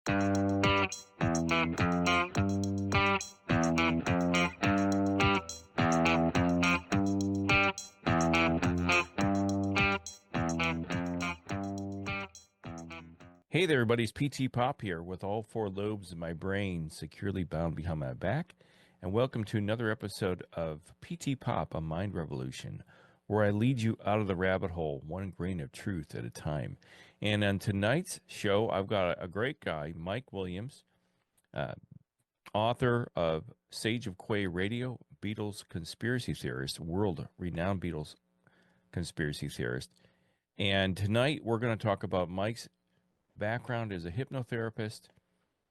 Hey there, everybody. It's PT Pop here with all four lobes of my brain securely bound behind my back. And welcome to another episode of PT Pop, a mind revolution, where I lead you out of the rabbit hole, one grain of truth at a time. And on tonight's show, I've got a great guy, Mike Williams, author of Sage of Quay Radio, Beatles conspiracy theorist, world-renowned Beatles conspiracy theorist. And tonight we're going to talk about Mike's background as a hypnotherapist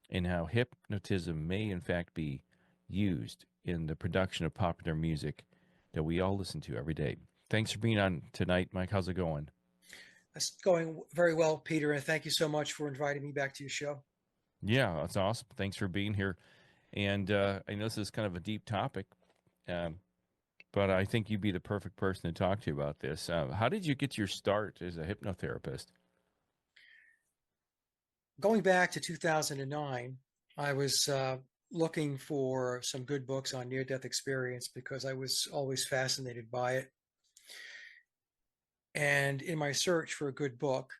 and how hypnotism may in fact be used in the production of popular music that we all listen to every day. Thanks for being on tonight, Mike. How's it going? It's going very well, Peter, and thank you so much for inviting me back to your show. Yeah, that's awesome. Thanks for being here. And I know this is kind of a deep topic, but I think you'd be the perfect person to talk to about this. How did you get your start as a hypnotherapist? Going back to 2009, I was looking for some good books on near-death experience because I was always fascinated by it. And in my search for a good book,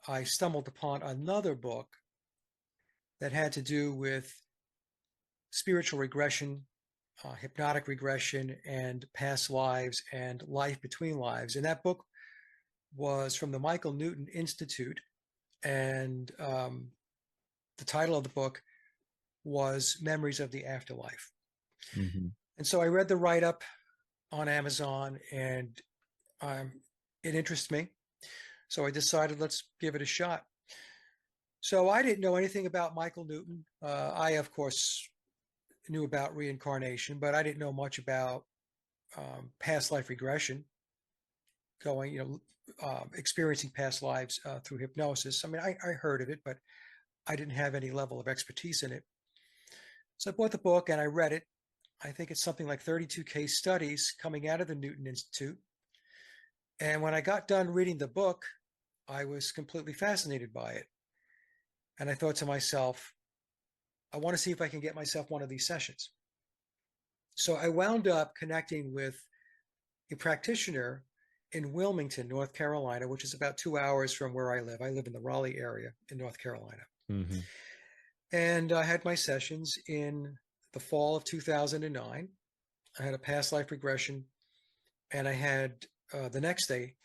I stumbled upon another book that had to do with spiritual regression, hypnotic regression, and past lives and life between lives. And that book was from the Michael Newton Institute. And the title of the book was Memories of the Afterlife. Mm-hmm. And so I read the write-up on Amazon, and it interests me. So I decided, let's give it a shot. So I didn't know anything about Michael Newton. I, of course, knew about reincarnation, but I didn't know much about past life regression, experiencing past lives through hypnosis. I mean, I heard of it, but I didn't have any level of expertise in it. So I bought the book and I read it. I think it's something like 32 case studies coming out of the Newton Institute. And when I got done reading the book, I was completely fascinated by it. And I thought to myself, I want to see if I can get myself one of these sessions. So I wound up connecting with a practitioner in Wilmington, North Carolina, which is about 2 hours from where I live. I live in the Raleigh area in North Carolina. Mm-hmm. And I had my sessions in the fall of 2009. I had a past life regression, and I had the next day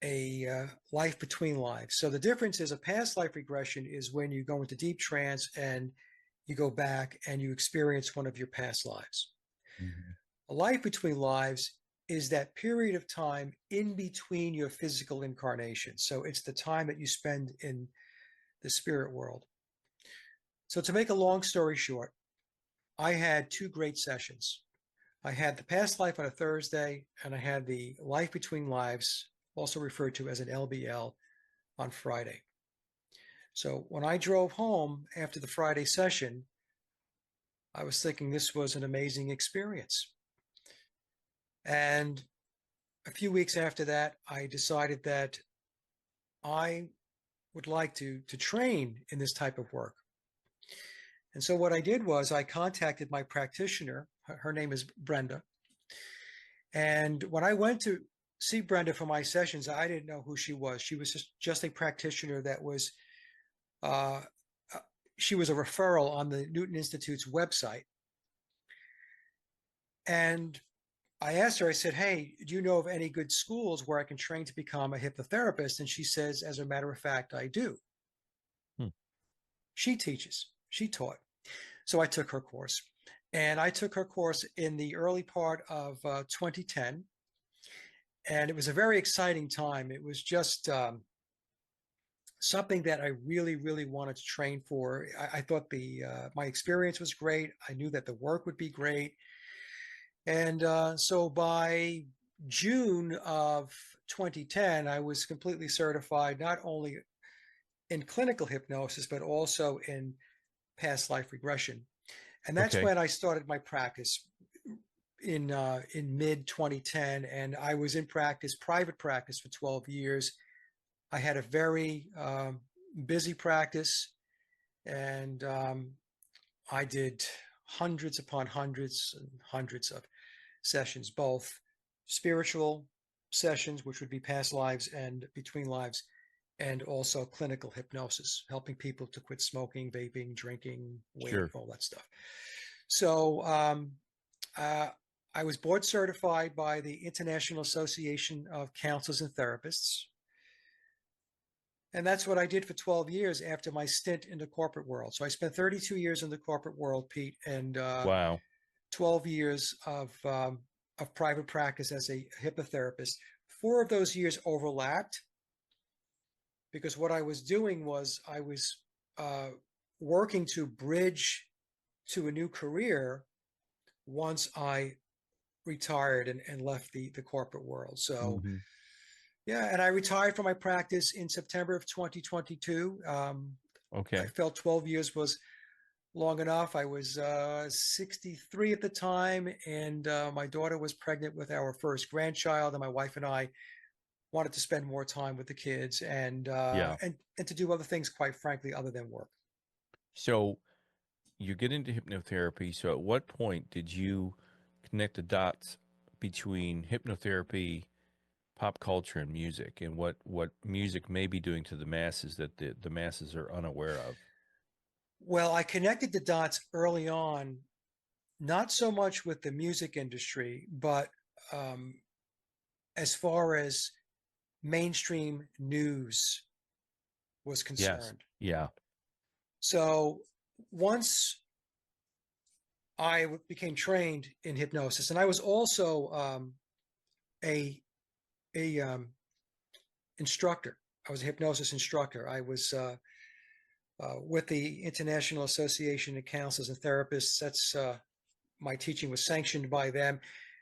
a life between lives. So the difference is a past life regression is when you go into deep trance and you go back and you experience one of your past lives. Mm-hmm. A life between lives is that period of time in between your physical incarnation. So it's the time that you spend in the spirit world. So to make a long story short, I had two great sessions. I had the past life on a Thursday, and I had the life between lives, also referred to as an LBL, on Friday. So when I drove home after the Friday session, I was thinking this was an amazing experience. And a few weeks after that, I decided that I would like to train in this type of work. And so what I did was I contacted my practitioner. Her name is Brenda. And when I went to see Brenda for my sessions, I didn't know who she was. She was just a practitioner that was, she was a referral on the Newton Institute's website. And I asked her, I said, hey, do you know of any good schools where I can train to become a hypnotherapist? And she says, as a matter of fact, I do. She teaches, she taught. So I took her course. And I took her course in the early part of 2010. And it was a very exciting time. It was just something that I really, really wanted to train for. I thought my experience was great. I knew that the work would be great. And so by June of 2010, I was completely certified, not only in clinical hypnosis, but also in past life regression. And that's when I started my practice in mid 2010. And I was in private practice for 12 years. I had a very busy practice. And I did hundreds upon hundreds and hundreds of sessions, both spiritual sessions, which would be past lives and between lives, and also clinical hypnosis, helping people to quit smoking, vaping, drinking, weight, Sure. all that stuff. So uh, I was board certified by the International Association of Counselors and Therapists. And that's what I did for 12 years after my stint in the corporate world. So I spent 32 years in the corporate world, Pete, and Wow. 12 years of private practice as a hypnotherapist. 4 of those years overlapped because what I was doing was I was working to bridge to a new career once I retired and left the corporate world. So Hmm. yeah, and I retired from my practice in September of 2022. I Okay. felt 12 years was long enough. I was 63 at the time, and my daughter was pregnant with our first grandchild, and my wife and I wanted to spend more time with the kids Yeah. and to do other things, quite frankly, other than work. So you get into hypnotherapy. So at what point did you connect the dots between hypnotherapy, pop culture, and music, and what music may be doing to the masses that the masses are unaware of? Well, I connected the dots early on, not so much with the music industry, but um, as far as mainstream news was Yes. concerned. Yeah. So once I became trained in hypnosis, and I was also a a instructor. I was a hypnosis instructor. I was with the International Association of Counselors and Therapists. That's my teaching was sanctioned by them,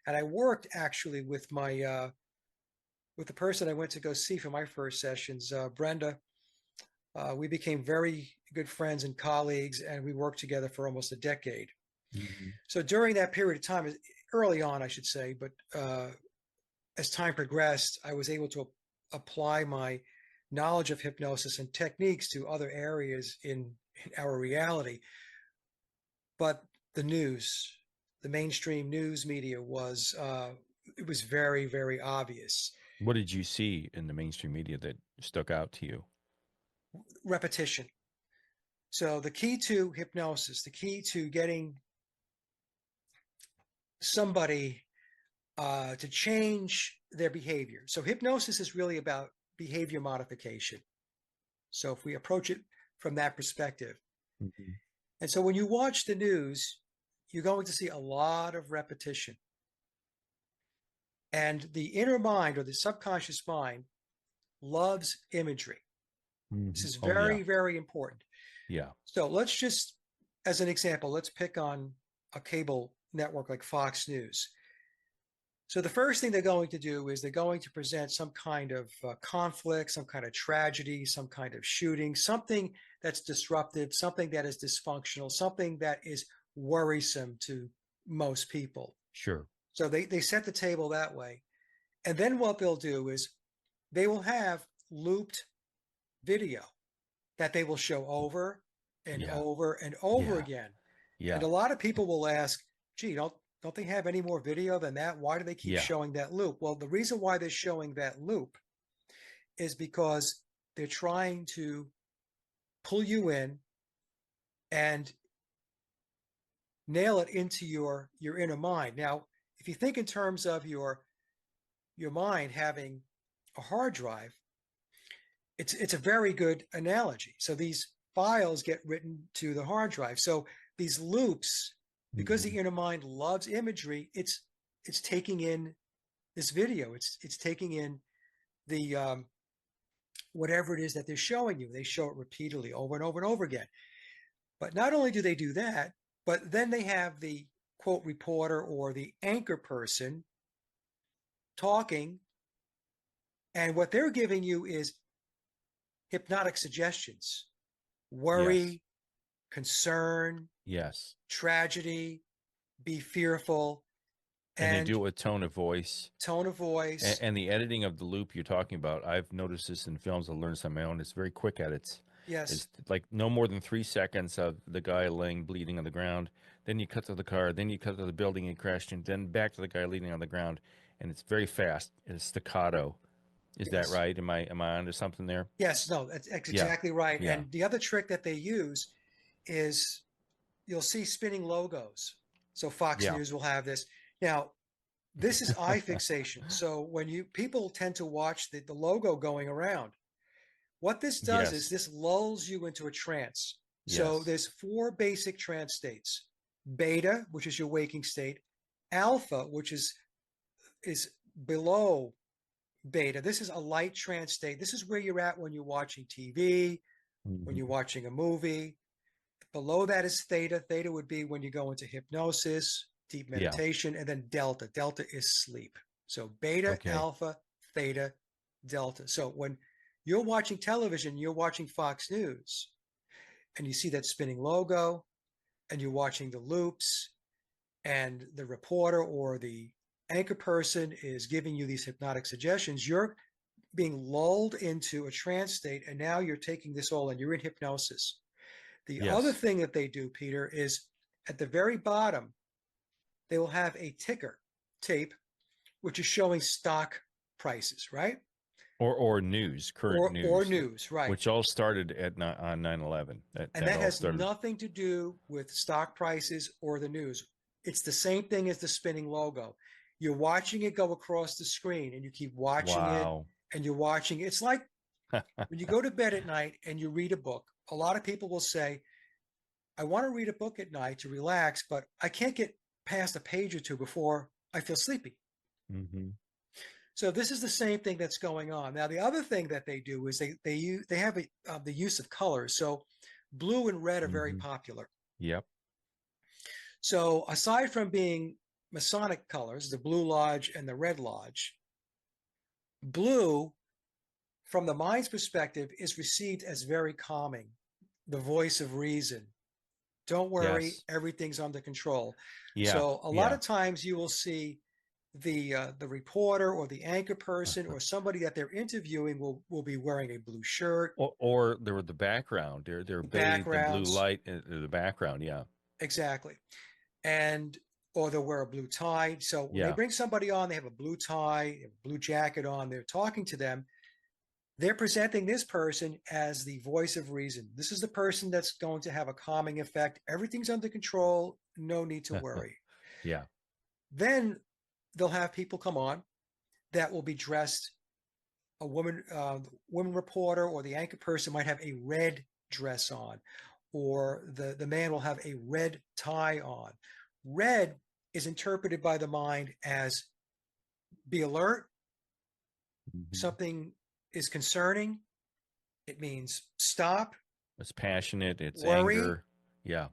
and I worked actually with the person I went to go see for my first sessions, Brenda. We became very good friends and colleagues, and we worked together for almost a decade. Hmm. So during that period of time, early on, I should say, but as time progressed, I was able to apply my knowledge of hypnosis and techniques to other areas in our reality. But the news, the mainstream news media was it was very, very obvious. What did you see in the mainstream media that stuck out to you? Repetition. So the key to hypnosis, the key to getting somebody to change their behavior. So hypnosis is really about behavior modification. So if we approach it from that perspective, Hmm. and so when you watch the news, you're going to see a lot of repetition. And the inner mind or the subconscious mind loves imagery. This Hmm. is Oh yeah. very, very important. Yeah. So let's just, as an example, let's pick on a cable network like Fox News. So the first thing they're going to do is they're going to present some kind of conflict, some kind of tragedy, some kind of shooting, something that's disruptive, something that is dysfunctional, something that is worrisome to most people. Sure. So they set the table that way. And then what they'll do is they will have looped video that they will show over and Yeah. over and over Yeah. again. And Yeah. a lot of people will ask, gee, don't they have any more video than that? Why do they keep Yeah. showing that loop? Well, the reason why they're showing that loop is because they're trying to pull you in and nail it into your inner mind. Now, if you think in terms of your mind having a hard drive, it's a very good analogy. So these files get written to the hard drive. So these loops, because Hmm. the inner mind loves imagery, it's taking in this video. It's taking in the whatever it is that they're showing you. They show it repeatedly over and over and over again. But not only do they do that, but then they have the quote reporter or the anchor person talking, and what they're giving you is hypnotic suggestions, Yes. worry, concern, Yes. tragedy, be fearful, And they and do it with tone of voice. tone of voice. And the editing of the loop you're talking about, I've noticed this in films. I learned this on my own. It's very quick edits. Yes. It's like no more than 3 seconds of the guy laying bleeding on the ground. Then you cut to the car. Then you cut to the building he crashed in. Then back to the guy bleeding on the ground, and it's very fast. It's staccato. Is that Yes. right? Am I onto something there? Yes. No, that's Yeah. exactly right. Yeah. And the other trick that they use is you'll see spinning logos. So Fox Yeah. News will have this. Now, this is eye fixation. So when people tend to watch the logo going around, what this does is Yes. this lulls you into a trance. So Yes. there's four basic trance states: beta, which is your waking state; alpha, which is below beta. This is a light trance state. This is where you're at when you're watching TV, when you're Mhm. watching a movie. Below that is theta. Theta would be when you go into hypnosis, deep Yeah. meditation, and then delta. Delta is sleep. So beta, Okay. alpha, theta, delta. So when you're watching television, you're watching Fox News, and you see that spinning logo, and you're watching the loops, and the reporter or the anchor person is giving you these hypnotic suggestions, you're being lulled into a trance state, and now you're taking this all and you're in hypnosis. The other Yes. thing that they do, Peter, is at the very bottom, they will have a ticker tape, which is showing stock prices, right? Or news, current Or news, news, right? which all started on 9/11. That And that that all has started. nothing to do with stock prices or the news. It's the same thing as the spinning logo. You're watching it go across the screen, and you keep watching it, Wow. and you're watching. It's like when you go to bed at night and you read a book. A lot of people will say, I want to read a book at night to relax, but I can't get past a page or two before I feel sleepy. Hmm. So this is the same thing that's going on. Now, the other thing that they do is they have the use of colors. So blue and red are very Hmm. popular. Yep. So aside from being Masonic colors, the Blue Lodge and the Red Lodge, blue, from the mind's perspective, is received as very calming, the voice of reason. Don't worry, Yes. everything's under control. Yeah. So a lot Yeah. of times you will see the reporter or the anchor person or somebody that they're interviewing will be wearing a blue shirt, Or there were the background. They're bathed in blue backgrounds, light in the background. Yeah. exactly, and or they'll wear a blue tie. So when they Yeah. bring somebody on, they have a blue tie, a blue jacket on. They're talking to them. They're presenting this person as the voice of reason. This is the person that's going to have a calming effect. Everything's under control. No need to worry. Yeah. Then they'll have people come on that will be dressed. A woman reporter or the anchor person might have a red dress on, or the man will have a red tie on. Red is interpreted by the mind as be alert, Hmm. something is concerning. It means stop, It's passionate. It's worry. anger. Yeah.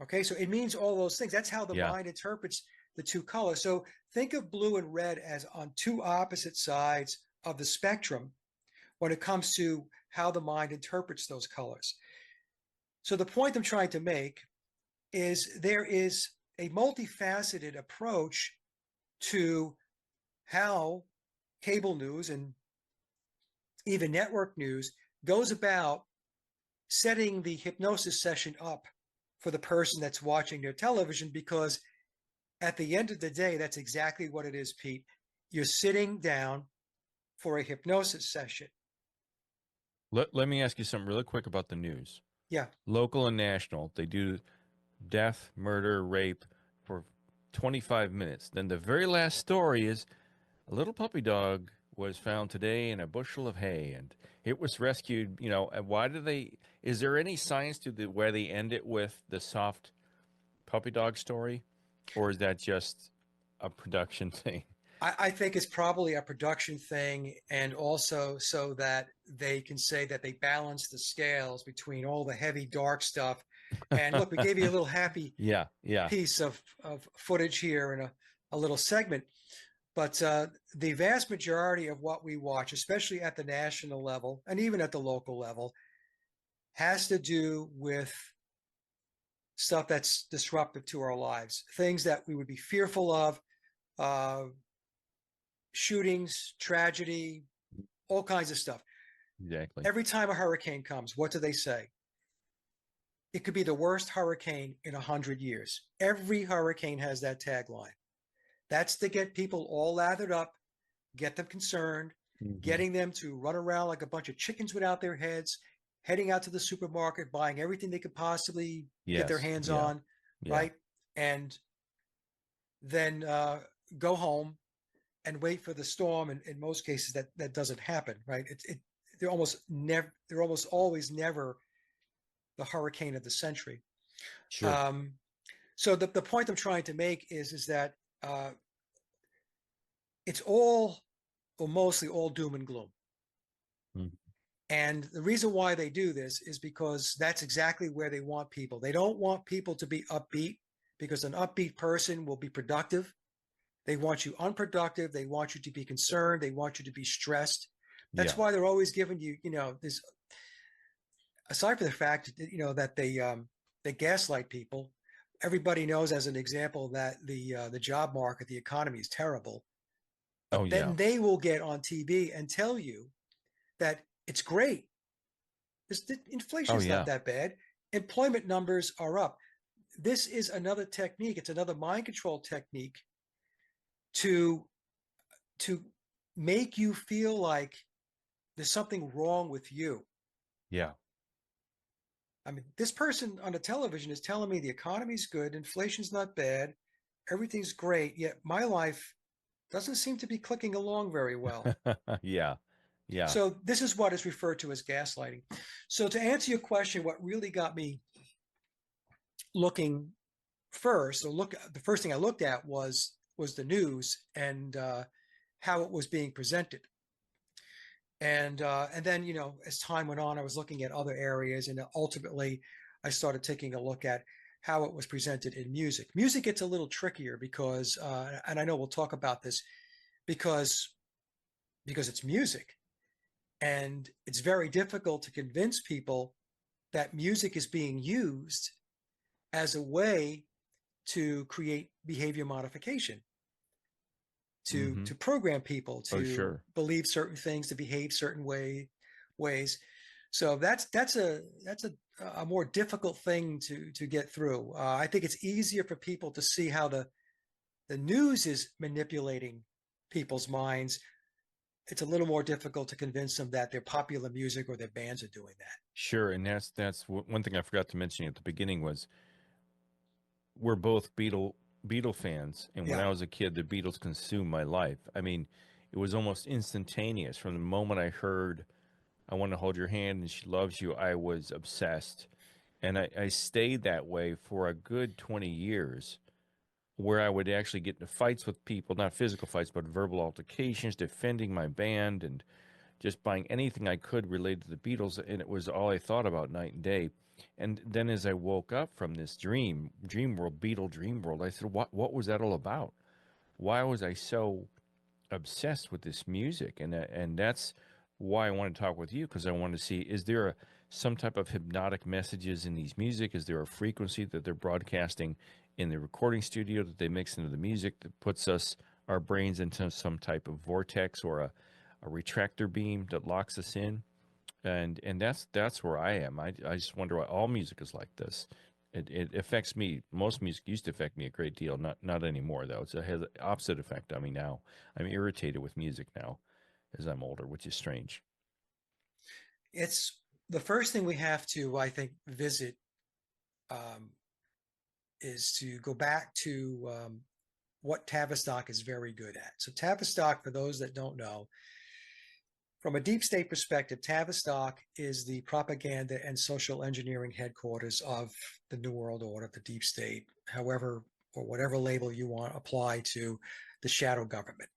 Okay, so it means all those things. That's how the Yeah. mind interprets the two colors. So think of blue and red as on two opposite sides of the spectrum when it comes to how the mind interprets those colors. So the point I'm trying to make is there is a multifaceted approach to how cable news and even network news goes about setting the hypnosis session up for the person that's watching their television, because at the end of the day, that's exactly what it is, Pete. You're sitting down for a hypnosis session. Let me ask you something really quick about the news. Yeah. Local and national, they do death, murder, rape for 25 minutes. Then the very last story is a little puppy dog was found today in a bushel of hay and it was rescued. And why do they, is there any science to where they end it with the soft puppy dog story? Or is that just a production thing? I think it's probably a production thing, and also so that they can say that they balance the scales between all the heavy, dark stuff. And look, we gave you a little happy Yeah, yeah. piece of footage here in a little segment. But the vast majority of what we watch, especially at the national level and even at the local level, has to do with stuff that's disruptive to our lives, things that we would be fearful of, uh, shootings, tragedy, all kinds of stuff. Exactly. Every time a hurricane comes, what do they say? It could be the worst hurricane in 100 years. Every hurricane has that tagline. That's to get people all lathered up, get them concerned, Hmm. getting them to run around like a bunch of chickens without their heads, heading out to the supermarket, buying everything they could possibly get their Yes. hands Yeah. on, Yeah. right? And then go home and wait for the storm. And in most cases, that doesn't happen, right? They're almost never, they're almost always never the hurricane of the century. Sure. Um, so the point I'm trying to make is that uh, it's all or mostly all doom and gloom. Mhm. And the reason why they do this is because that's exactly where they want people. They don't want people to be upbeat because an upbeat person will be productive. They want you unproductive. They want you to be concerned. They want you to be stressed. That's Yeah. why they're always giving you, this, aside from the fact, that they gaslight people. Everybody knows, as an example, that the job market, the economy is terrible. Oh, But yeah. then they will get on TV and tell you that it's great. Oh, Inflation's not yeah. that bad. Employment numbers are up. This is another technique. It's another mind control technique to to make you feel like there's something wrong with you. Yeah. I mean, this person on the television is telling me the economy's good, inflation's not bad, everything's great, yet my life doesn't seem to be clicking along very well. Yeah. Yeah. So this is what is referred to as gaslighting. So to answer your question, what really got me looking first, or the first thing I looked at was the news and how it was being presented. And then, as time went on, I was looking at other areas, and ultimately I started taking a look at how it was presented in music. Music gets a little trickier because and I know we'll talk about this, because it's music, and it's very difficult to convince people that music is being used as a way to create behavior modification, to Hmm. program people Oh, to sure. believe certain things, to behave certain ways. So that's a more difficult thing to get through. I think it's easier for people to see how the news is manipulating people's minds. It's a little more difficult to convince them that their popular music or their bands are doing that. Sure. And one thing I forgot to mention at the beginning was we're both Beatle fans, and when Yeah. I was a kid, the Beatles consumed my life. I mean, it was almost instantaneous. From the moment I heard "I Want to Hold Your Hand" and "She Loves You," I was obsessed, and I stayed that way for a good 20 years, where I would actually get into fights with people, not physical fights, but verbal altercations, defending my band, and just buying anything I could related to the Beatles, and it was all I thought about night and day. And then as I woke up from this dream world, Beatle dream world, I said, what was that all about? Why was I so obsessed with this music? And that's why I want to talk with you, because I want to see, is there some type of hypnotic messages in these music? Is there a frequency that they're broadcasting in the recording studio that they mix into the music that puts our brains into some type of vortex, or a retractor beam that locks us in? And that's where I am. I just wonder why all music is like this. It affects me. Most music used to affect me a great deal. Not anymore though. It has the opposite effect on me now. I'm irritated with music now as I'm older, which is strange. It's the first thing we have to, I think, visit, um, is to go back to what Tavistock is very good at. So Tavistock, for those that don't know, from a deep state perspective, Tavistock is the propaganda and social engineering headquarters of the New World Order, the deep state, however, or whatever label you want to apply to the shadow government.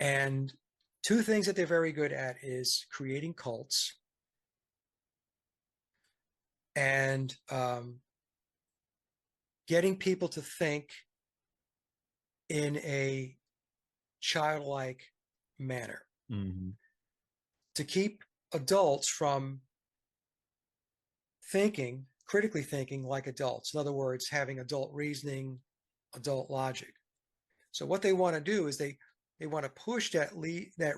And two things that they're very good at is creating cults and getting people to think in a childlike manner, Hmm. to keep adults from thinking, critically thinking like adults. In other words, having adult reasoning, adult logic. So what they want to do is they want to push that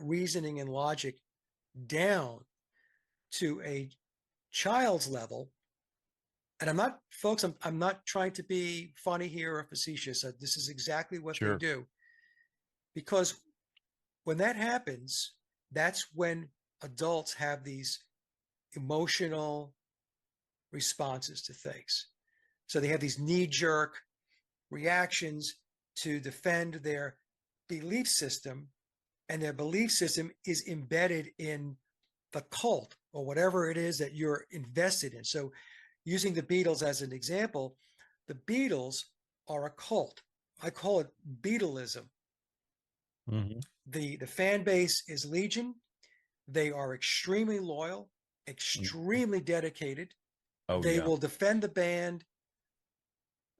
reasoning and logic down to a child's level. And I'm not, folks, I'm not trying to be funny here or facetious. This is exactly what they Sure. do. Because when that happens, that's when adults have these emotional responses to things. So they have these knee-jerk reactions to defend their belief system, and their belief system is embedded in the cult or whatever it is that you're invested in. So using the Beatles as an example, the Beatles are a cult. I call it Beatleism. Mm-hmm. The fan base is legion. They are extremely loyal, extremely dedicated. Oh They yeah. will defend the band,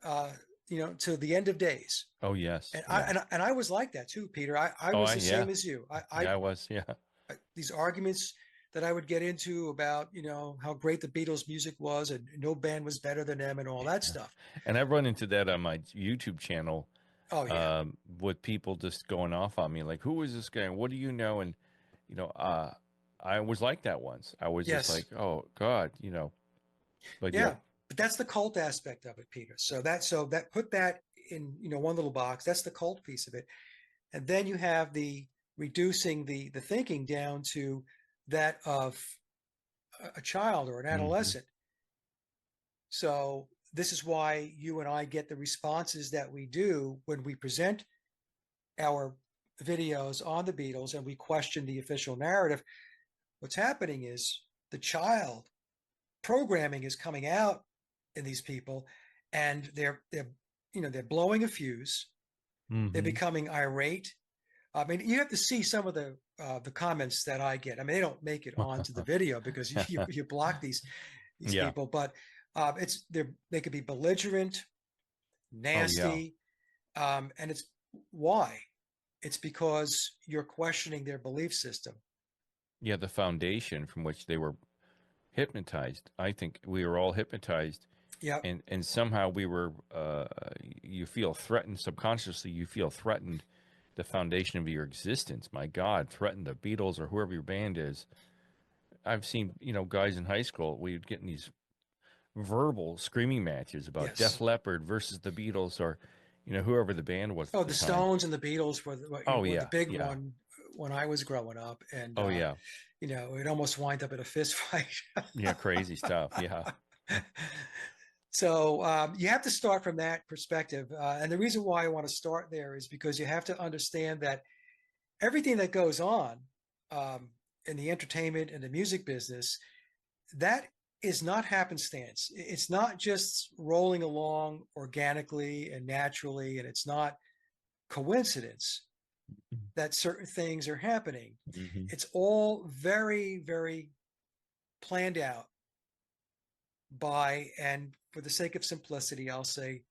to the end of days. Oh yes. And I Yeah. and I was like that too, Peter. I Oh was I the yeah. same as you. Yeah, I was. Yeah. These arguments that I would get into about how great the Beatles music was and no band was better than them and all that Yeah. stuff. And I've run into that on my YouTube channel, Oh yeah, with people just going off on me, like, "Who is this guy? What do you know?" And you know, I was like that once. I was just yes, like, "Oh God," But yeah. yeah. But that's the cult aspect of it, Peter. So that put that in one little box. That's the cult piece of it, and then you have the reducing the thinking down to that of a child or an Hmm. adolescent. So this is why you and I get the responses that we do when we present our videos on the Beatles and we question the official narrative. What's happening is the child programming is coming out in these people, and they're blowing a fuse. They're Hmm. becoming irate. I mean, you have to see some of the comments that I get. I mean, they don't make it onto the video because you block these Yeah. people, but they could be belligerent, Oh yeah. nasty, and it's why. It's because you're questioning their belief system. Yeah. The foundation from which they were hypnotized. I think we were all hypnotized, Yep. and somehow we were. You feel threatened subconsciously. You feel threatened. The foundation of your existence. My God, threaten the Beatles or whoever your band is. I've seen, guys in high school. We'd get in these verbal screaming matches about Def Yes. Leppard versus the Beatles, or whoever the band was Oh, at the the time. Stones and the Beatles were Oh were the yeah, big yeah. one when I was growing up, and Oh yeah, it almost wind up in a fist fight. yeah. Crazy stuff. Yeah. So you have to start from that perspective, and the reason why I want to start there is because you have to understand that everything that goes on um, in the entertainment and the music business, that is not happenstance. It's not just rolling along organically and naturally, and it's not coincidence that certain things are happening. Hmm. It's all very, very planned out by, and for the sake of simplicity, I'll say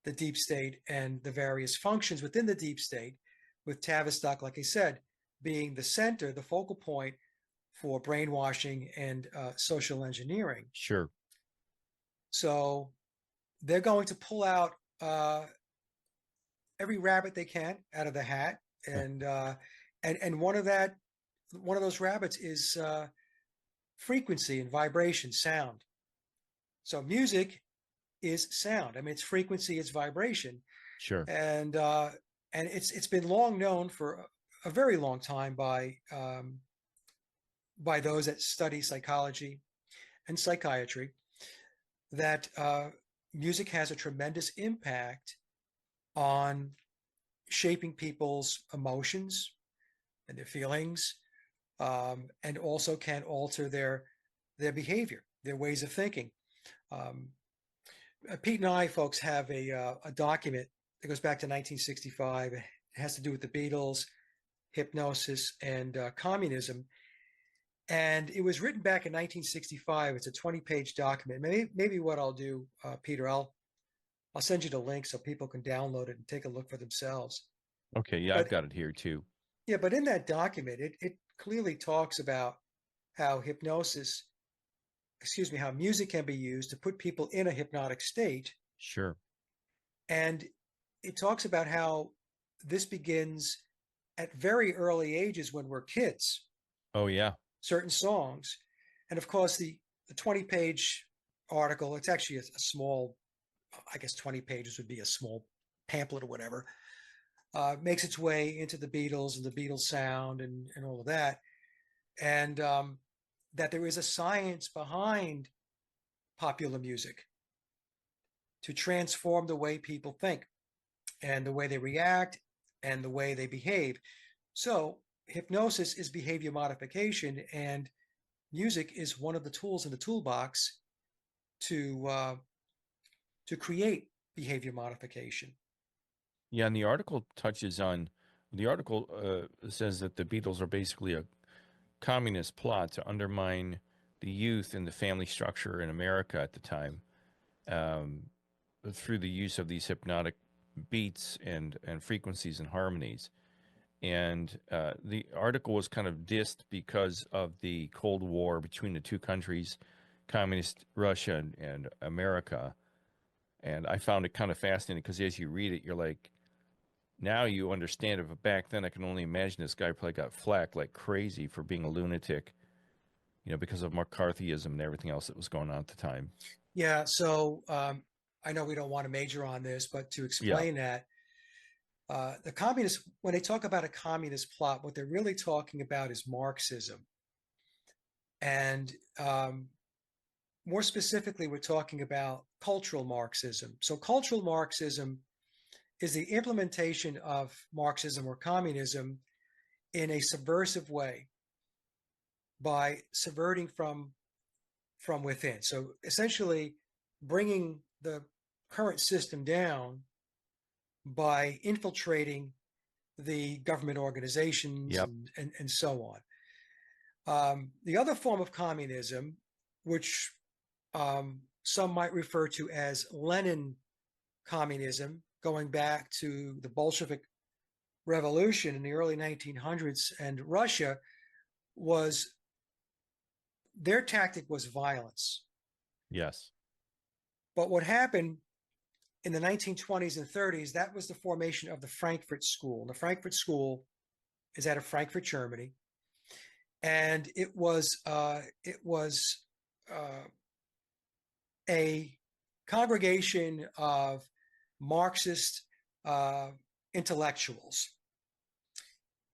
the deep state and the various functions within the deep state, with Tavistock, like I said, being the center, the focal point for brainwashing and social engineering. Sure. So they're going to pull out every rabbit they can out of the hat, and one of those rabbits is frequency and vibration, sound. So music is sound. I mean, it's frequency, it's vibration, Sure. and it's been long known for a very long time by those that study psychology and psychiatry that music has a tremendous impact on shaping people's emotions and their feelings, and also can alter their behavior, their ways of thinking. Um, Pete and I, folks, have a document that goes back to 1965. It has to do with the Beatles, hypnosis, and communism. And it was written back in 1965. It's a 20-page document. Maybe what I'll do, Peter, I'll send you the link so people can download it and take a look for themselves. Okay. Yeah, I've But got it here too. yeah, but in that document, it clearly talks about how how music can be used to put people in a hypnotic state. Sure. And it talks about how this begins at very early ages when we're kids. Oh yeah. certain songs. And of course, the 20-page article, it's actually a small, I guess 20 pages would be a small pamphlet or whatever, makes its way into the Beatles and the Beatles sound and all of that. And that there is a science behind popular music to transform the way people think and the way they react and the way they behave. So hypnosis is behavior modification, and music is one of the tools in the toolbox to create behavior modification. Yeah, and the article says that the Beatles are basically a communist plot to undermine the youth and the family structure in America at the time, um, through the use of these hypnotic beats and frequencies and harmonies. And the article was kind of dissed because of the Cold War between the two countries, communist Russia and America. And I found it kind of fascinating because as you read it, you're like, now you understand it. But back then, I can only imagine this guy probably got flack like crazy for being a lunatic, because of McCarthyism and everything else that was going on at the time. Yeah, so I know we don't want to major on this, but to Yeah. explain that, the communists, when they talk about a communist plot, what they're really talking about is Marxism. And more specifically, we're talking about cultural Marxism. So cultural Marxism is the implementation of Marxism or communism in a subversive way by subverting from within. So essentially bringing the current system down by infiltrating the government organizations Yep. and so on. The other form of communism, which some might refer to as Lenin communism, going back to the Bolshevik Revolution in the early 1900s, and Russia, was their tactic was violence. Yes. But what happened in the 1920s and 30s, that was the formation of the Frankfurt School. The Frankfurt School is out of Frankfurt, Germany, and it was a congregation of Marxist intellectuals.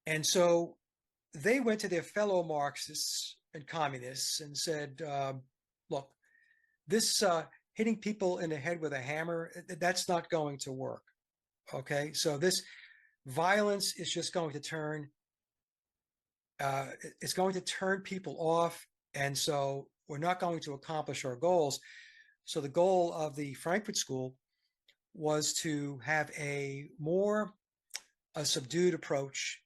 And so they went to their fellow Marxists and communists and said, look, this hitting people in the head with a hammer, that's not going to work. Okay, so this violence is just going to turn, it's going to turn people off. And so we're not going to accomplish our goals. So the goal of the Frankfurt School was to have a subdued approach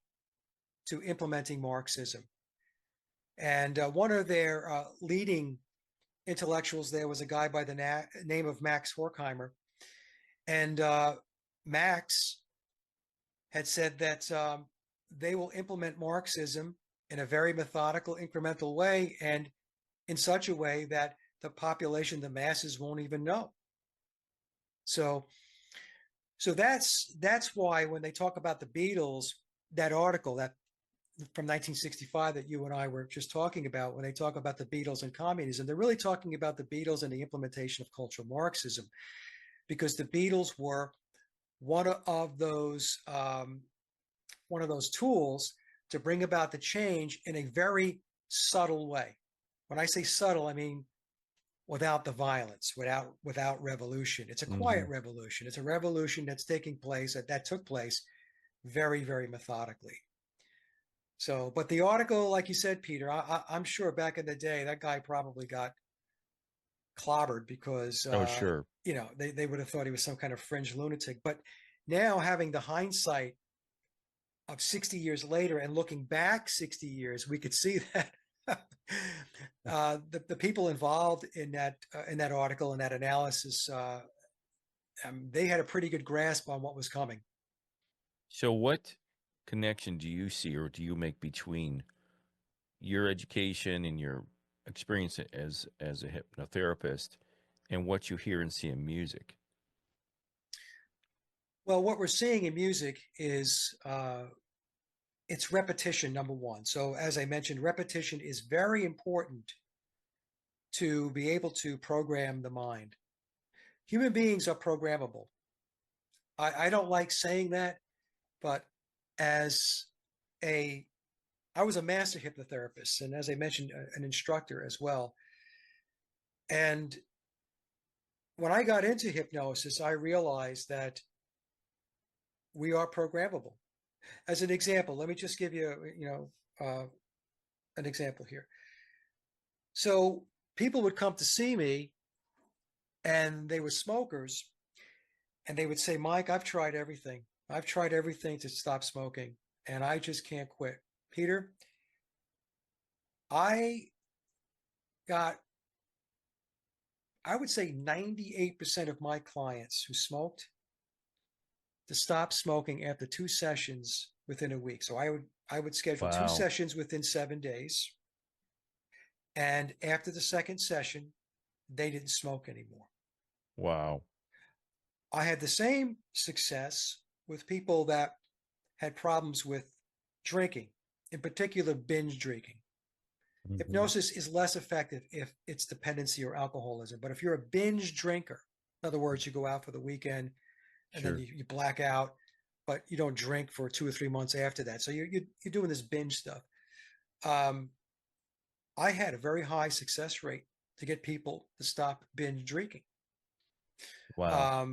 to implementing Marxism. And one of their leading intellectuals there was a guy by the name of Max Horkheimer. And Max had said that they will implement Marxism in a very methodical, incremental way, and in such a way that the population, the masses, won't even know. So that's why when they talk about the Beatles, that article that from 1965 that you and I were just talking about, when they talk about the Beatles and communism, they're really talking about the Beatles and the implementation of cultural Marxism, because the Beatles were one of those tools to bring about the change in a very subtle way. When I say subtle, I mean without the violence, without revolution. It's a quiet revolution. It's a revolution that's taking place, that took place very, very methodically. So, but the article, like you said, Peter, I'm sure back in the day, that guy probably got clobbered because, Oh, sure. they would have thought he was some kind of fringe lunatic. But now, having the hindsight of 60 years later and looking back 60 years, we could see that the people involved in that article and that analysis, they had a pretty good grasp on what was coming. So what connection do you see or do you make between your education and your experience as a hypnotherapist and what you hear and see in music? Well, what we're seeing in music is it's repetition, number one. So as I mentioned, repetition is very important to be able to program the mind. Human beings are programmable. I don't like saying that, but as I was a master hypnotherapist, and as I mentioned, an instructor as well. And when I got into hypnosis, I realized that we are programmable. As an example, let me just give you, an example here. So people would come to see me, and they were smokers, and they would say, Mike, I've tried everything. I've tried everything to stop smoking, and I just can't quit. Peter, I got, I would say 98% of my clients who smoked to stop smoking after 2 sessions within a week. So I would schedule 2 Wow. sessions within 7 days. And after the second session, they didn't smoke anymore. Wow. I had the same success with people that had problems with drinking, in particular binge drinking. Mhm. Hypnosis is less effective if it's dependency or alcoholism. But if you're a binge drinker, in other words, you go out for the weekend and Sure. then you black out, but you don't drink for 2 or 3 months after that. So you're doing this binge stuff. I had a very high success rate to get people to stop binge drinking, Wow.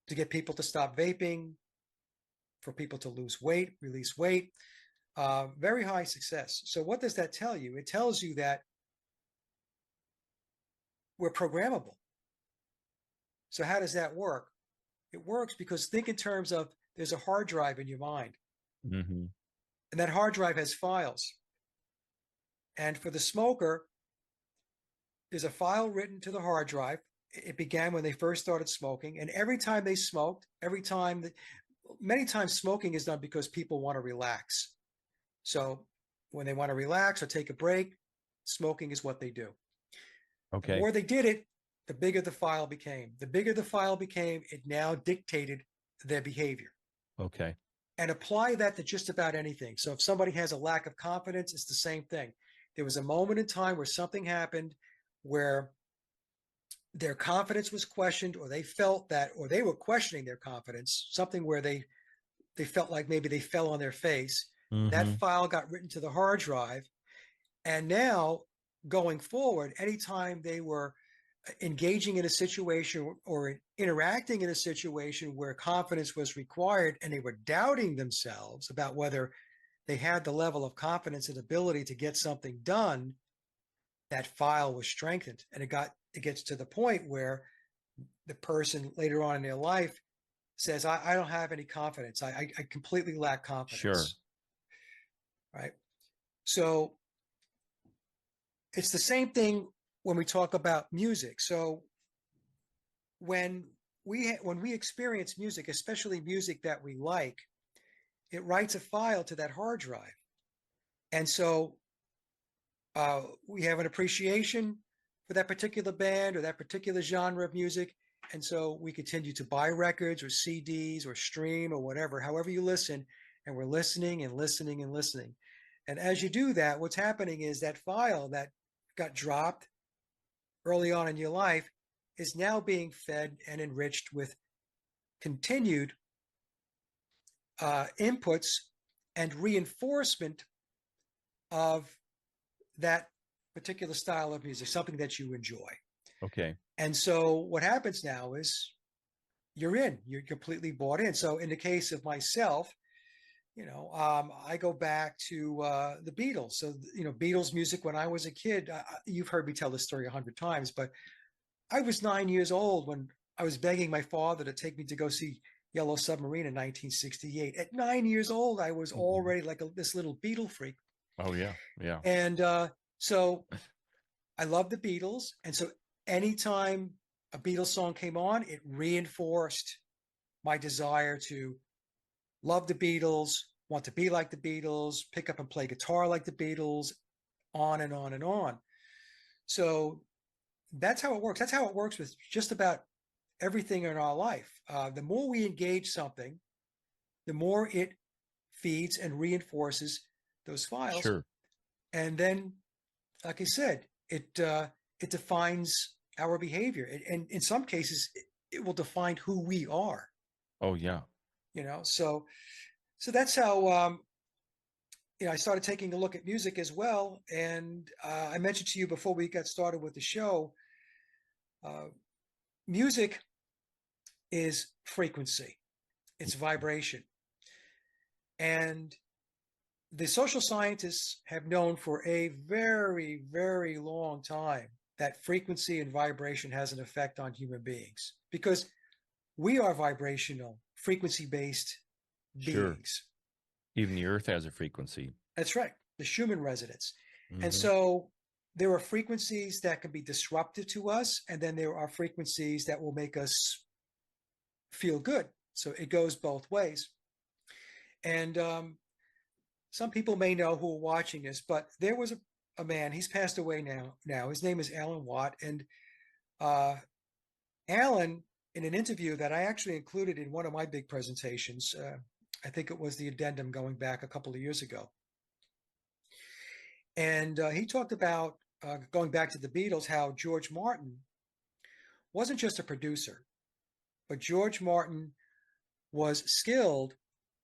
to get people to stop vaping, for people to lose weight, release weight. Very high success. So what does that tell you? It tells you that we're programmable. So how does that work? It works because think in terms of there's a hard drive in your mind, Mm-hmm. and that hard drive has files. And for the smoker, there's a file written to the hard drive. It began when they first started smoking. And every time they smoked, many times smoking is done because people want to relax. So when they want to relax or take a break, smoking is what they do. The Okay. more they did it, the bigger the file became. The bigger the file became, it now dictated their behavior. Okay. And apply that to just about anything. So if somebody has a lack of confidence, it's the same thing. There was a moment in time where something happened where their confidence was questioned, or they felt that, or they were questioning their confidence, something where they felt like maybe they fell on their face. That Mm-hmm. file got written to the hard drive. And now going forward, anytime they were engaging in a situation or interacting in a situation where confidence was required and they were doubting themselves about whether they had the level of confidence and ability to get something done, that file was strengthened. And it gets to the point where the person later on in their life says, I don't have any confidence. I completely lack confidence. Sure. Right. So it's the same thing when we talk about music. So when we experience music, especially music that we like, it writes a file to that hard drive. And so we have an appreciation for that particular band or that particular genre of music. And so we continue to buy records or CDs or stream or whatever, however you listen, and we're listening and listening and listening. And as you do that, what's happening is that file that got dropped early on in your life is now being fed and enriched with continued inputs and reinforcement of that particular style of music, something that you enjoy. Okay. And so what happens now is you're completely bought in. So in the case of myself, I go back to the Beatles. So, Beatles music when I was a kid, you've heard me tell this story 100 times, but I was 9 years old when I was begging my father to take me to go see Yellow Submarine in 1968. At 9 years old, I was already like this little Beatle freak. Oh yeah. Yeah. And so I love the Beatles. And so anytime a Beatles song came on, it reinforced my desire to love the Beatles, want to be like the Beatles, pick up and play guitar like the Beatles, on and on and on. So that's how it works. That's how it works with just about everything in our life. The more we engage something, the more it feeds and reinforces those files. Sure. And then, like I said, it defines our behavior. And in some cases, it will define who we are. Oh, yeah. So that's how I started taking a look at music as well. And I mentioned to you before we got started with the show, uh, music is frequency, it's vibration. And the social scientists have known for a very, very long time that frequency and vibration has an effect on human beings because we are vibrational, frequency-based Sure. beings. Even the earth has a frequency. That's right, the Schumann resonance. And Mm-hmm. so there are frequencies that can be disruptive to us, and then there are frequencies that will make us feel good. So it goes both ways. And some people may know who are watching this, but there was a man, he's passed away now. His name is Alan Watt. And Alan, in an interview that I actually included in one of my big presentations, I think it was the addendum going back a couple of years ago. And he talked about, going back to the Beatles, how George Martin wasn't just a producer, but George Martin was skilled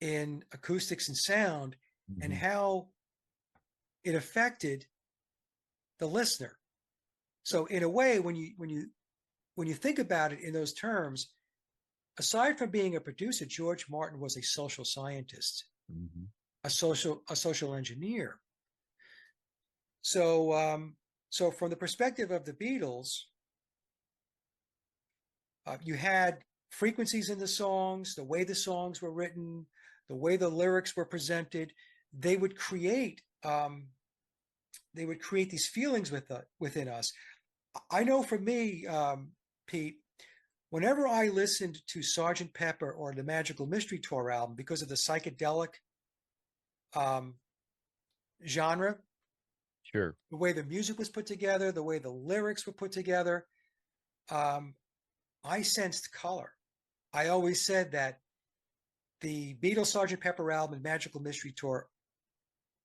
in acoustics and sound and Mm-hmm. how it affected the listener. So in a way, when you think about it in those terms, aside from being a producer, George Martin was a social scientist, Mm-hmm. a social engineer. So from the perspective of the Beatles, you had frequencies in the songs, the way the songs were written, the way the lyrics were presented. They would create these feelings within us. I know for me, Pete, whenever I listened to Sgt. Pepper or the Magical Mystery Tour album, because of the psychedelic um, genre, Sure. the way the music was put together, the way the lyrics were put together, I sensed color. I always said that the Beatles Sgt. Pepper album and Magical Mystery Tour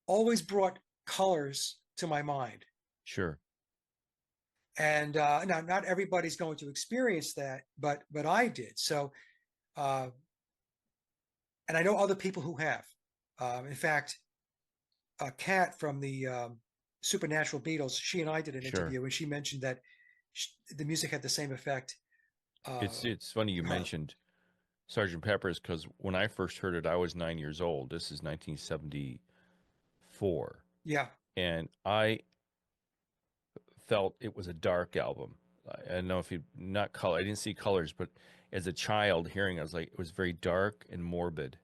always brought colors to my mind. Sure. And now, not everybody's going to experience that, but I did. So, and I know other people who have. In fact, Kat from the Supernatural Beatles, she and I did an Sure. interview, and she mentioned that the music had the same effect. It's funny you Her. mentioned Sergeant Pepper's because when I first heard it, I was 9 years old. This is 1974, Yeah, and I felt it was a dark album. I don't know if you not color. I didn't see colors, but as a child hearing, it, I was like, it was very dark and morbid,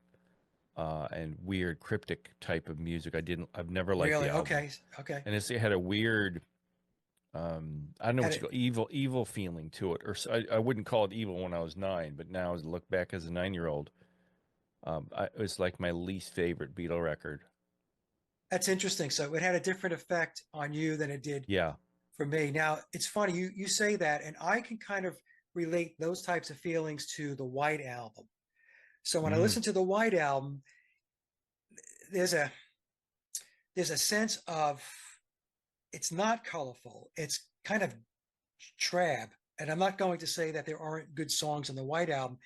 and weird, cryptic type of music. I've never liked the really. album, Okay, okay. and it had a weird, I don't know Had what you it. call evil feeling to it, or I wouldn't call it evil when I was 9, but now as I look back as a 9-year-old, it was like my least favorite Beatle record. That's interesting. So it had a different effect on you than it did Yeah. for me. Now, it's funny you say that, and I can kind of relate those types of feelings to the White Album. So when I Mm, listen to the White Album, there's a sense of it's not colorful. It's kind of drab. And I'm not going to say that there aren't good songs on the White Album.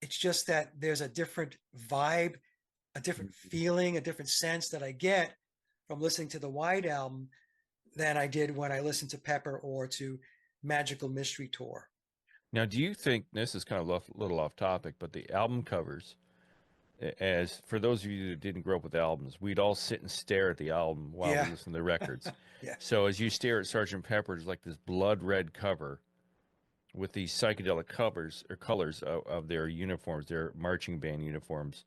It's just that there's a different vibe, a different feeling, a different sense that I get from listening to the White Album than I did when I listened to Pepper or to Magical Mystery Tour. Now, do you think this is kind of a little off topic, but the album covers, as for those of you that didn't grow up with albums, we'd all sit and stare at the album while we Yeah, listened to the records. yeah, So as you stare at Sergeant Pepper's, like this blood red cover with these psychedelic covers or colors of their uniforms, their marching band uniforms.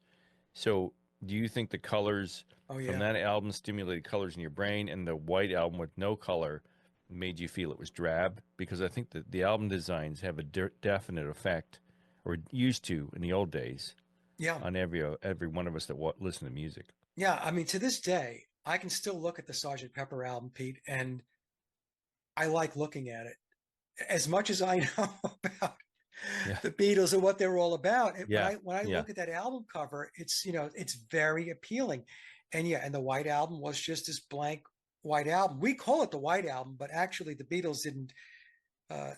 So do you think the colors oh from yeah, that album stimulated colors in your brain, and the White Album with no color made you feel it was drab? Because I think that the album designs have a definite effect, or used to in the old days, yeah, on every one of us that listen to music. yeah. I mean, to this day, I can still look at the Sergeant Pepper album, Pete, and I like looking at it as much as I know about Yeah. the Beatles and what they were all about. And Yeah. when I Yeah. look at that album cover, it's it's very appealing. And yeah, and the White Album was just this blank white album. We call it the White Album, but actually the Beatles didn't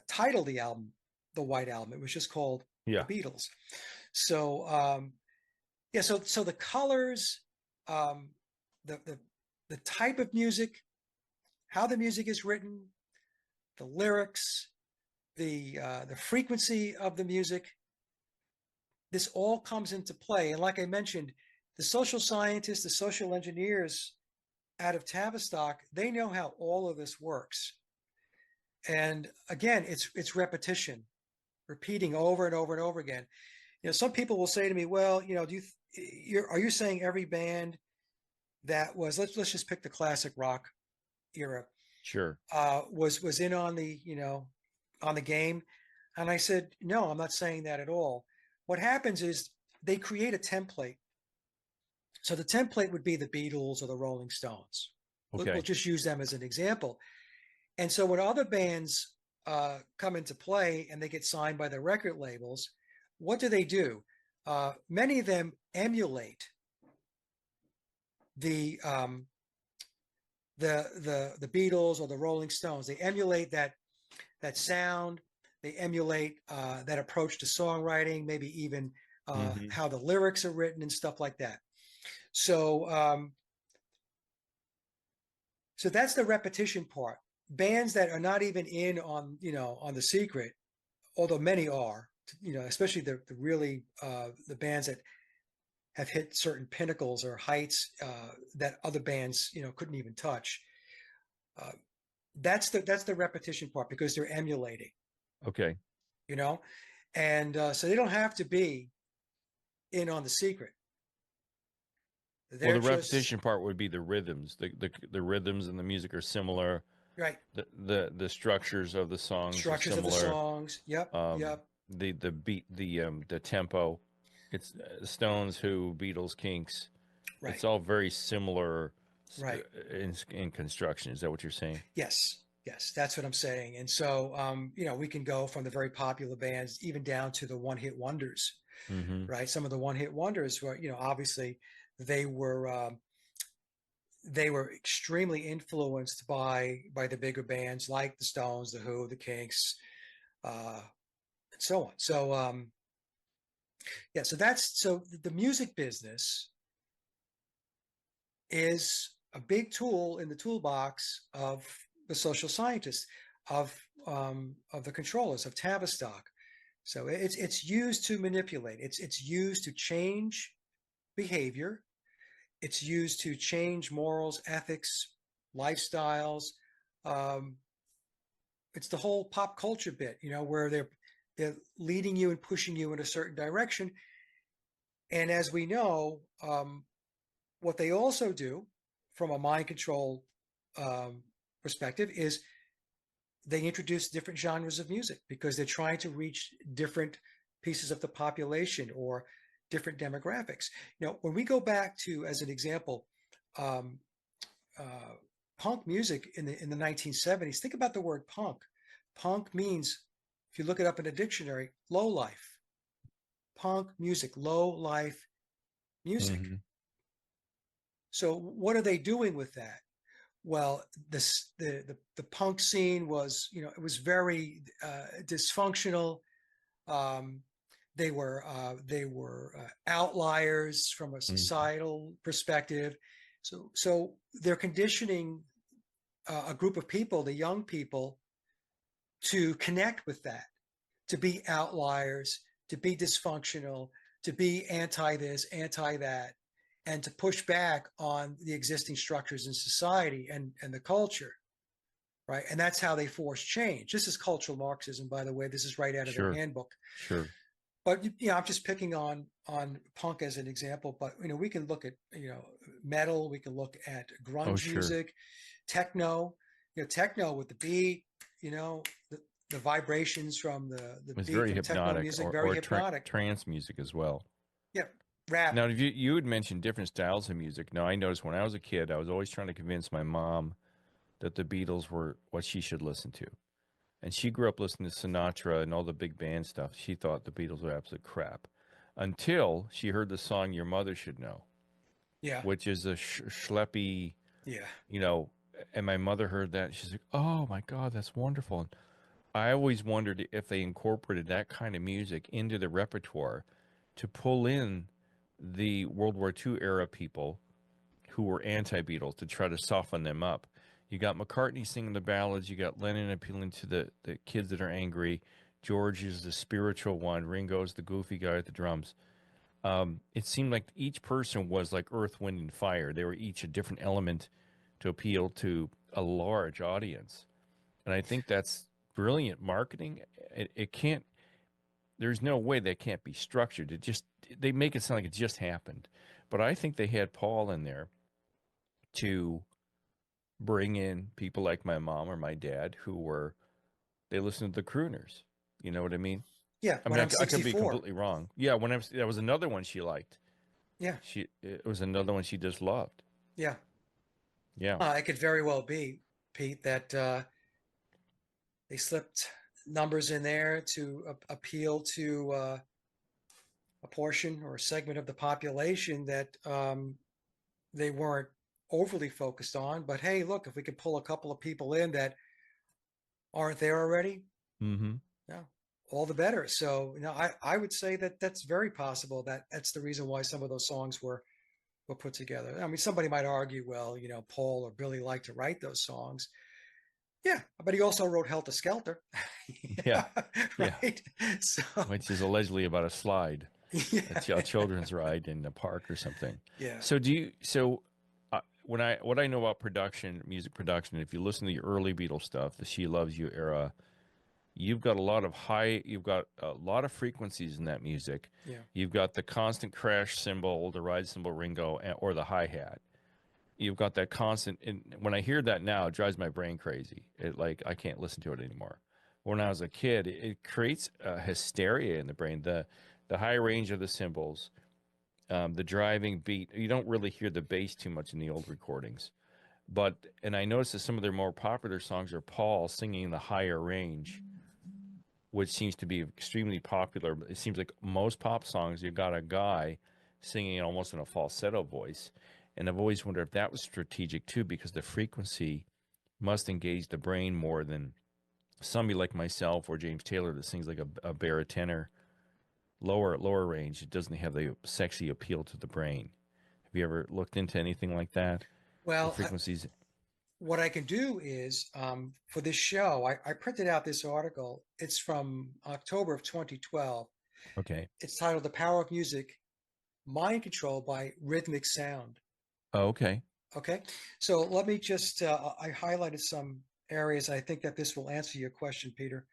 title the album the White Album. It was just called the Yeah. Beatles. So yeah, so the colors, um, the type of music, how the music is written, the lyrics, the frequency of the music, this all comes into play. And like I mentioned, the social scientists, the social engineers out of Tavistock, they know how all of this works. And again, it's repetition, repeating over and over and over again. Some people will say to me, "Well, are you saying every band that was let's just pick the classic rock era Sure. was in on the on the game?" And I said, "No, I'm not saying that at all. What happens is they create a template. So the template would be the Beatles or the Rolling Stones. We'll Okay. just use them as an example. And so when other bands come into play and they get signed by the record labels, what do? Many of them emulate the the Beatles or the Rolling Stones. They emulate that sound. They emulate that approach to songwriting, maybe even Hmm. how the lyrics are written and stuff like that. So so that's the repetition part. Bands that are not even in on on The Secret, although many are, especially the really the bands that have hit certain pinnacles or heights that other bands couldn't even touch. Uh, that's the repetition part because they're emulating, Okay. you know, and so they don't have to be in on The Secret. Well, They're the just repetition part would be the rhythms. The rhythms and the music are similar. right. The structures of the songs are Structures of the similar. songs. Yep, Um, yep, the beat, the tempo. It's Stones, Who, Beatles, Kinks. right, It's all very similar right. in construction. Is that what you're saying? Yes, yes, that's what I'm saying. And so, we can go from the very popular bands even down to the one-hit wonders, Hmm. right? Some of the one-hit wonders were, obviously they were they were extremely influenced by the bigger bands like the Stones, the Who, the Kinks, and so on. So, yeah, so the music business is a big tool in the toolbox of the social scientists, of the controllers of Tavistock. So it's used to manipulate. It's used to change behavior. It's used to change morals, ethics, lifestyles. Um, it's the whole pop culture bit, where they're leading you and pushing you in a certain direction. And as we know, what they also do from a mind control um, perspective is they introduce different genres of music because they're trying to reach different pieces of the population or different demographics. When we go back to, as an example, um, uh, punk music in the 1970s, think about the word punk. Punk means, if you look it up in a dictionary, low life. Punk music, low life music. Hmm. So what are they doing with that? Well, the punk scene was, it was very dysfunctional. Um, they were outliers from a Hmm. societal perspective. So they're conditioning a group of people, the young people, to connect with that, to be outliers, to be dysfunctional, to be anti this, anti that, and to push back on the existing structures in society and the culture, right? And that's how they force change. This is cultural Marxism, by the way. This is right out of their Sure. handbook. Sure. But I'm just picking on punk as an example. But we can look at metal. We can look at Oh, grunge sure. music, techno. Techno with the beat. The vibrations from the It's beat very from techno hypnotic, music, very or hypnotic. trance music as well. Yeah, rap. Now, if you had mentioned different styles of music. Now, I noticed when I was a kid, I was always trying to convince my mom that the Beatles were what she should listen to. and she grew up listening to Sinatra and all the big band stuff. She thought the Beatles were absolute crap until she heard the song "Your Mother Should Know," Yeah. which is a schleppy, Yeah. you know. And my mother heard that. She's like, "Oh my God, that's wonderful." And I always wondered if they incorporated that kind of music into the repertoire to pull in the World War II era people who were anti-Beatles to try to soften them up. You got McCartney singing the ballads. You got Lennon appealing to the kids that are angry. George is the spiritual one. Ringo's the goofy guy at the drums. It seemed like each person was like Earth, Wind, and Fire. They were each a different element to appeal to a large audience. And I think that's brilliant marketing. It can't, there's no way that can't be structured. They make it sound like it just happened. But I think they had Paul in there to bring in people like my mom or my dad they listened to the crooners. You know what I mean? Yeah. I When mean, I'm I could be 64. completely wrong. Yeah, that was another one she liked. Yeah. It was another one she just loved. Yeah. Yeah. It could very well be, Pete, that they slipped numbers in there to appeal to a portion or a segment of the population that they weren't overly focused on. But hey, look, if we could pull a couple of people in that aren't there already, Mm-hmm. yeah, all the better. So, I would say that that's very possible that that's the reason why some of those songs were put together. I mean, somebody might argue, well, Paul or Billy liked to write those songs. Yeah, but he also wrote Helter Skelter. Yeah. Yeah, Yeah. right. So, Which is allegedly about a slide, yeah, a children's ride in the park or something. yeah, What I know about production, music production, if you listen to the early Beatles stuff, the She Loves You era, you've got a lot of frequencies in that music. yeah. You've got the constant crash cymbal, the ride cymbal Ringo, or the hi-hat. You've got that constant, and when I hear that now, it drives my brain crazy. I can't listen to it anymore. When I was a kid, it creates a hysteria in the brain. The high range of the cymbals, the driving beat. You don't really hear the bass too much in the old recordings. And I noticed that some of their more popular songs are Paul singing the higher range, which seems to be extremely popular. It seems like most pop songs, you got a guy singing almost in a falsetto voice. And I've always wondered if that was strategic too, because the frequency must engage the brain more than somebody like myself or James Taylor that sings like a baritone, lower range. It doesn't have the sexy appeal to the brain. Have you ever looked into anything like that? The Well, frequencies. what I can do is for this show, I printed out this article. It's from October of 2012. Okay. It's titled "The Power of Music: Mind Control by Rhythmic Sound." Oh, okay. Okay, so let me just, I highlighted some areas. I think that this will answer your question, Peter.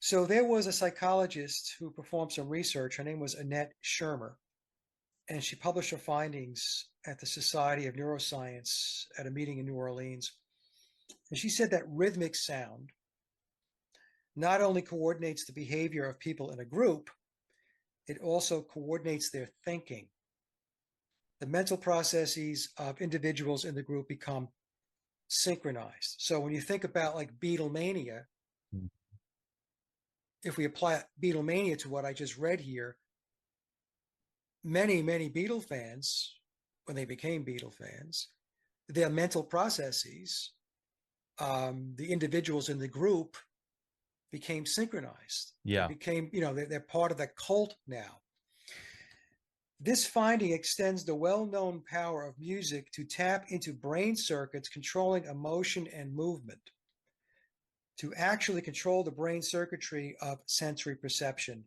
So there was a psychologist who performed some research. Her name was Annette Shermer, and she published her findings at the Society of Neuroscience at a meeting in New Orleans. And she said that rhythmic sound not only coordinates the behavior of people in a group, it also coordinates their thinking. The mental processes of individuals in the group become synchronized. So when you think about like Beatlemania, Mm. if we apply Beatlemania to what I just read here, many Beatle fans, when they became Beatle fans, their mental processes, the individuals in the group became synchronized. They Yeah. became, they're part of the cult now. This finding extends the well-known power of music to tap into brain circuits controlling emotion and movement, to actually control the brain circuitry of sensory perception.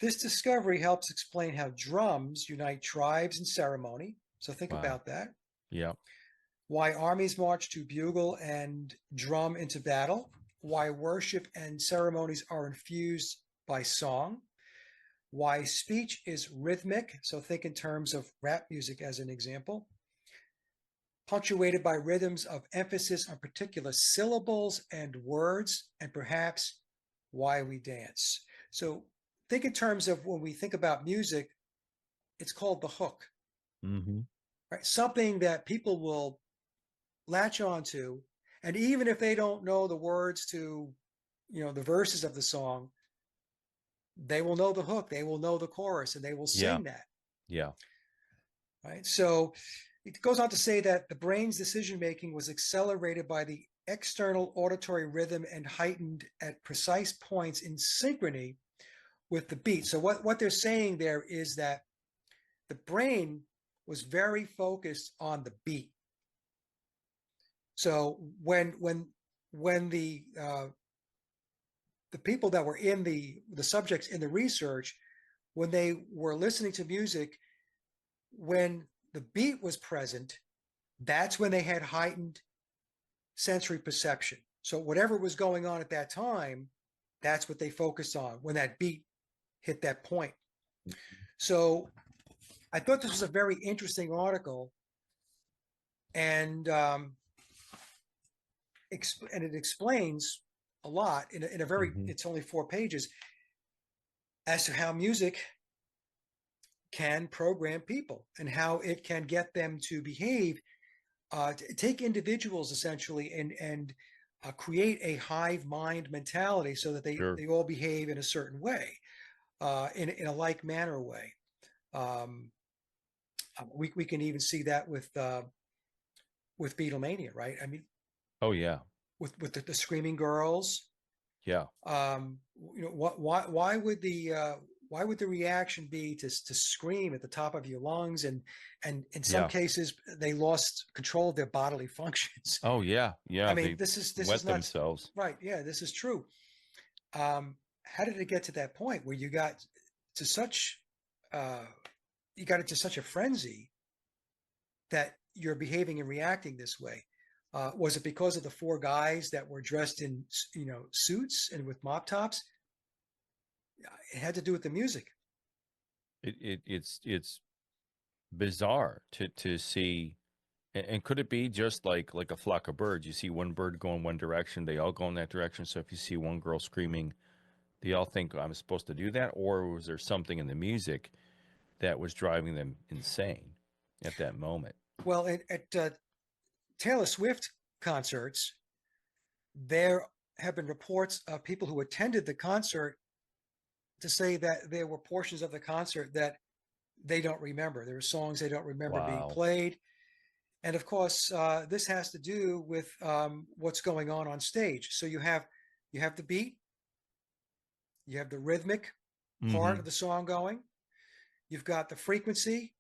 This discovery helps explain how drums unite tribes in ceremony. So think Wow. about that. Yeah. Why armies march to bugle and drum into battle. Why worship and ceremonies are infused by song. Why speech is rhythmic. So think in terms of rap music as an example. Punctuated by rhythms of emphasis on particular syllables and words, and perhaps why we dance. So think in terms of when we think about music, it's called the hook, Mm-hmm. right? Something that people will latch onto And even if they don't know the words to, the verses of the song, they will know the hook, they will know the chorus, and they will Yeah. sing that. Yeah. Right. So it goes on to say that the brain's decision making was accelerated by the external auditory rhythm and heightened at precise points in synchrony with the beat. So what they're saying there is that the brain was very focused on the beat. So when the people that were in the subjects in the research, when they were listening to music, when the beat was present, that's when they had heightened sensory perception. So whatever was going on at that time, that's what they focused on when that beat hit that point. So I thought this was a very interesting article, and it explains a lot in a very, it's only 4 pages, as to how music can program people and how it can get them to behave, take individuals essentially and create a hive mind mentality so that Sure. they all behave in a certain way, in a like manner way. We can even see that with Beatlemania, right? I mean, Oh yeah. with the screaming girls. Yeah. Why would the reaction be to scream at the top of your lungs, and in some Yeah. cases they lost control of their bodily functions. Oh yeah. Yeah. I mean, They this is wet not themselves. right. Yeah, this is true. How did it get to that point where you got to such you got into such a frenzy that you're behaving and reacting this way? Was it because of the 4 guys that were dressed in suits and with mop tops? It had to do with the music. It's bizarre to see. And could it be just like a flock of birds? You see one bird going one direction, they all go in that direction. So if you see one girl screaming, they all think I'm supposed to do that, or was there something in the music that was driving them insane at that moment? Well, at Taylor Swift concerts, there have been reports of people who attended the concert to say that there were portions of the concert that they don't remember. There were songs they don't remember being Wow. played. And of course, this has to do with what's going on stage. So you have the beat, you have the rhythmic part of the song going, you've got the frequency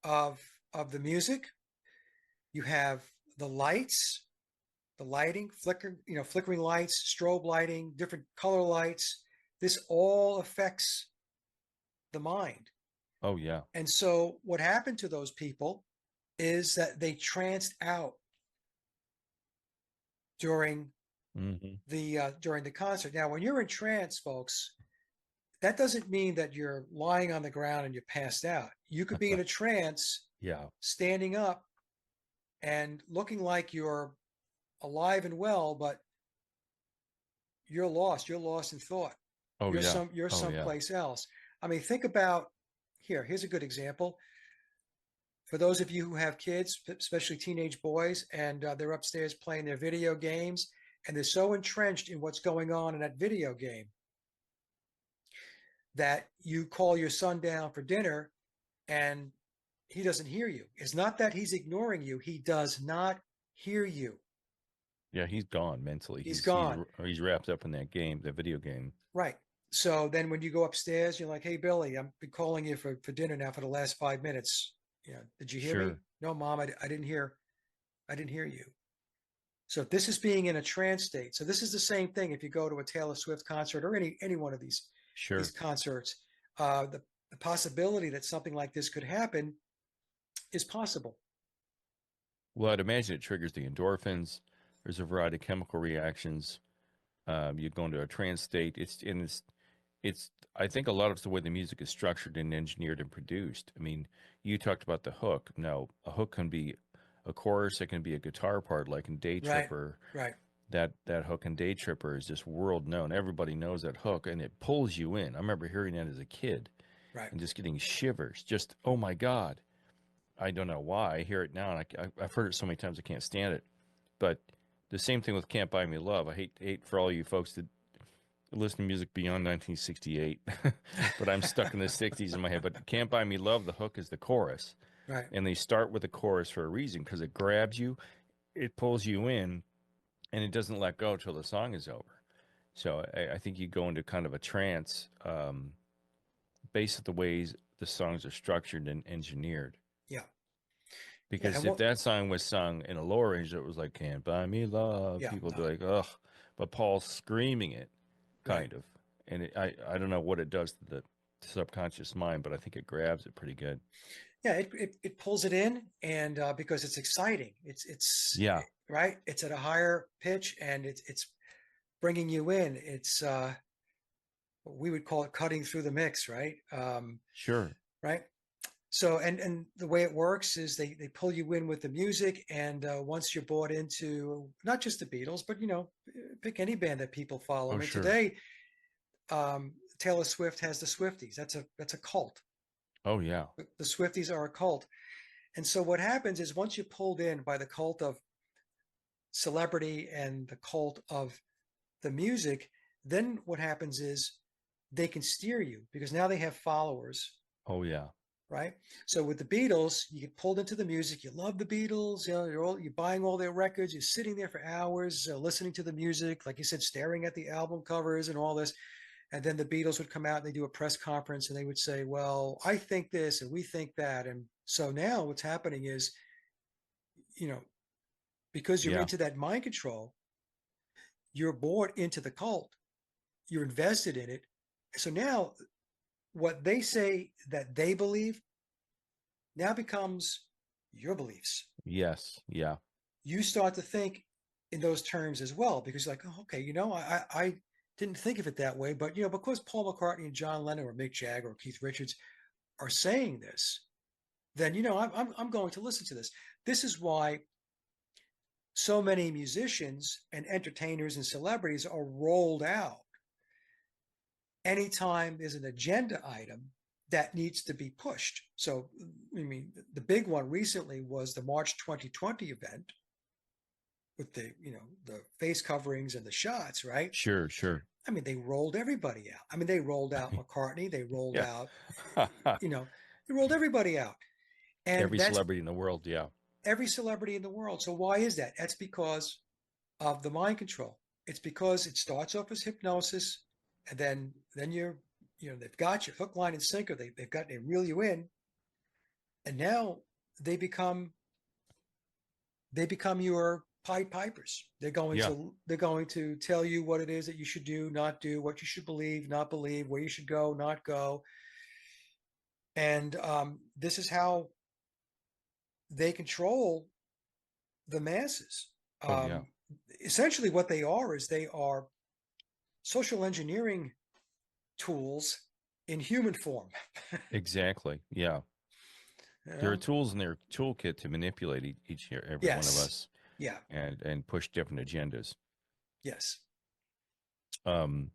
of the music, you have the lights, the lighting, flickering lights, strobe lighting, different color lights. This all affects the mind. Oh yeah. And so what happened to those people is that they tranced out during the concert. Now, when you're in trance, folks, that doesn't mean that you're lying on the ground and you're passed out. You could be in a trance, Yeah. standing up and looking like you're alive and well, but you're lost. You're lost in thought. Oh yeah. You're Oh yeah. someplace else. I mean, think about here's a good example. For those of you who have kids, especially teenage boys, and they're upstairs playing their video games, and they're so entrenched in what's going on in that video game that you call your son down for dinner and he doesn't hear you. It's not that he's ignoring you. He does not hear you. Yeah, he's gone mentally. He's gone. He's wrapped up in that game, that video game. Right. So then when you go upstairs, you're like, hey, Billy, I've been calling you for dinner now for the last 5 minutes. Did you hear me? Sure. No, Mom, I didn't hear you. So this is being in a trance state. So this is the same thing if you go to a Taylor Swift concert or any one of these concerts. The possibility that something like this could happen is possible. Well, I'd imagine it triggers the endorphins. There's a variety of chemical reactions. You go into a trance state. It's. I think a lot of it's the way the music is structured and engineered and produced. I mean, you talked about the hook. Now, a hook can be a chorus. It can be a guitar part, like in Day Tripper. Right. That hook in Day Tripper is just world known. Everybody knows that hook, and it pulls you in. I remember hearing that as a kid, right, and just getting shivers. Just oh my God. I don't know why. I hear it now, and I've heard it so many times I can't stand it. But The same thing with Can't Buy Me Love. I hate for all you folks that listen to music beyond 1968, but I'm stuck in the 60s in my head. But Can't Buy Me Love, the hook is the chorus. Right. And they start with the chorus for a reason because it grabs you, it pulls you in, and it doesn't let go till the song is over. So I think you go into kind of a trance based on the ways the songs are structured and engineered. Yeah. Yeah. Because And if what, that song was sung in a lower range, it was like "Can't Buy Me Love," yeah, people would no, be like, "Ugh," but Paul's screaming it, right. kind of, and I don't know what it does to the subconscious mind, but I think it grabs it pretty good. Yeah. It pulls it in, and because it's exciting, Yeah, right. It's at a higher pitch, and it's bringing you in. It's, we would call it cutting through the mix, right? sure. Right. So, and the way it works is they pull you in with the music, and once you're bought into not just the Beatles, but pick any band that people follow. I Oh, mean, sure. today, Taylor Swift has the Swifties. That's a cult. Oh, yeah. The Swifties are a cult, and so what happens is once you're pulled in by the cult of celebrity and the cult of the music, then what happens is they can steer you because now they have followers, Oh, yeah. right? So with the Beatles, you get pulled into the music. You love the Beatles. You're buying all their records. You're sitting there for hours listening to the music, like you said, staring at the album covers and all this. And then the Beatles would come out and they do a press conference and they would say, "Well, I think this and we think that." And so now what's happening is, you know, because you're Yeah. into that mind control, you're bought into the cult. You're invested in it. So now what they say that they believe now becomes your beliefs. Yes. Yeah. You start to think in those terms as well because you're like, oh, okay, I didn't think of it that way, but because Paul McCartney and John Lennon or Mick Jagger or Keith Richards are saying this, then I'm going to listen to this. This is why so many musicians and entertainers and celebrities are rolled out anytime there's an agenda item that needs to be pushed. So, I mean, the big one recently was the March 2020 event with the face coverings and the shots, right? Sure. Sure. I mean, they rolled everybody out. I mean, they rolled out McCartney, they rolled Yeah. out, you know, they rolled everybody out, and Every that's celebrity in the world. Yeah. every celebrity in the world. So why is that? That's because of the mind control. It's because it starts off as hypnosis, and then they've got you hook, line, and sinker. They reel you in, and now they become they become your Pied Pipers. Yeah. They're going to tell you what it is that you should do, not do, what you should believe, not believe, where you should go, not go, and this is how they control the masses. Oh, yeah. Um, Essentially, what they are is they are social engineering tools in human form. Exactly. Yeah. You There are know? tools in their toolkit to manipulate each and every one of Yes. us Yeah. and push different agendas. Yes. Um,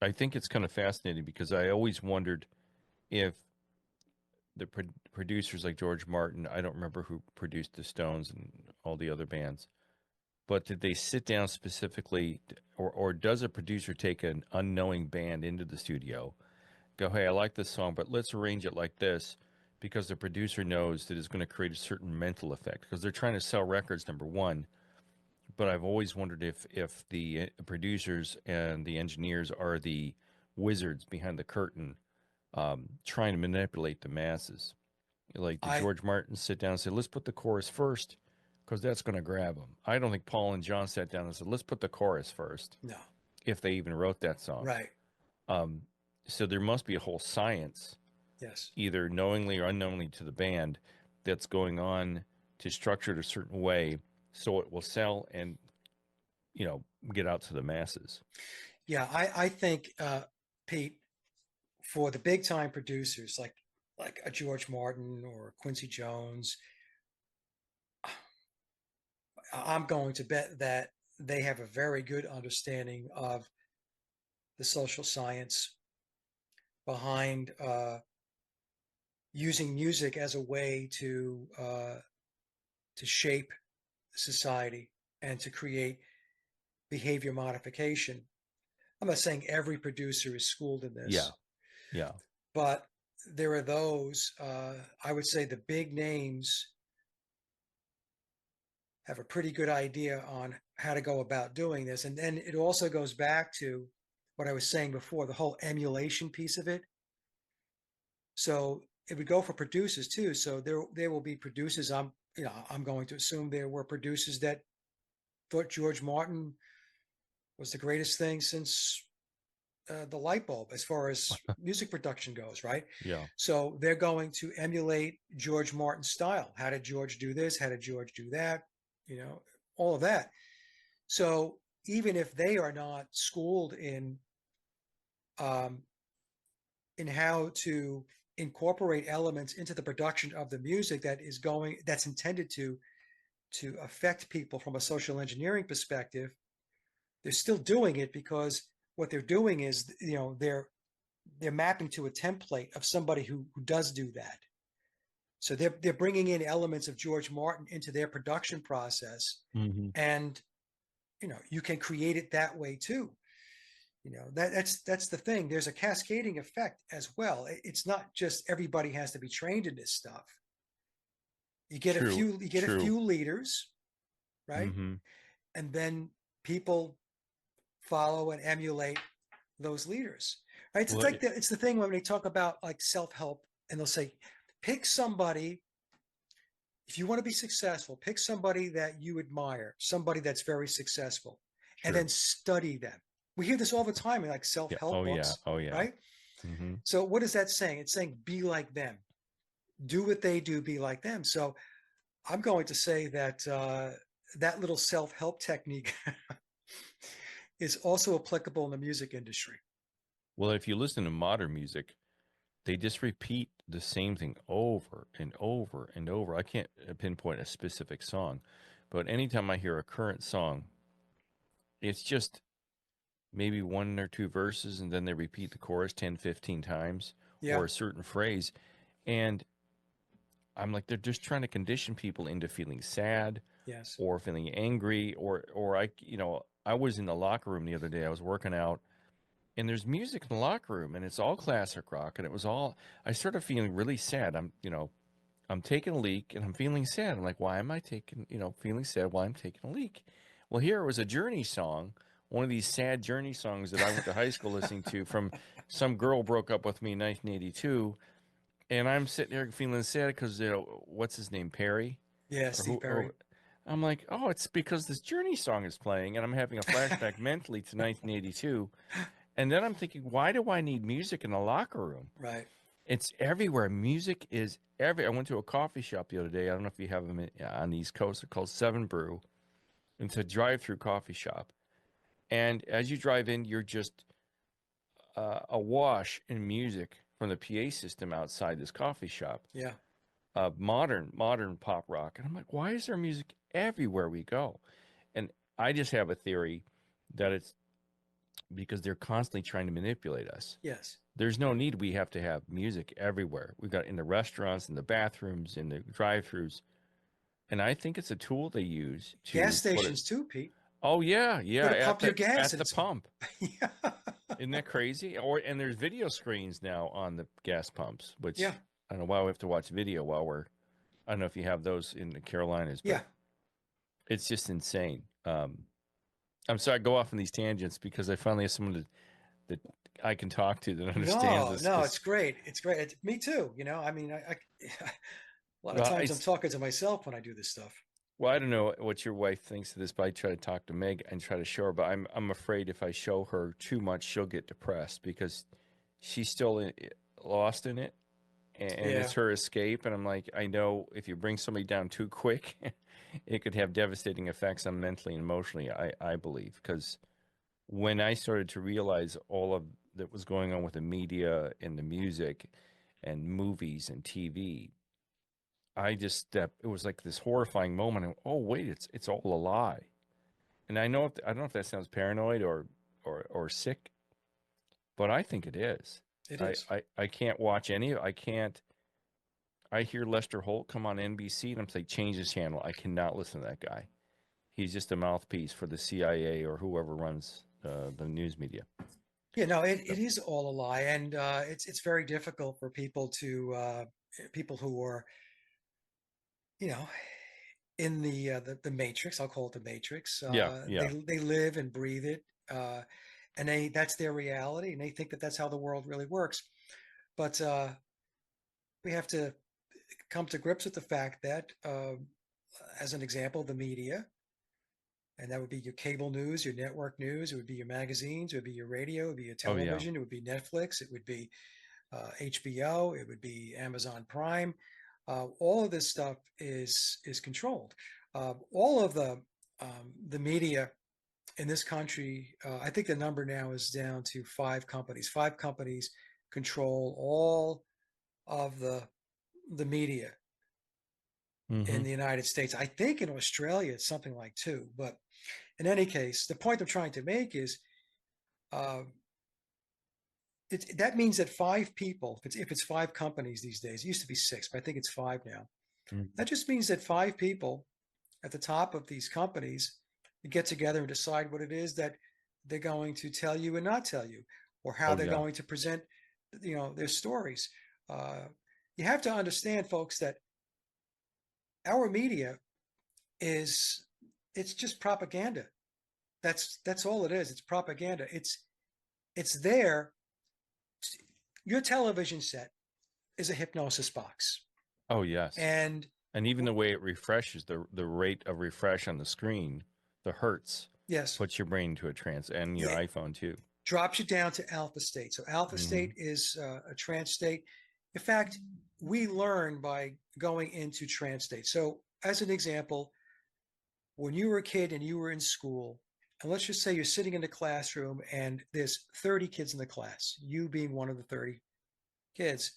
I think it's kind of fascinating because I always wondered if the producers like George Martin, I don't remember who produced the Stones and all the other bands, but did they sit down specifically, or does a producer take an unknowing band into the studio, go, hey, I like this song, but let's arrange it like this, because the producer knows that it's going to create a certain mental effect because they're trying to sell records, number one. But I've always wondered if the producers and the engineers are the wizards behind the curtain, trying to manipulate the masses. Like, did I George Martin sit down and say, let's put the chorus first because that's going to grab them? I don't think Paul and John sat down and said, let's put the chorus first, No. if they even wrote that song. Right. Um, so there must be a whole science, Yes. either knowingly or unknowingly to the band, that's going on to structure it a certain way so it will sell and, get out to the masses. Yeah. I think Pete, for the big time producers like a George Martin or Quincy Jones, I'm going to bet that they have a very good understanding of the social science behind using music as a way to shape society. and to create behavior modification. I'm not saying every producer is schooled in Yeah. this, Yeah. but there are those, I would say the big names have a pretty good idea on how to go about doing this. And then it also goes back to what I was saying before, the whole emulation piece of it. So it would go for producers too. So there will be producers. I'm going to assume there were producers that thought George Martin was the greatest thing since the light bulb as far as music production goes, right? Yeah. So they're going to emulate George Martin's style. How did George do this? How did George do that? You know, all of that. So even if they are not schooled um, in how to incorporate elements into the production of the music that's intended to affect people from a social engineering perspective, they're still doing it because what they're doing is, they're mapping to a template of somebody who does do that. So they're bringing in elements of George Martin into their production process, Mm-hmm. and you can create it that way too. That's the thing. There's a cascading effect as well. It's not just everybody has to be trained in this stuff. True. You get a True. few leaders, right? Mm-hmm. And then people follow and emulate those leaders. Right? It's Well, like it's the thing when they talk about like self-help, and they'll say, pick somebody. If you want to be successful, pick somebody that you admire, somebody that's very successful, and sure. then study them. We hear this all the time in like Yeah. self-help Oh yeah. books, Oh yeah. right? Mm-hmm. So what is that saying? It's saying be like them, do what they do, be like them. So I'm going to say that that little self-help technique is also applicable in the music industry. Well, if you listen to modern music, they just repeat the same thing over and over and over. I can't pinpoint a specific song, but anytime I hear a current song, it's just maybe one or two verses and then they repeat the chorus 10, 15 times Yeah. or a certain phrase. And I'm like, they're just trying to condition people into feeling sad Yes. or feeling angry or I was in the locker room the other day. I was working out and there's music in the locker room and it's all classic rock and I started feeling really sad. I'm taking a leak and I'm feeling sad. I'm like, why am I feeling sad while I'm taking a leak? Well, here it was a Journey song, one of these sad Journey songs that I went to high school listening to from some girl broke up with me in 1982. And I'm sitting there feeling sad because, what's his name, Perry? Yeah, Or Steve who? Perry. Or I'm like, oh, it's because this Journey song is playing and I'm having a flashback mentally to 1982. And then I'm thinking, why do I need music in the locker room? Right. It's everywhere. Music is every. I went to a coffee shop the other day. I don't know if you have them on the East Coast. They're called Seven Brew. It's a drive-through coffee shop. And as you drive in, you're just awash in music from the PA system outside this coffee shop. Yeah. Modern pop rock. And I'm like, why is there music everywhere we go? And I just have a theory that it's because they're constantly trying to manipulate us. Yes. There's no need we have to have music everywhere. We've got in the restaurants, in the bathrooms, in the drive-throughs. And I think it's a tool they use Gas to put it. stations too, Pete. Oh yeah, Go yeah, to pump your gas at and the it's pump. yeah. Isn't that crazy? And there's video screens now on the gas pumps, Yeah. which I don't know why we have to watch video while we're. I don't know if you have those in the Carolinas, but Yeah. it's just insane. I'm sorry I go off on these tangents because I finally have someone that I can talk to that understands No, this. no, Because it's great. It's great. Me too. I mean, a lot of well, times I'm talking to myself when I do this stuff. well, I don't know what your wife thinks of this, but I try to talk to Meg and try to show her. But I'm afraid if I show her too much, she'll get depressed because she's still lost in it, and Yeah, it's her escape. And I'm like, I know if you bring somebody down too quick, it could have devastating effects on mentally and emotionally. I believe because when I started to realize all of that was going on with the media and the music and movies and TV, I just stepped. It was like this horrifying moment. Oh wait, it's all a lie. And I don't know if that sounds paranoid or sick, but I think it is. it is. I can't watch any. I can't. I hear Lester Holt come on NBC and I'm like, change the channel. I cannot listen to that guy. He's just a mouthpiece for the CIA or whoever runs the news media. Yeah, no, it So, is all a lie, and it's very difficult for people to people who are, you know, in the matrix. I'll call it the matrix. yeah, yeah. They live and breathe it, and that's their reality, and they think that that's how the world really works. But we have to come to grips with the fact that, as an example, the media, and that would be your cable news, your network news, it would be your magazines, it would be your radio, it would be your Oh, yeah. television, it would be Netflix, it would be HBO, it would be Amazon Prime. All of this stuff is controlled. All of the media in this country, I think the number now is down to 5 companies. 5 companies control all of the media in Hmm. the United States. I think in Australia it's something like 2. But in any case, the point I'm trying to make is uh, that means that 5 people, if it's 5 companies these days, it used to be 6, but I think it's 5 now. That just means that 5 people at the top of these companies get together and decide what it is that they're going to tell you and not tell you, or how Oh, they're yeah. going to present, their stories. Uh, you have to understand, folks, that our media is it's just propaganda. That's all it is. It's propaganda. It's there. Your television set is a hypnosis box, Oh, yes. and And even the way it refreshes, the rate of refresh on the screen, the hertz, yes, puts your brain into a trance, and your yeah, iPhone too. drops you down to alpha state. So alpha Hmm. state is a trance state. In fact, we learn by going into trance state. So as an example, when you were a kid and you were in school, and let's just say you're sitting in the classroom and there's 30 kids in the class, you being one of the 30 kids.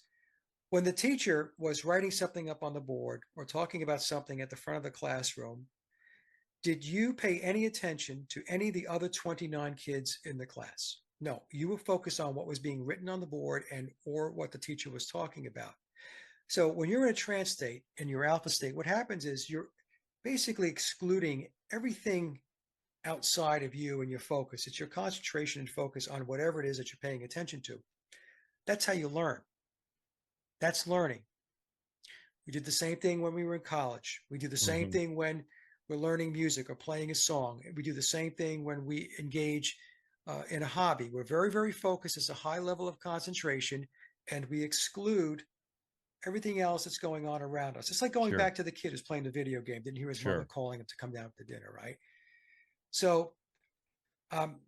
When the teacher was writing something up on the board or talking about something at the front of the classroom, did you pay any attention to any of the other 29 kids in the class? No, you were focused on what was being written on the board and or what the teacher was talking about. So when you're in a trance state, in your alpha state, what happens is you're basically excluding everything outside of you and your focus. It's your concentration and focus on whatever it is that you're paying attention to. That's how you learn. That's learning. We did the same thing when we were in college. We do the same Hmm. thing when we're learning music or playing a song. We do the same thing when we engage in a hobby. We're very, very focused. It's a high level of concentration, and we exclude everything else that's going on around us. It's like going Sure, back to the kid who's playing the video game, didn't hear his mother sure, calling him to come down to dinner, right? So um,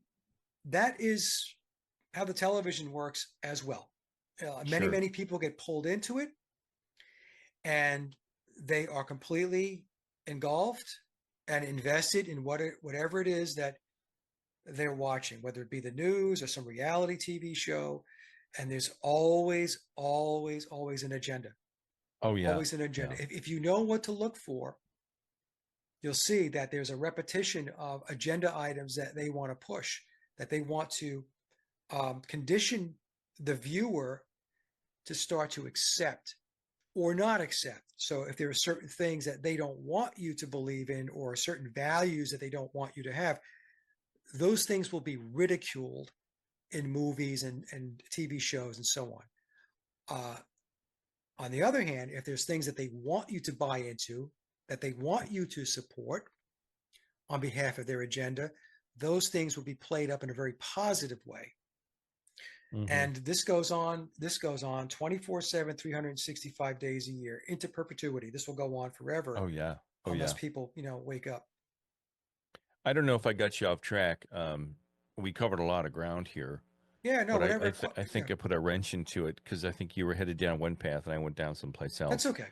that is how the television works as well. Many, sure. many people get pulled into it, and they are completely engulfed and invested in whatever it is that they're watching, whether it be the news or some reality TV show. And there's always, always, always an agenda. Oh, yeah, Always an agenda. yeah. If you know what to look for, you'll see that there's a repetition of agenda items that they want to push, that they want to condition the viewer to start to accept or not accept. So if there are certain things that they don't want you to believe in or certain values that they don't want you to have, those things will be ridiculed in movies and TV shows and so on. On the other hand, if there's things that they want you to buy into, that they want you to support on behalf of their agenda, those things will be played up in a very positive way. Hmm. And this goes on 24/7, 365 days a year into perpetuity. This will go on forever Oh, yeah, oh, unless yeah. people, wake up. I don't know if I got you off track. We covered a lot of ground here, Yeah, no, but whatever. I Yeah, think I put a wrench into it because I think you were headed down one path and I went down someplace that's else. okay.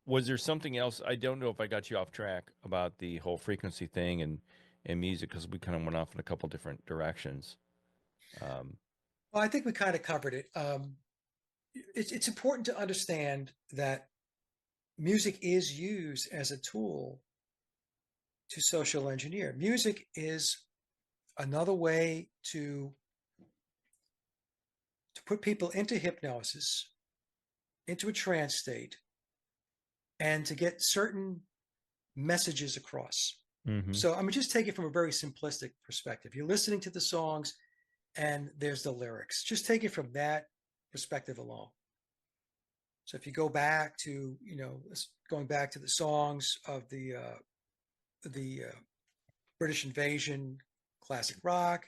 Was there something else? I don't know if I got you off track about the whole frequency thing and music because we kind of went off in a couple different directions. Um, Well, I think we kind of covered it. It's important to understand that music is used as a tool to social engineer. Music is another way to put people into hypnosis, into a trance state, and to get certain messages across. Hmm. So I mean, just take it from a very simplistic perspective. You're listening to the songs and there's the lyrics. Just take it from that perspective alone. So if you go back to, going back to the songs of the British invasion, classic rock,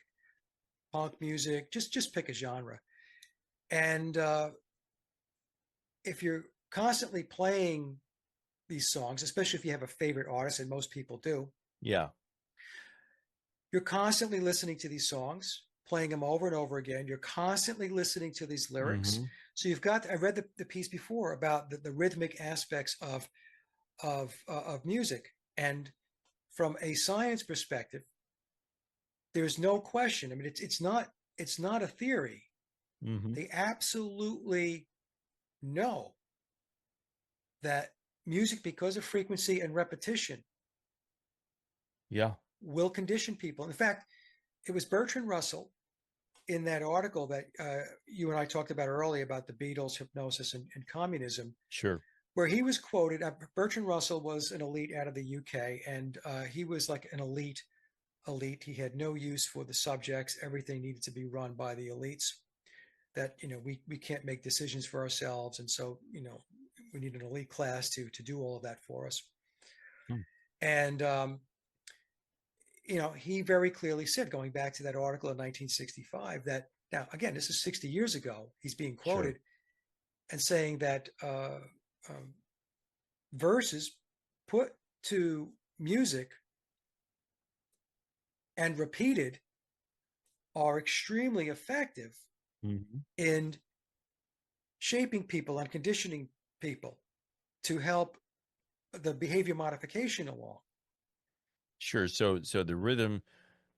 punk music, just pick a genre. And if you're constantly playing these songs, especially if you have a favorite artist, and most people do, Yeah. you're constantly listening to these songs, playing them over and over again. You're constantly listening to these lyrics. Hmm. So I read the piece before about the rhythmic aspects of music. And from a science perspective, there's no question. I mean, it's not a theory. Hmm. They absolutely know that music, because of frequency and repetition, Yeah. will condition people. In fact, it was Bertrand Russell in that article that you and I talked about earlier about the Beatles, hypnosis, and communism, Sure. where he was quoted. Bertrand Russell was an elite out of the UK, and he was like an elite. He had no use for the subjects. Everything needed to be run by the elites. That we can't make decisions for ourselves, and so we need an elite class to do all of that for us. Mm. And he very clearly said, going back to that article in 1965, that now, again, this is 60 years ago, he's being Sure. quoted and saying that um, verses put to music and repeated are extremely effective Hmm. in shaping people and conditioning people to help the behavior modification along. Sure. So the rhythm,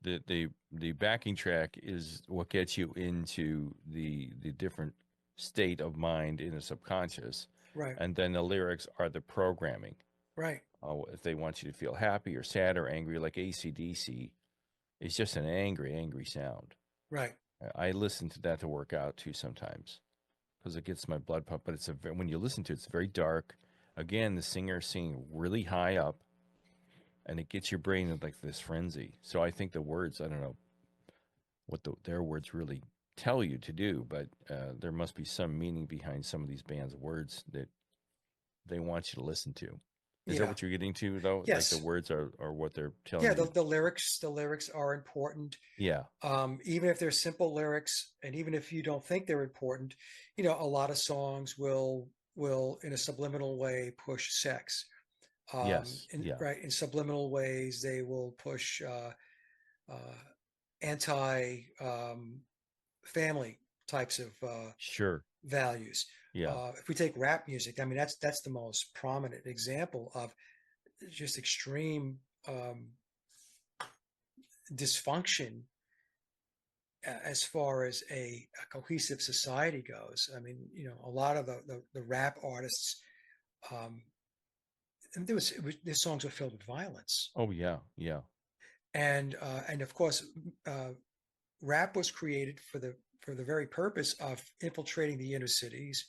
the backing track is what gets you into the different state of mind in the subconscious, Right, and then the lyrics are the programming. right, If they want you to feel happy or sad or angry, like AC/DC, it's just an angry sound. right. I listen to that to work out too sometimes because it gets my blood pump. But when you listen to it, it's very dark. Again, the singer singing really high up, and it gets your brain in like this frenzy. So I think the words, I don't know what their words really tell you to do, but there must be some meaning behind some of these bands' words that they want you to listen to. Is that Yeah. what you're getting to though? Like the Yes. words are what they're telling Yeah. you? The lyrics are important. Yeah. Even if they're simple lyrics, and even if you don't think they're important, a lot of songs will in a subliminal way push sex. Yes. Yeah. In subliminal ways, they will push uh, anti family types of Sure. values. Yeah. If we take rap music, I mean that's the most prominent example of just extreme dysfunction as far as a cohesive society goes. I mean, a lot of the rap artists, um, and their songs were filled with violence, Oh yeah. Yeah. and of course, uh, rap was created for the very purpose of infiltrating the inner cities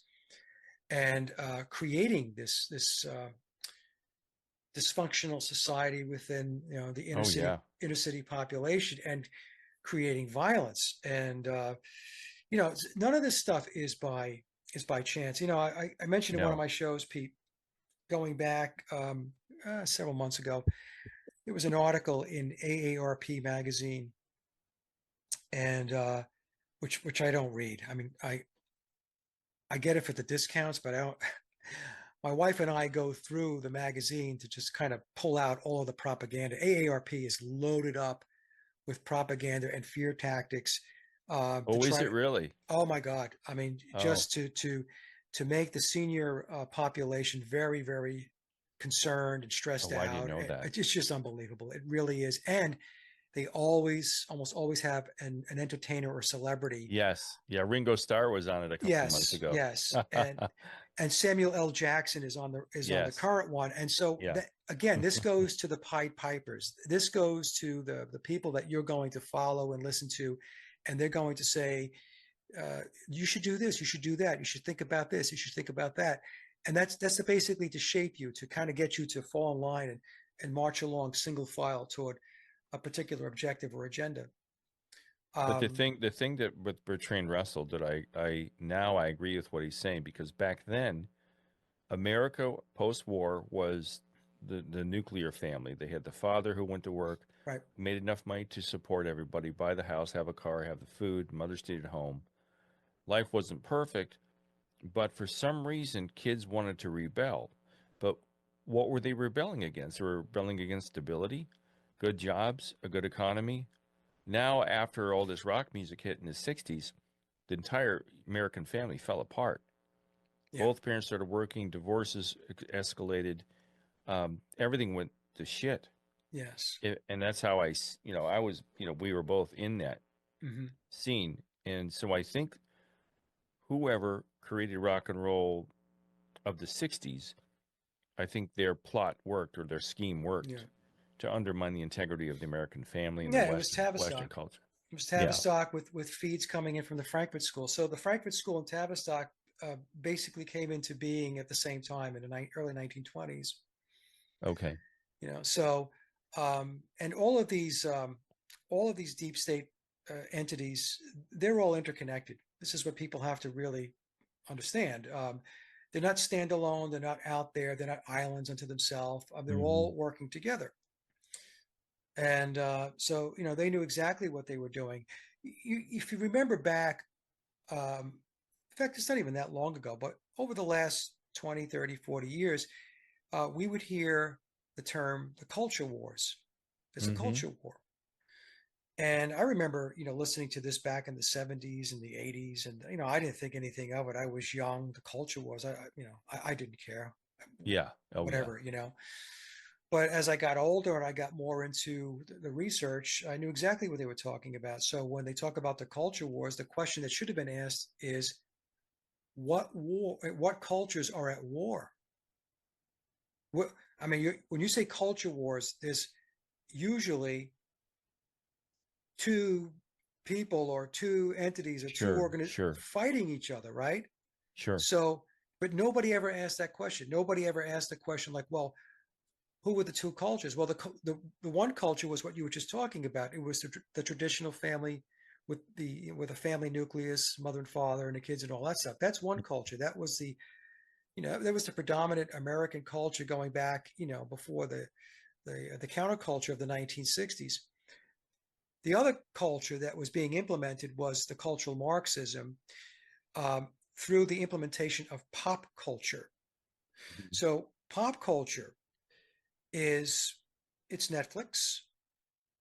and creating this dysfunctional society within the inner Oh city yeah. inner city population and creating violence. And none of this stuff is by chance. I mentioned in one of No. my shows, Pete, going back several months ago, there was an article in AARP magazine, and which I don't read. I mean, I get it for the discounts, but I don't. My wife and I go through the magazine to just kind of pull out all of the propaganda. AARP is loaded up with propaganda and fear tactics to Oh, is try it to. really? Oh my God! I mean, Oh. just to make the senior population very, very concerned and stressed Oh, I didn't out. know that. It's just unbelievable. It really is. And they almost always have an entertainer or celebrity. Yes. Yeah. Ringo Starr was on it a couple months Yes, ago. yes, and Samuel L. Jackson is on the Yes. current one. And so Yeah. that, again, this goes to the Pied Pipers. This goes to the people that you're going to follow and listen to, and they're going to say, you should do this, you should do that, you should think about this, you should think about that. And that's basically to shape you, to kind of get you to fall in line and march along single file toward a particular objective or agenda. But Um, the thing that with Bertrand Russell that I now I agree with what he's saying, because back then America post-war was the nuclear family. They had the father who went to work, right. made enough money to support everybody, buy the house, have a car, have the food. Mother stayed at home. Life wasn't perfect, but for some reason, kids wanted to rebel. But what were they rebelling against? They were rebelling against stability, good jobs, a good economy. Now, after all this rock music hit in the 60s, the entire American family fell apart. Yeah. Both parents started working, divorces escalated, everything went to shit. Yes. And that's how I was, we were both in that Hmm. scene. And so I think whoever created rock and roll of the 60s, I think their plot worked or their scheme Yeah. worked to undermine the integrity of the American family and the Yeah. It was Western Tavistock. culture. It was Yeah. Tavistock with feeds coming in from the Frankfurt School. So the Frankfurt School and Tavistock basically came into being at the same time in the early 1920s. Okay. So and all of these deep state entities, they're all interconnected. This is what people have to really understand. They're not standalone. They're not out there. They're not islands unto themselves. They're Hmm. all working together. And so, they knew exactly what they were doing. If you remember back, in fact, it's not even that long ago, but over the last 20, 30, 40 years, we would hear the term the culture wars. There's a Hmm. culture war. And I remember, listening to this back in the 70s and the 80s. And, I didn't think anything of it. I was young. The culture wars, I didn't care. Yeah. Oh, yeah. Whatever. But as I got older and I got more into the research, I knew exactly what they were talking about. So when they talk about the culture wars, the question that should have been asked is what cultures are at war? What, I mean, when you say culture wars, there's usually two people or two entities or two Sure. organisms Sure. fighting each other, right? Sure. So, but nobody ever asked that question. Nobody ever asked the question like, well, who were the two cultures? Well, the one culture was what you were just talking about. It was the traditional family with a family nucleus, mother and father, and the kids and all that stuff. That's one culture. That was the predominant American culture going back, before the counterculture of the 1960s. The other culture that was being implemented was the cultural Marxism through the implementation of pop culture. Mhm. So pop culture is it's Netflix,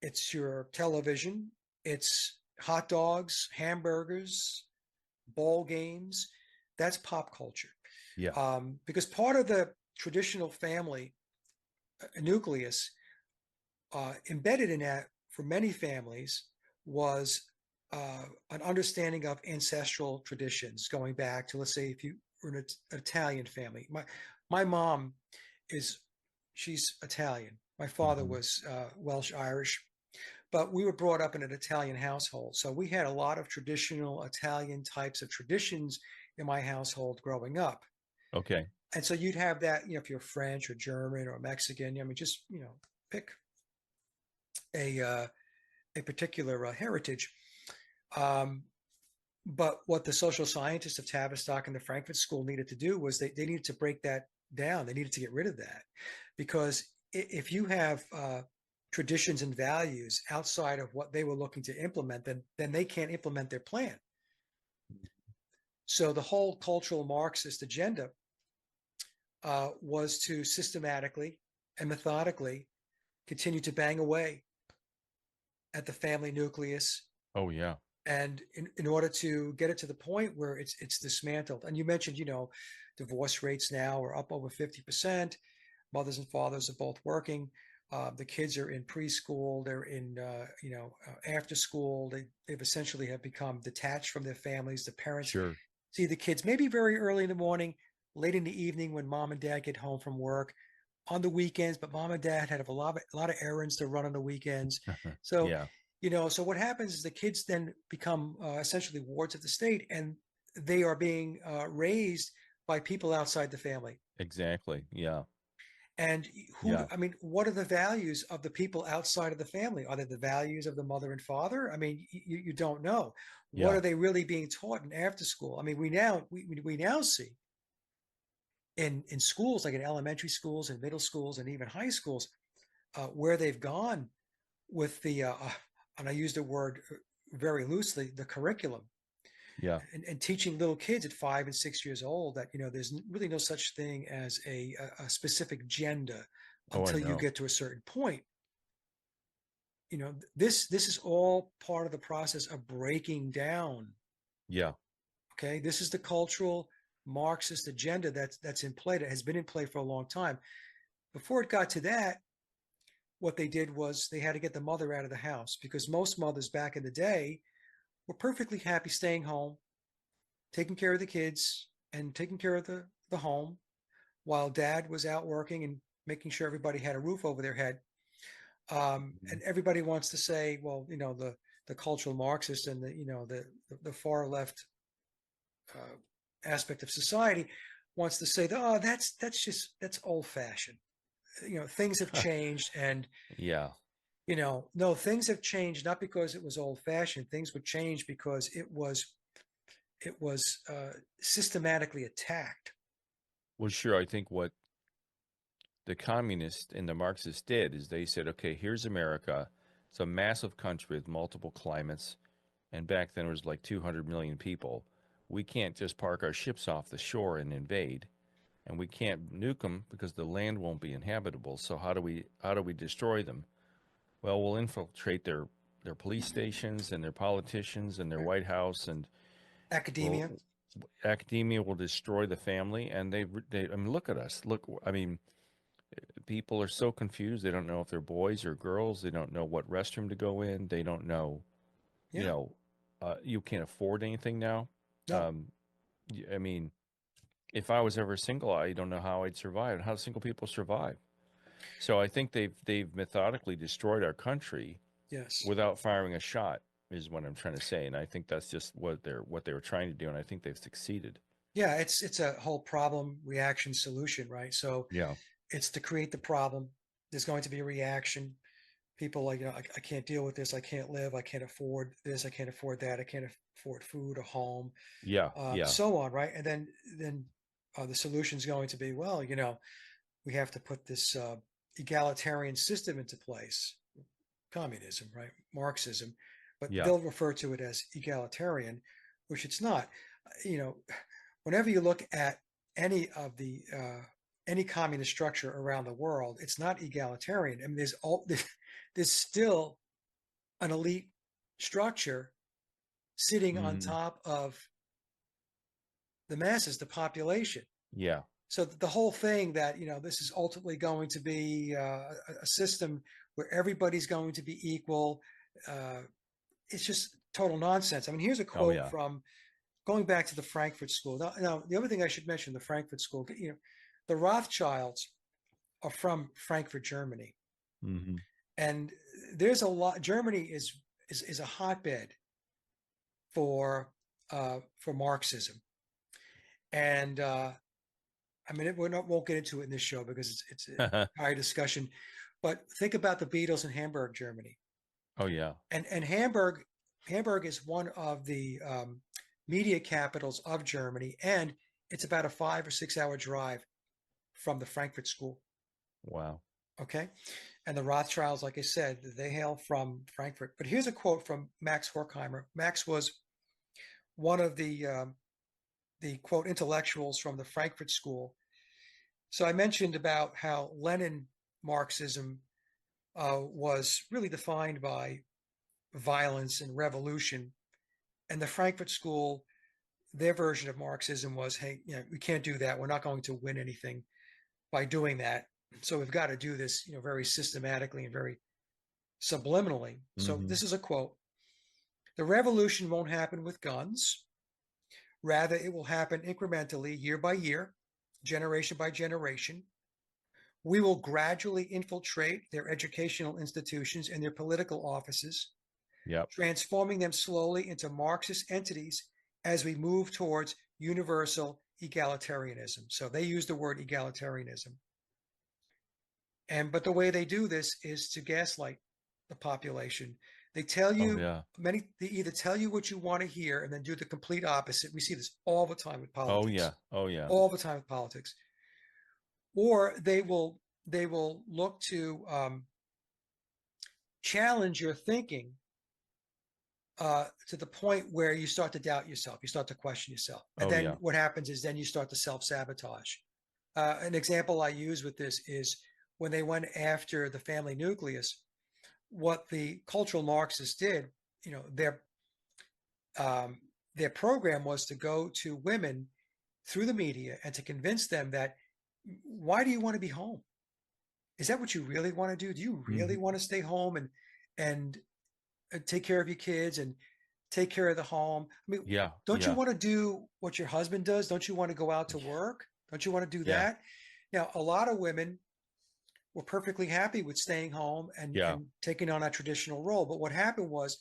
it's your television, it's hot dogs, hamburgers, ball games. That's pop culture. Yeah. Because part of the traditional family nucleus embedded in that for many families was an understanding of ancestral traditions going back to, let's say, if you were an Italian family. My mom is she's Italian. My father Hmm. was Welsh Irish, but we were brought up in an Italian household, so we had a lot of traditional Italian types of traditions in my household growing up. Okay. And so you'd have that, if you're French or German or Mexican, I mean, just pick a uh, a particular heritage. Um, but what the social scientists of Tavistock and the Frankfurt School needed to do was they needed to break that down. They needed to get rid of that because if you have traditions and values outside of what they were looking to implement, then they can't implement their plan. So the whole cultural Marxist agenda was to systematically and methodically continue to bang away at the family nucleus, Oh, yeah. and in order to get it to the point where it's dismantled. And you mentioned, divorce rates now are up over 50%. Mothers and fathers are both working. The kids are in preschool. They're in after school. They've essentially have become detached from their families. The parents Sure. see the kids maybe very early in the morning, late in the evening when mom and dad get home from work, on the weekends, but mom and dad had a lot of errands to run on the weekends. So, Yeah. so what happens is the kids then become essentially wards of the state, and they are being raised by people outside the family. Exactly. Yeah. And Yeah. I mean, what are the values of the people outside of the family? Are they the values of the mother and father? I mean, you don't know. What Yeah. are they really being taught in after school? I mean, we now see in schools, like in elementary schools and middle schools and even high schools, where they've gone with and I use the word very loosely, the curriculum, Yeah. and teaching little kids at 5 and 6 years old that, there's really no such thing as a specific gender Oh, I until you know. get to a certain point. This is all part of the process of breaking down. Yeah. Okay, this is the cultural Marxist agenda that's in play, that has been in play for a long time. Before it got to that, what they did was they had to get the mother out of the house, because most mothers back in the day were perfectly happy staying home, taking care of the kids and taking care of the home, while dad was out working and making sure everybody had a roof over their head. Mhm. And everybody wants to say, well, the cultural Marxist and the far left uh, aspect of society wants to say, oh, that's old fashioned. Things have changed, and Yeah. no, things have changed not because it was old fashioned. Things would change because it was systematically attacked. Well, sure. I think what the communists and the Marxists did is they said, okay, here's America. It's a massive country with multiple climates. And back then it was like 200 million people. We can't just park our ships off the shore and invade. And we can't nuke them because the land won't be inhabitable. So how do we destroy them? Well, we'll infiltrate their police stations and their politicians and their Right? White House, and Academia. will academia will destroy the family. And they I mean, look at us. Look, I mean, people are so confused. They don't know if they're boys or girls. They don't know what restroom to go in. They don't know, you Yeah. know, you can't afford anything now. No. Um, I mean, if I was ever single, I don't know how I'd survive. How single people survive. So I think they've methodically destroyed our country Yes. without firing a shot, is what I'm trying to say. And I think that's just what they were trying to do, and I think they've succeeded. Yeah. It's a whole problem, reaction, solution, right? So Yeah. it's to create the problem. There's going to be a reaction. People like, I can't deal with this. I can't live. I can't afford this. I can't afford that. I can't afford food, a home, Yeah. Yeah. so on, right? And then the solution is going to be, well, we have to put this egalitarian system into place, communism, right? Marxism, but Yeah. they'll refer to it as egalitarian, which it's not. You know, Whenever you look at any of the any communist structure around the world, it's not egalitarian. I mean, there's still an elite structure sitting on Hmm. top of the masses, the population. Yeah. So the whole thing that this is ultimately going to be a system where everybody's going to be equal, uh, it's just total nonsense. I mean, here's a Oh quote yeah. from going back to the Frankfurt School. Now, the other thing I should mention, the Frankfurt School, the Rothschilds are from Frankfurt, Germany, Hmm. and there's a lot. Germany is a hotbed for Marxism, and I mean, won't get into it in this show because it's a higher discussion. But think about the Beatles in Hamburg, Germany, Oh yeah. and Hamburg is one of the media capitals of Germany, and it's about a 5 or 6 hour drive from the Frankfurt School. Wow. Okay, and the Rothschilds, like I said, they hail from Frankfurt. But here's a quote from Max Horkheimer. Max was one of the quote intellectuals from the Frankfurt School. So I mentioned about how Lenin Marxism was really defined by violence and revolution, and the Frankfurt School, their version of Marxism was, hey, we can't do that. We're not going to win anything by doing that. So we've got to do this, very systematically and very subliminally. So Hmm. this is a quote: "The revolution won't happen with guns. Rather, it will happen incrementally, year by year, generation by generation. We will gradually infiltrate their educational institutions and their political offices, Yep. transforming them slowly into Marxist entities as we move towards universal egalitarianism." So they use the word egalitarianism. But the way they do this is to gaslight the population. They tell Oh you yeah. they either tell you what you want to hear and then do the complete opposite. We see this all the time with Oh yeah. politics, Oh yeah. all the time with politics. Or they will look challenge your thinking to the point where you start to doubt yourself, you start to question yourself, and Oh then yeah. what happens is then you start to self-sabotage. An example I use with this is when they went after the family nucleus. What the cultural Marxists did, you know, um, their program was to go to women through the media and to convince them that, why do you want to be home? Is that what you really want to do? Do you really Hmm. want to stay home and take care of your kids and take care of the home? I mean, Yeah. don't you Yeah. want to do what your husband does? Don't you want to go out to work? Don't you want to do Yeah. that? Now, a lot of women were perfectly happy with staying home Yeah. and taking on a traditional role. But what happened was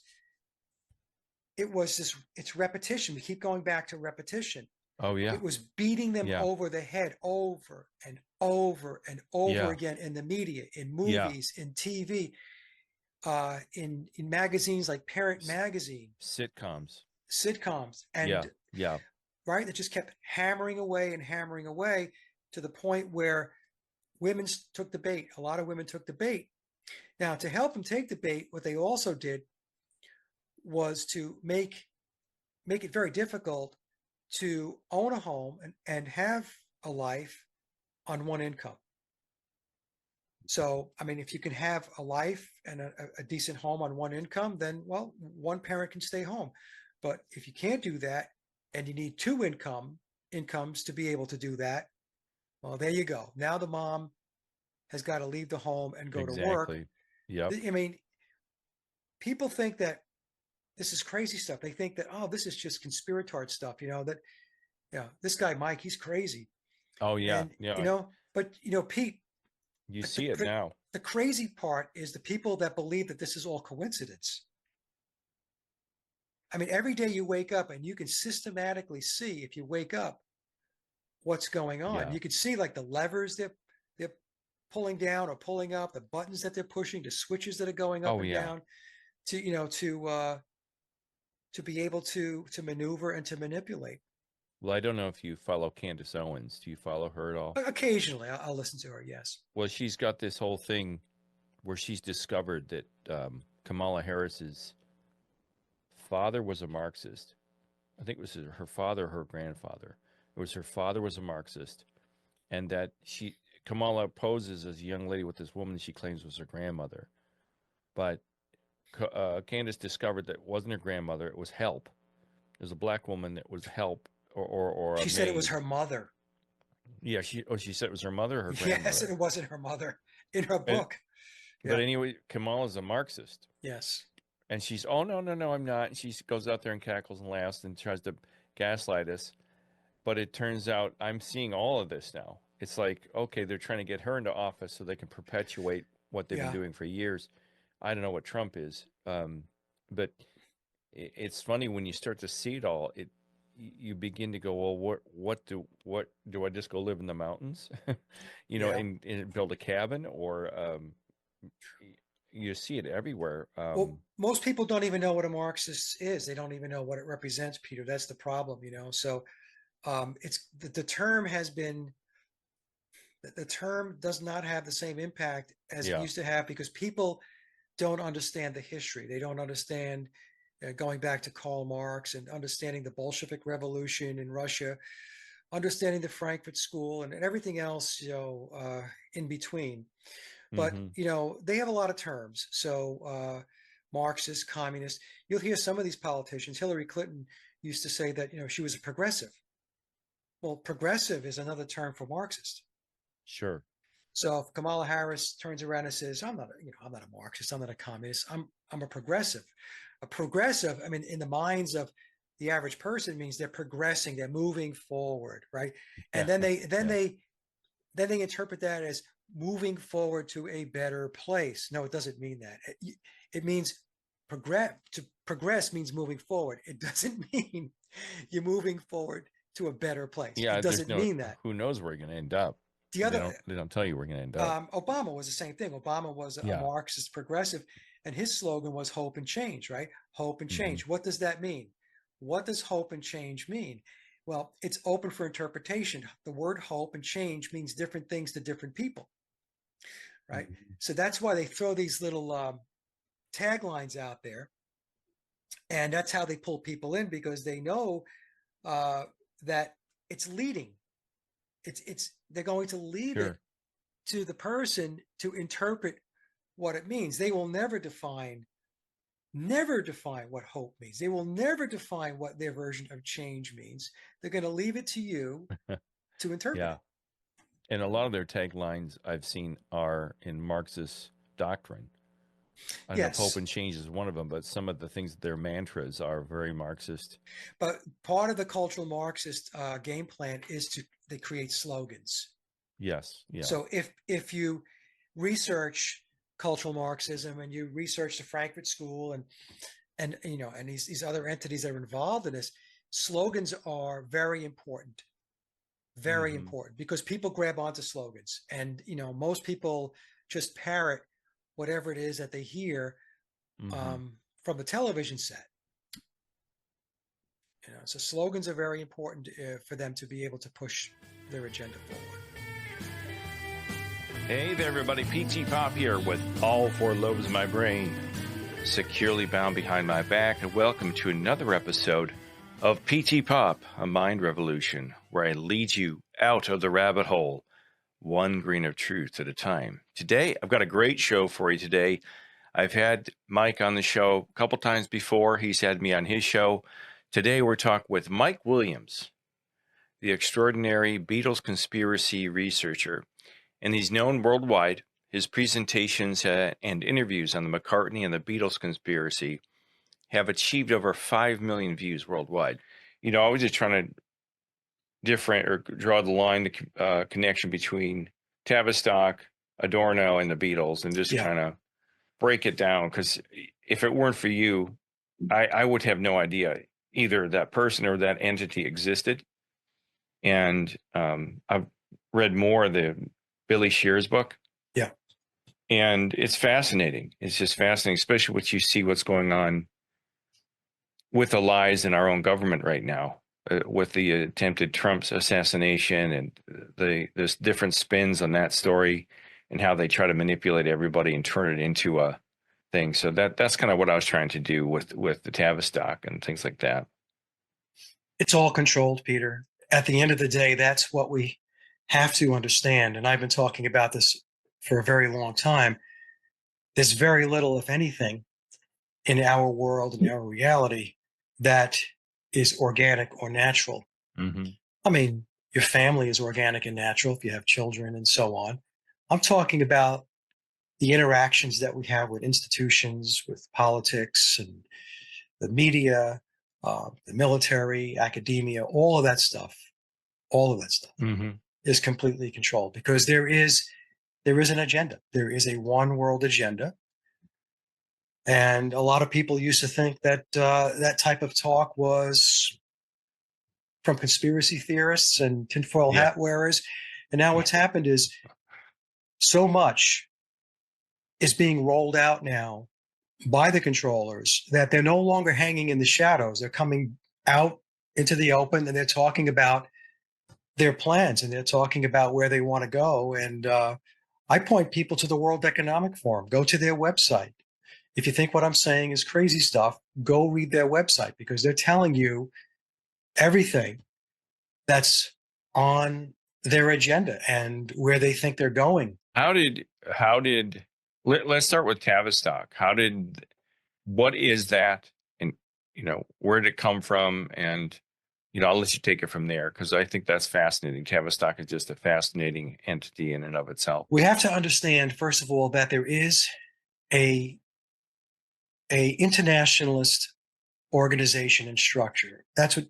it's repetition. We keep going back to repetition. Oh yeah. It was beating them Yeah. over the head over and over and over Yeah. again in the media, in Yeah. movies, in TV, in magazines like Parent S- Magazine, Sitcoms. sitcoms, Yeah. and Yeah. right, that just kept hammering away to the point where women took the bait. A lot of women took the bait. Now, to help them take the bait, what they also did was to make it very difficult to own a home and have a life on one income. So, I mean, if you can have a life and a decent home on one income, then, well, one parent can stay home. But if you can't do that and you need two incomes to be able to do that, well, there you go. Now the mom has got to leave the home and go to work. Exactly. Yep. I mean, people think that this is crazy stuff. They think that, oh, this is just conspiratory stuff, that, this guy, Mike, he's crazy. Oh yeah. And, Yeah. but, Pete, You but the, see it now. the crazy part is the people that believe that this is all coincidence. I mean, every day you wake up and you can systematically see, if you wake up, what's going on. Yeah. You can see like the levers they're pulling down or pulling up, the buttons that they're pushing, the switches that are going up Oh and yeah. down to be able to maneuver and to manipulate. Well, I don't know if you follow Candace Owens. Do you follow her at all? Occasionally, I'll listen to her. Yes. Well, she's got this whole thing where she's discovered that Kamala Harris's father was a Marxist. I think it was her father, or her grandfather. It was her father was a Marxist, and that Kamala poses as a young lady with this woman that she claims was her grandmother, but Candace discovered that it wasn't her grandmother; it was help. It was a black woman that was help or a She said it was maid. her mother. Yeah, she said it was her mother or her Yes, grandmother. it wasn't her mother in her And, book. but Yeah. anyway, Kamala's a Marxist. Yes. And she's, oh, no, no, no, I'm not. And she goes out there and cackles and laughs and tries to gaslight us. But it turns out I'm seeing all of this now. It's like, okay, they're trying to get her into office so they can perpetuate what they've been Yeah. doing for years. I don't know what Trump is. But it's funny when you start to see it all, you begin to go, well, what do I just go live in the mountains, Yeah. and build a cabin, or you see it everywhere. Well, most people don't even know what a Marxist is. They don't even know what it represents, Peter. That's the problem. So it's the term has been the term does not have the same impact as it Yeah. used to have because people don't understand the history. They don't understand going back to Karl Marx and understanding the Bolshevik Revolution in Russia, understanding the Frankfurt School and everything else, in between. But Hmm. they have a lot of terms. So Marxist, communist. You'll hear some of these politicians. Hillary Clinton used to say that she was a progressive. Well, progressive is another term for Marxist. Sure. So if Kamala Harris turns around and says, I'm not a Marxist, I'm not a communist, I'm a progressive." A progressive, I mean, in the minds of the average person means they're progressing, they're moving forward, right? And Yeah. then Yeah. they interpret that as moving forward to a better place. No, it doesn't mean that. It means progress means moving forward. It doesn't mean you're moving forward to a better place. Yeah. It doesn't mean that. Who knows where you're going to end up. The other, They don't tell you where you're going to end up. Obama was the same thing. Obama was a Yeah. Marxist progressive, and his slogan was hope and change, right? Hope and change. What does that mean? What does hope and change mean? Well, it's open for interpretation. The word hope and change means different things to different people, right? So that's why they throw these little taglines out there, and that's how they pull people in, because they know that it's leading. They're going to leave it to the person to interpret what it means. They will never define what hope means. They will never define what their version of change means. They're going to leave it to you to interpret it. And a lot of their taglines I've seen are in Marxist doctrine. I don't know if hope and change is one of them, but some of the things, their mantras are very Marxist. But part of the cultural Marxist game plan is they create slogans. Yes. Yeah. So if you research cultural Marxism and you research the Frankfurt School and these other entities that are involved in this, slogans are very important. Very important, because people grab onto slogans, and most people just parrot whatever it is that they hear from the television set. So slogans are very important for them to be able to push their agenda forward. Hey there, everybody. PT Pop here with All Four Lobes of My Brain securely bound behind my back, and welcome to another episode of PT Pop, a mind revolution, where I lead you out of the rabbit hole, one grain of truth at a time. Today, I've got a great show for you today. I've had Mike on the show a couple times before. He's had me on his show. Today, we're talking with Mike Williams, the extraordinary Beatles conspiracy researcher. And he's known worldwide. His presentations and interviews on the McCartney and the Beatles conspiracy have achieved over 5 million views worldwide. I was just trying to draw the line, the connection between Tavistock, Adorno, and the Beatles, and just kind of break it down. Because if it weren't for you, I would have no idea either that person or that entity existed. And I've read more of the Billy Shear's book. Yeah. And it's fascinating. It's just fascinating, especially what you see what's going on with the lies in our own government right now, with the attempted Trump's assassination and there's different spins on that story and how they try to manipulate everybody and turn it into a thing. So that's kind of what I was trying to do with the Tavistock and things like that. It's all controlled, Peter. At the end of the day, that's what we have to understand. And I've been talking about this for a very long time. There's very little, if anything, in our world, in our reality, that is organic or natural. I mean, your family is organic and natural if you have children and so on. I'm talking about the interactions that we have with institutions, with politics and the media, the military, academia, all of that stuff is completely controlled, because there is an agenda. There is a one world agenda. And a lot of people used to think that that type of talk was from conspiracy theorists and tinfoil hat wearers. And now what's happened is so much is being rolled out now by the controllers that they're no longer hanging in the shadows. They're coming out into the open, and they're talking about their plans, and they're talking about where they want to go. And I point people to the World Economic Forum. Go to their website. If you think what I'm saying is crazy stuff, go read their website, because they're telling you everything that's on their agenda and where they think they're going. Let's start with Tavistock. What is that? And, where did it come from? And, I'll let you take it from there, because I think that's fascinating. Tavistock is just a fascinating entity in and of itself. We have to understand, first of all, that there is a internationalist organization and structure. That's what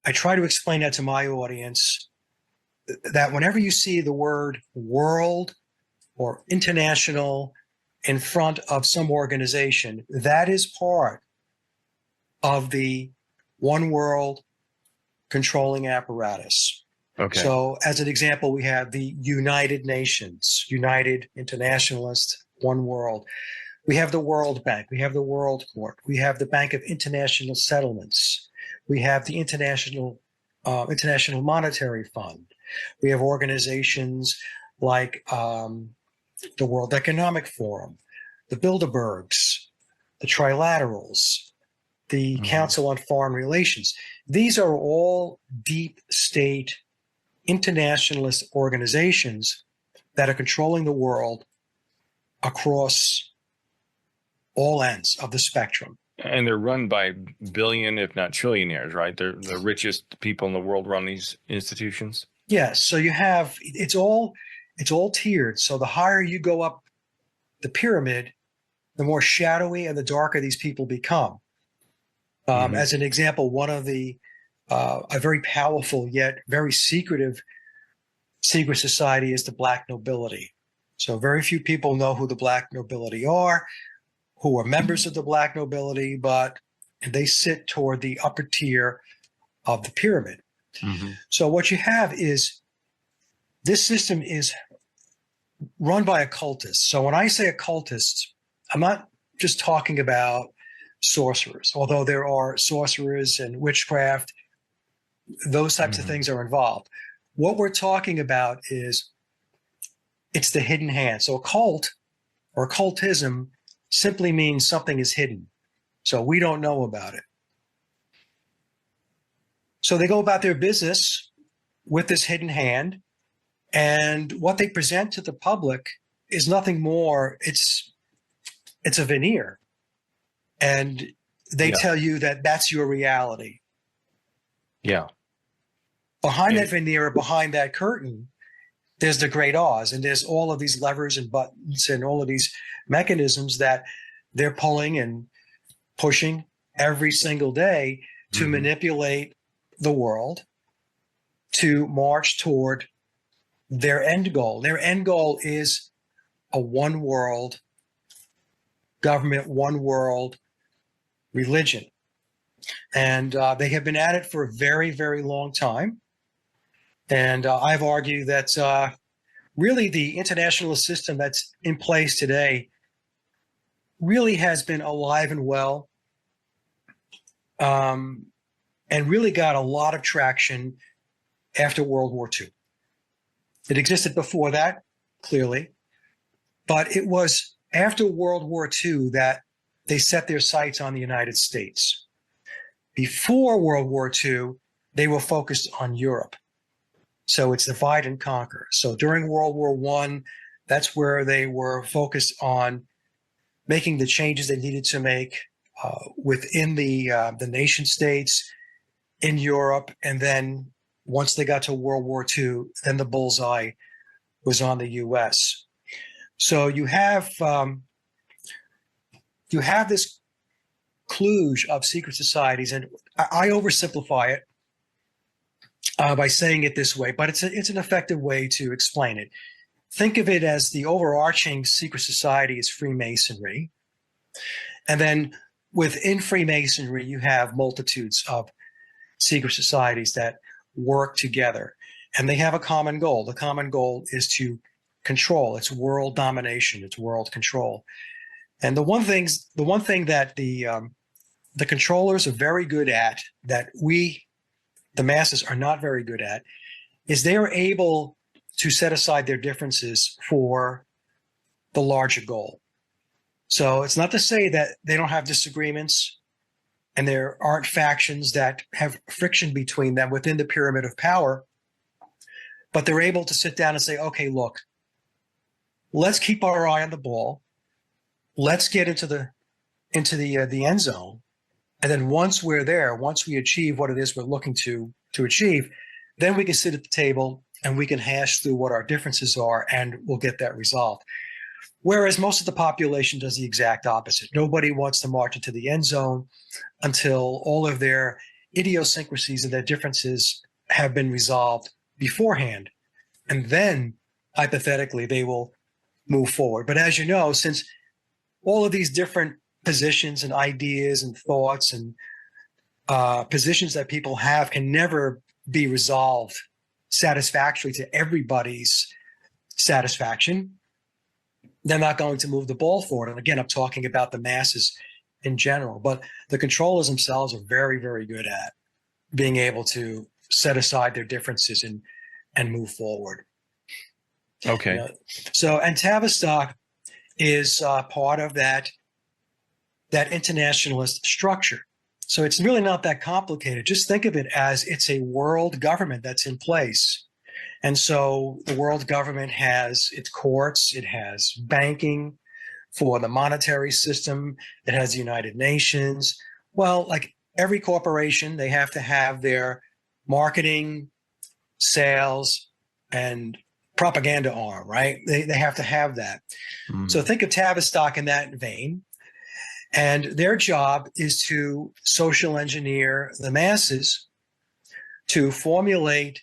I try to explain that to my audience, that whenever you see the word world or international in front of some organization, that is part of the one world controlling apparatus. Okay. So as an example, we have the United Nations, United Internationalist, One World. We have the World Bank. We have the World Court. We have the Bank of International Settlements. We have the International Monetary Fund. We have organizations like the World Economic Forum, the Bilderbergs, the Trilaterals, the Council on Foreign Relations. These are all deep state internationalist organizations that are controlling the world across all ends of the spectrum. And they're run by billion, if not trillionaires, right? They're the richest people in the world run these institutions. Yes. So you have, it's all tiered. So the higher you go up the pyramid, the more shadowy and the darker these people become. As an example, one of the a very powerful yet very secret society is the Black nobility. So very few people know who the Black nobility are, who are members of the Black nobility, but they sit toward the upper tier of the pyramid. So what you have is this system is run by occultists. So when I say occultists, I'm not just talking about sorcerers, although there are sorcerers and witchcraft, those types of things are involved. What we're talking about is it's the hidden hand. So occult or occultism simply means something is hidden. So we don't know about it. So they go about their business with this hidden hand, and what they present to the public is nothing more. It's a veneer. And they tell you that that's your reality. Yeah. Behind that veneer, behind that curtain, there's the Great Oz, and there's all of these levers and buttons and all of these mechanisms that they're pulling and pushing every single day to manipulate the world to march toward their end goal. Their end goal is a one world government, one world religion. And they have been at it for a very, very long time. And I've argued that really the internationalist system that's in place today really has been alive and well, and really got a lot of traction after World War II. It existed before that, clearly, but it was after World War II that they set their sights on the United States. Before World War II, they were focused on Europe. So it's divide and conquer. So during World War I, that's where they were focused on making the changes they needed to make within the nation states in Europe. And then once they got to World War II, then the bullseye was on the U.S. So you have this kludge of secret societies, and I oversimplify it by saying it this way, but it's an effective way to explain it. Think of it as the overarching secret society is Freemasonry. And then within Freemasonry, you have multitudes of secret societies that work together, and they have a common goal. The common goal is to control. It's world domination. It's world control. And the one thing that the controllers are very good at, that we, the masses, are not very good at, is they are able to set aside their differences for the larger goal. So it's not to say that they don't have disagreements and there aren't factions that have friction between them within the pyramid of power, but they're able to sit down and say, okay, look, let's keep our eye on the ball. Let's get into the end zone. And then once we're there, once we achieve what it is we're looking to achieve, then we can sit at the table and we can hash through what our differences are, and we'll get that resolved. Whereas most of the population does the exact opposite. Nobody wants to march into the end zone until all of their idiosyncrasies and their differences have been resolved beforehand. And then, hypothetically, they will move forward. But as you know, since all of these different positions and ideas and thoughts and positions that people have can never be resolved satisfactory to everybody's satisfaction, they're not going to move the ball forward. And again, I'm talking about the masses in general, but the controllers themselves are very, very good at being able to set aside their differences and move forward. Okay. You know, so, and Tavistock is part of that internationalist structure. So it's really not that complicated. Just think of it as it's a world government that's in place. And so the world government has its courts, it has banking for the monetary system, it has the United Nations. Well, like every corporation, they have to have their marketing, sales, and propaganda arm, right? They have to have that. Mm. So think of Tavistock in that vein. And their job is to social engineer the masses to formulate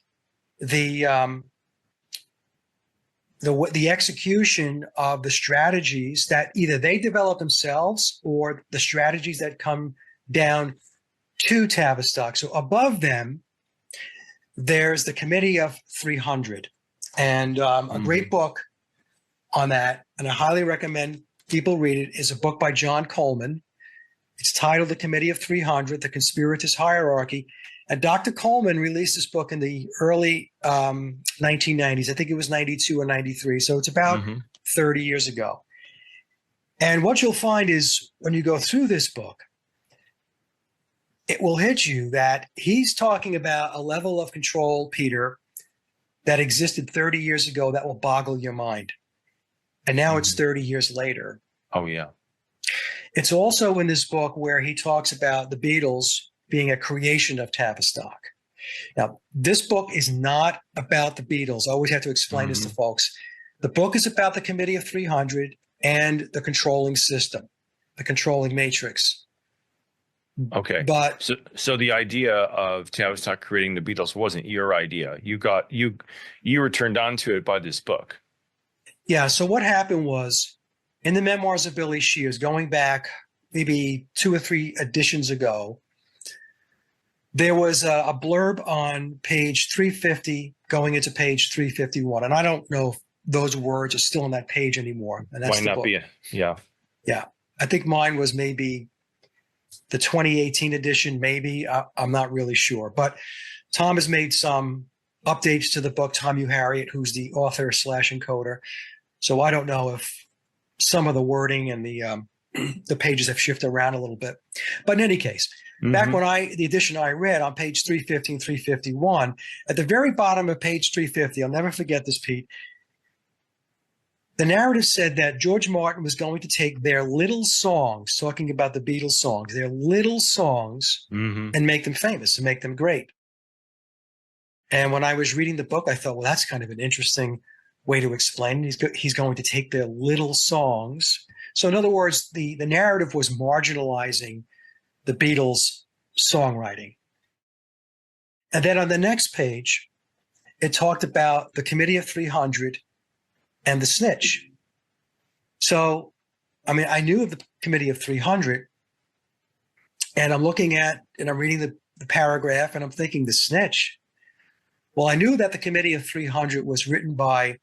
the execution of the strategies that either they develop themselves or the strategies that come down to Tavistock. So above them, there's the Committee of 300, and a great book on that, and I highly recommend people read it, is a book by John Coleman. It's titled The Committee of 300, The Conspirators' Hierarchy. And Dr. Coleman released this book in the early 1990s. I think it was 92 or 93. So it's about 30 years ago. And what you'll find is when you go through this book, it will hit you that he's talking about a level of control, Peter, that existed 30 years ago that will boggle your mind. And now it's 30 years later. Oh, yeah. It's also in this book where he talks about the Beatles being a creation of Tavistock. Now, this book is not about the Beatles. I always have to explain this to folks. The book is about the Committee of 300 and the controlling system, the controlling matrix. Okay. But so the idea of Tavistock creating the Beatles wasn't your idea. You were turned on to it by this book. Yeah. So what happened was, in the Memoirs of Billy Shears, going back maybe 2 or 3 editions ago, there was a blurb on page 350 going into page 351. And I don't know if those words are still on that page anymore. And that's Might not book. be. Yeah. Yeah. I think mine was maybe the 2018 edition, maybe. I'm not really sure. But Tom has made some updates to the book, Tom U. Harriet, who's the author / encoder. So I don't know if some of the wording and the pages have shifted around a little bit. But in any case, back when the edition I read on page 350 and 351, at the very bottom of page 350, I'll never forget this, Pete, the narrative said that George Martin was going to take their little songs, talking about the Beatles songs, their little songs, and make them famous and make them great. And when I was reading the book, I thought, well, that's kind of an interesting way to explain it. He's going to take their little songs. So in other words, the narrative was marginalizing the Beatles' songwriting. And then on the next page, it talked about the Committee of 300 and the snitch. So, I mean, I knew of the Committee of 300, and I'm looking at, and I'm reading the paragraph, and I'm thinking, the snitch. Well, I knew that the Committee of 300 was written by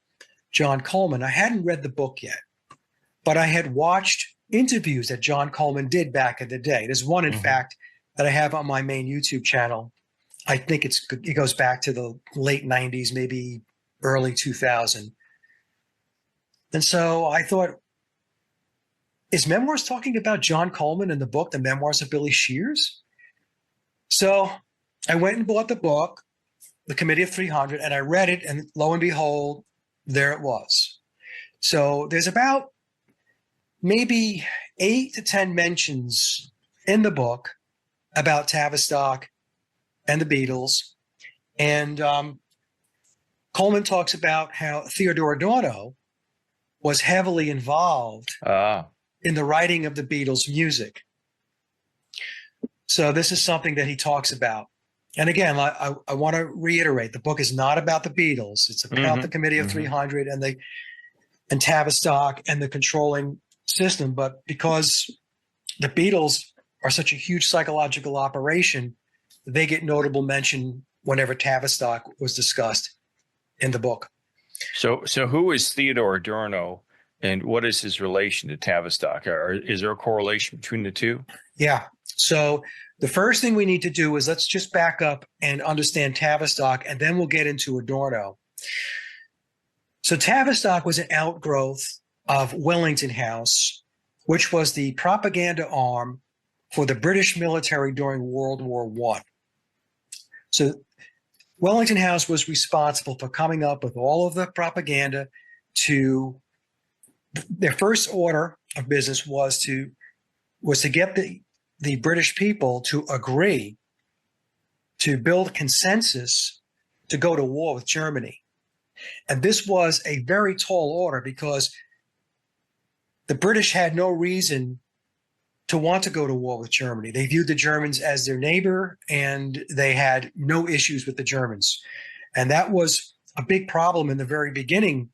John Coleman. I hadn't read the book yet, but I had watched interviews that John Coleman did back in the day. There's one, in fact, that I have on my main YouTube channel. I think it goes back to the late 90s, maybe early 2000. And so I thought, is Memoirs talking about John Coleman in the book, The Memoirs of Billy Shears? So I went and bought the book, The Committee of 300, and I read it, and lo and behold, there it was. So there's about maybe 8 to 10 mentions in the book about Tavistock and the Beatles. And Coleman talks about how Theodore Adorno was heavily involved in the writing of the Beatles' music. So this is something that he talks about. And again, I want to reiterate, the book is not about the Beatles. It's about the Committee of 300 and Tavistock and the controlling system. But because the Beatles are such a huge psychological operation, they get notable mention whenever Tavistock was discussed in the book. So who is Theodore Adorno, and what is his relation to Tavistock? Or is there a correlation between the two? Yeah. So the first thing we need to do is let's just back up and understand Tavistock, and then we'll get into Adorno. So Tavistock was an outgrowth of Wellington House, which was the propaganda arm for the British military during World War I. So Wellington House was responsible for coming up with all of the propaganda. To their first order of business was to get the British people to agree to build consensus to go to war with Germany. And this was a very tall order because the British had no reason to want to go to war with Germany. They viewed the Germans as their neighbor, and they had no issues with the Germans. And that was a big problem in the very beginning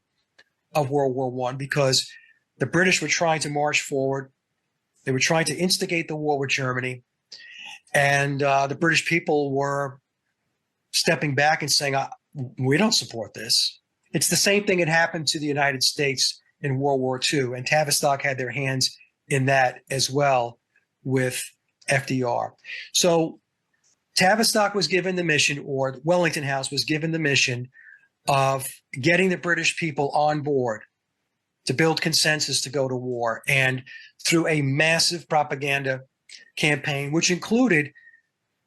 of World War I because the British were trying to march forward. They were trying to instigate the war with Germany. And the British people were stepping back and saying, we don't support this. It's the same thing that happened to the United States in World War II. And Tavistock had their hands in that as well with FDR. So Tavistock was given the mission, or Wellington House was given the mission of getting the British people on board to build consensus to go to war. And through a massive propaganda campaign, which included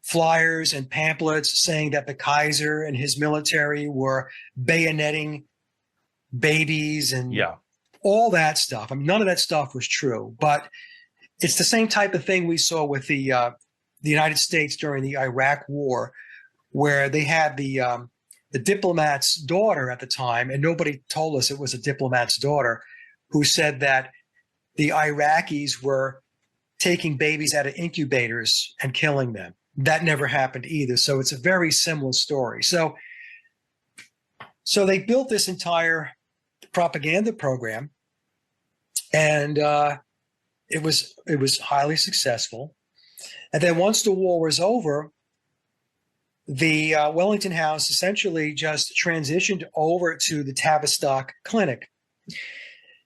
flyers and pamphlets saying that the Kaiser and his military were bayoneting babies and all that stuff. I mean, none of that stuff was true, but it's the same type of thing we saw with the United States during the Iraq War, where they had the diplomat's daughter at the time, and nobody told us it was a diplomat's daughter, who said that the Iraqis were taking babies out of incubators and killing them. That never happened either. So it's a very similar story. So they built this entire propaganda program, and it was highly successful. And then once the war was over, the Wellington House essentially just transitioned over to the Tavistock Clinic.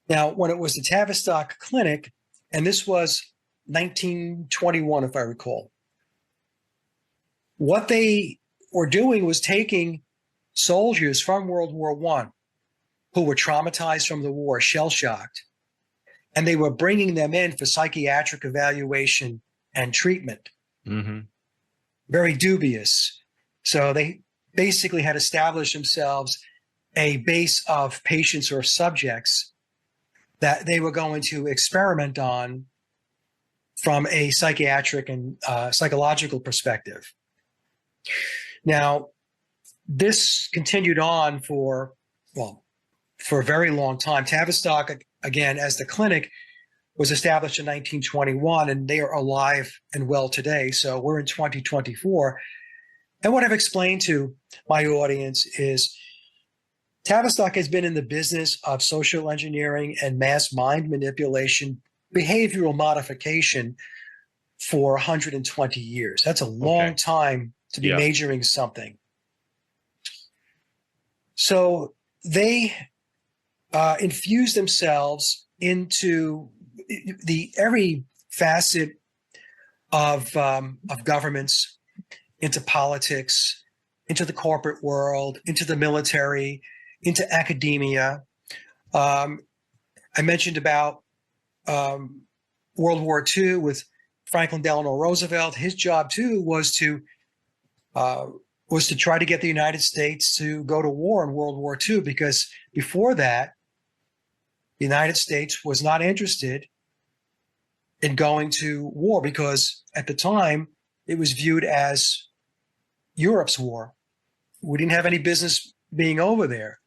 Now, when it was the Tavistock Clinic, and this was 1921, if I recall, what they were doing was taking soldiers from World War I who were traumatized from the war, shell-shocked, and they were bringing them in for psychiatric evaluation and treatment. Mm-hmm. Very dubious. So they basically had established themselves a base of patients or subjects that they were going to experiment on from a psychiatric and psychological perspective. Now, this continued on for a very long time. Tavistock, again, as the clinic, was established in 1921, and they are alive and well today. So we're in 2024. And what I've explained to my audience is Tavistock has been in the business of social engineering and mass mind manipulation, behavioral modification for 120 years. That's a long time to be majoring something. So they infuse themselves into every facet of governments, into politics, into the corporate world, into the military, into academia. I mentioned about World War II with Franklin Delano Roosevelt. His job too was to try to get the United States to go to war in World War II, because before that, the United States was not interested in going to war, because at the time it was viewed as Europe's war. We didn't have any business being over there.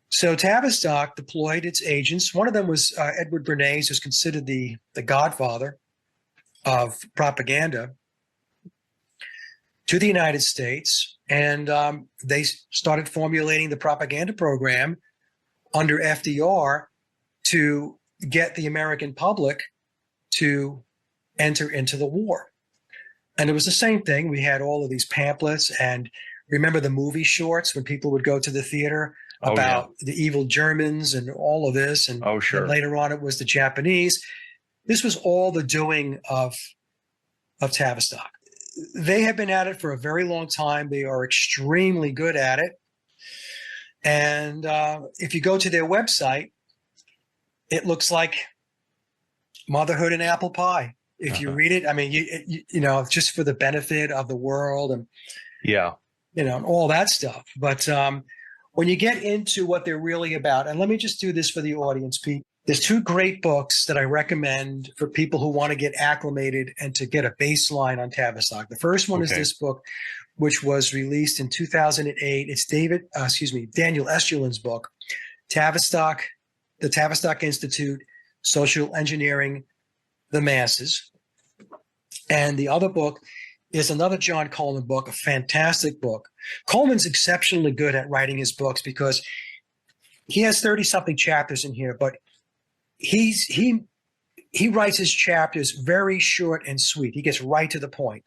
So Tavistock deployed its agents. One of them was Edward Bernays, who's considered the godfather of propaganda, to the United States. And they started formulating the propaganda program under FDR to get the American public to enter into the war. And it was the same thing. We had all of these pamphlets, and remember the movie shorts when people would go to the theater Oh, yeah. about the evil Germans and all of this. And Oh, then sure. later on, it was the Japanese. This was all the doing of Tavistock. They have been at it for a very long time. They are extremely good at it. And if you go to their website, it looks like motherhood and apple pie. If you read it, I mean, you know, just for the benefit of the world and, Yeah. you know, all that stuff. But when you get into what they're really about, and let me just do this for the audience, Pete. There's two great books that I recommend for people who want to get acclimated and to get a baseline on Tavistock. The first one is Okay. this book, which was released in 2008. It's Daniel Estulin's book, Tavistock, the Tavistock Institute, Social Engineering the Masses. And the other book is another John Coleman book, a fantastic book. Coleman's exceptionally good at writing his books because he has 30-something chapters in here, but he writes his chapters very short and sweet. He gets right to the point.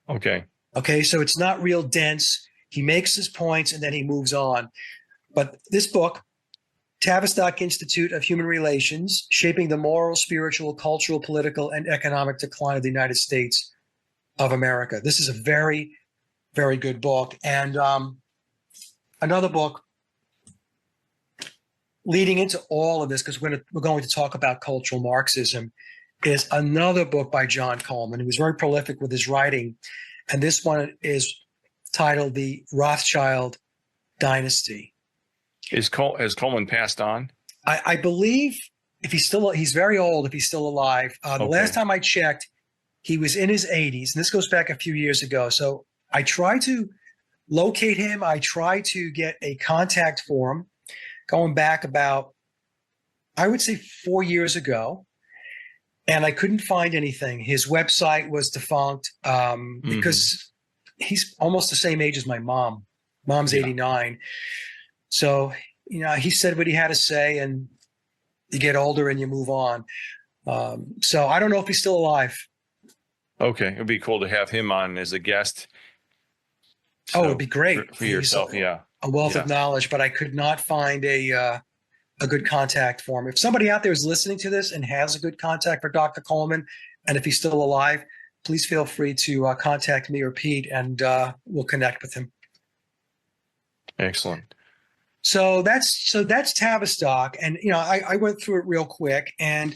Okay. Okay, so it's not real dense. He makes his points and then he moves on. But this book, Tavistock Institute of Human Relations, Shaping the Moral, Spiritual, Cultural, Political, and Economic Decline of the United States of America. This is a very, very good book. And another book leading into all of this, because we're going to talk about cultural Marxism, is another book by John Coleman. He was very prolific with his writing. And this one is titled The Rothschild Dynasty. Has Coleman passed on? I believe he's very old if he's still alive. The last time I checked, he was in his 80s, and this goes back a few years ago. So I tried to locate him. I tried to get a contact for him going back about, I would say 4 years ago, and I couldn't find anything. His website was defunct because he's almost the same age as my mom. Mom's 89. So, you know, he said what he had to say, and you get older and you move on. So I don't know if he's still alive. Okay. It'd be cool to have him on as a guest. So it'd be great for yourself. A wealth of knowledge, but I could not find a good contact for him. If somebody out there is listening to this and has a good contact for Dr. Coleman, and if he's still alive, please feel free to contact me or Pete, and we'll connect with him. Excellent. So that's Tavistock, and you know, I went through it real quick, and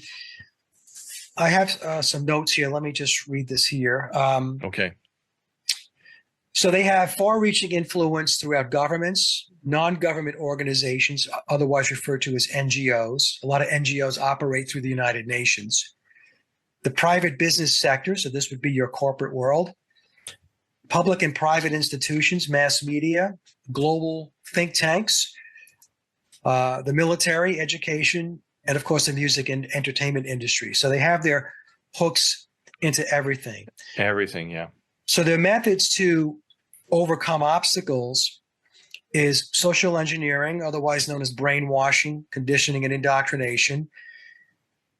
I have some notes here. Let me just read this here. Okay. So they have far-reaching influence throughout governments, non-government organizations, otherwise referred to as NGOs. A lot of NGOs operate through the United Nations. The private business sector, so this would be your corporate world, public and private institutions, mass media, global think tanks, the military, education, and of course the music and entertainment industry. So they have their hooks into everything. Everything, yeah. So their methods to overcome obstacles is social engineering, otherwise known as brainwashing, conditioning, and indoctrination.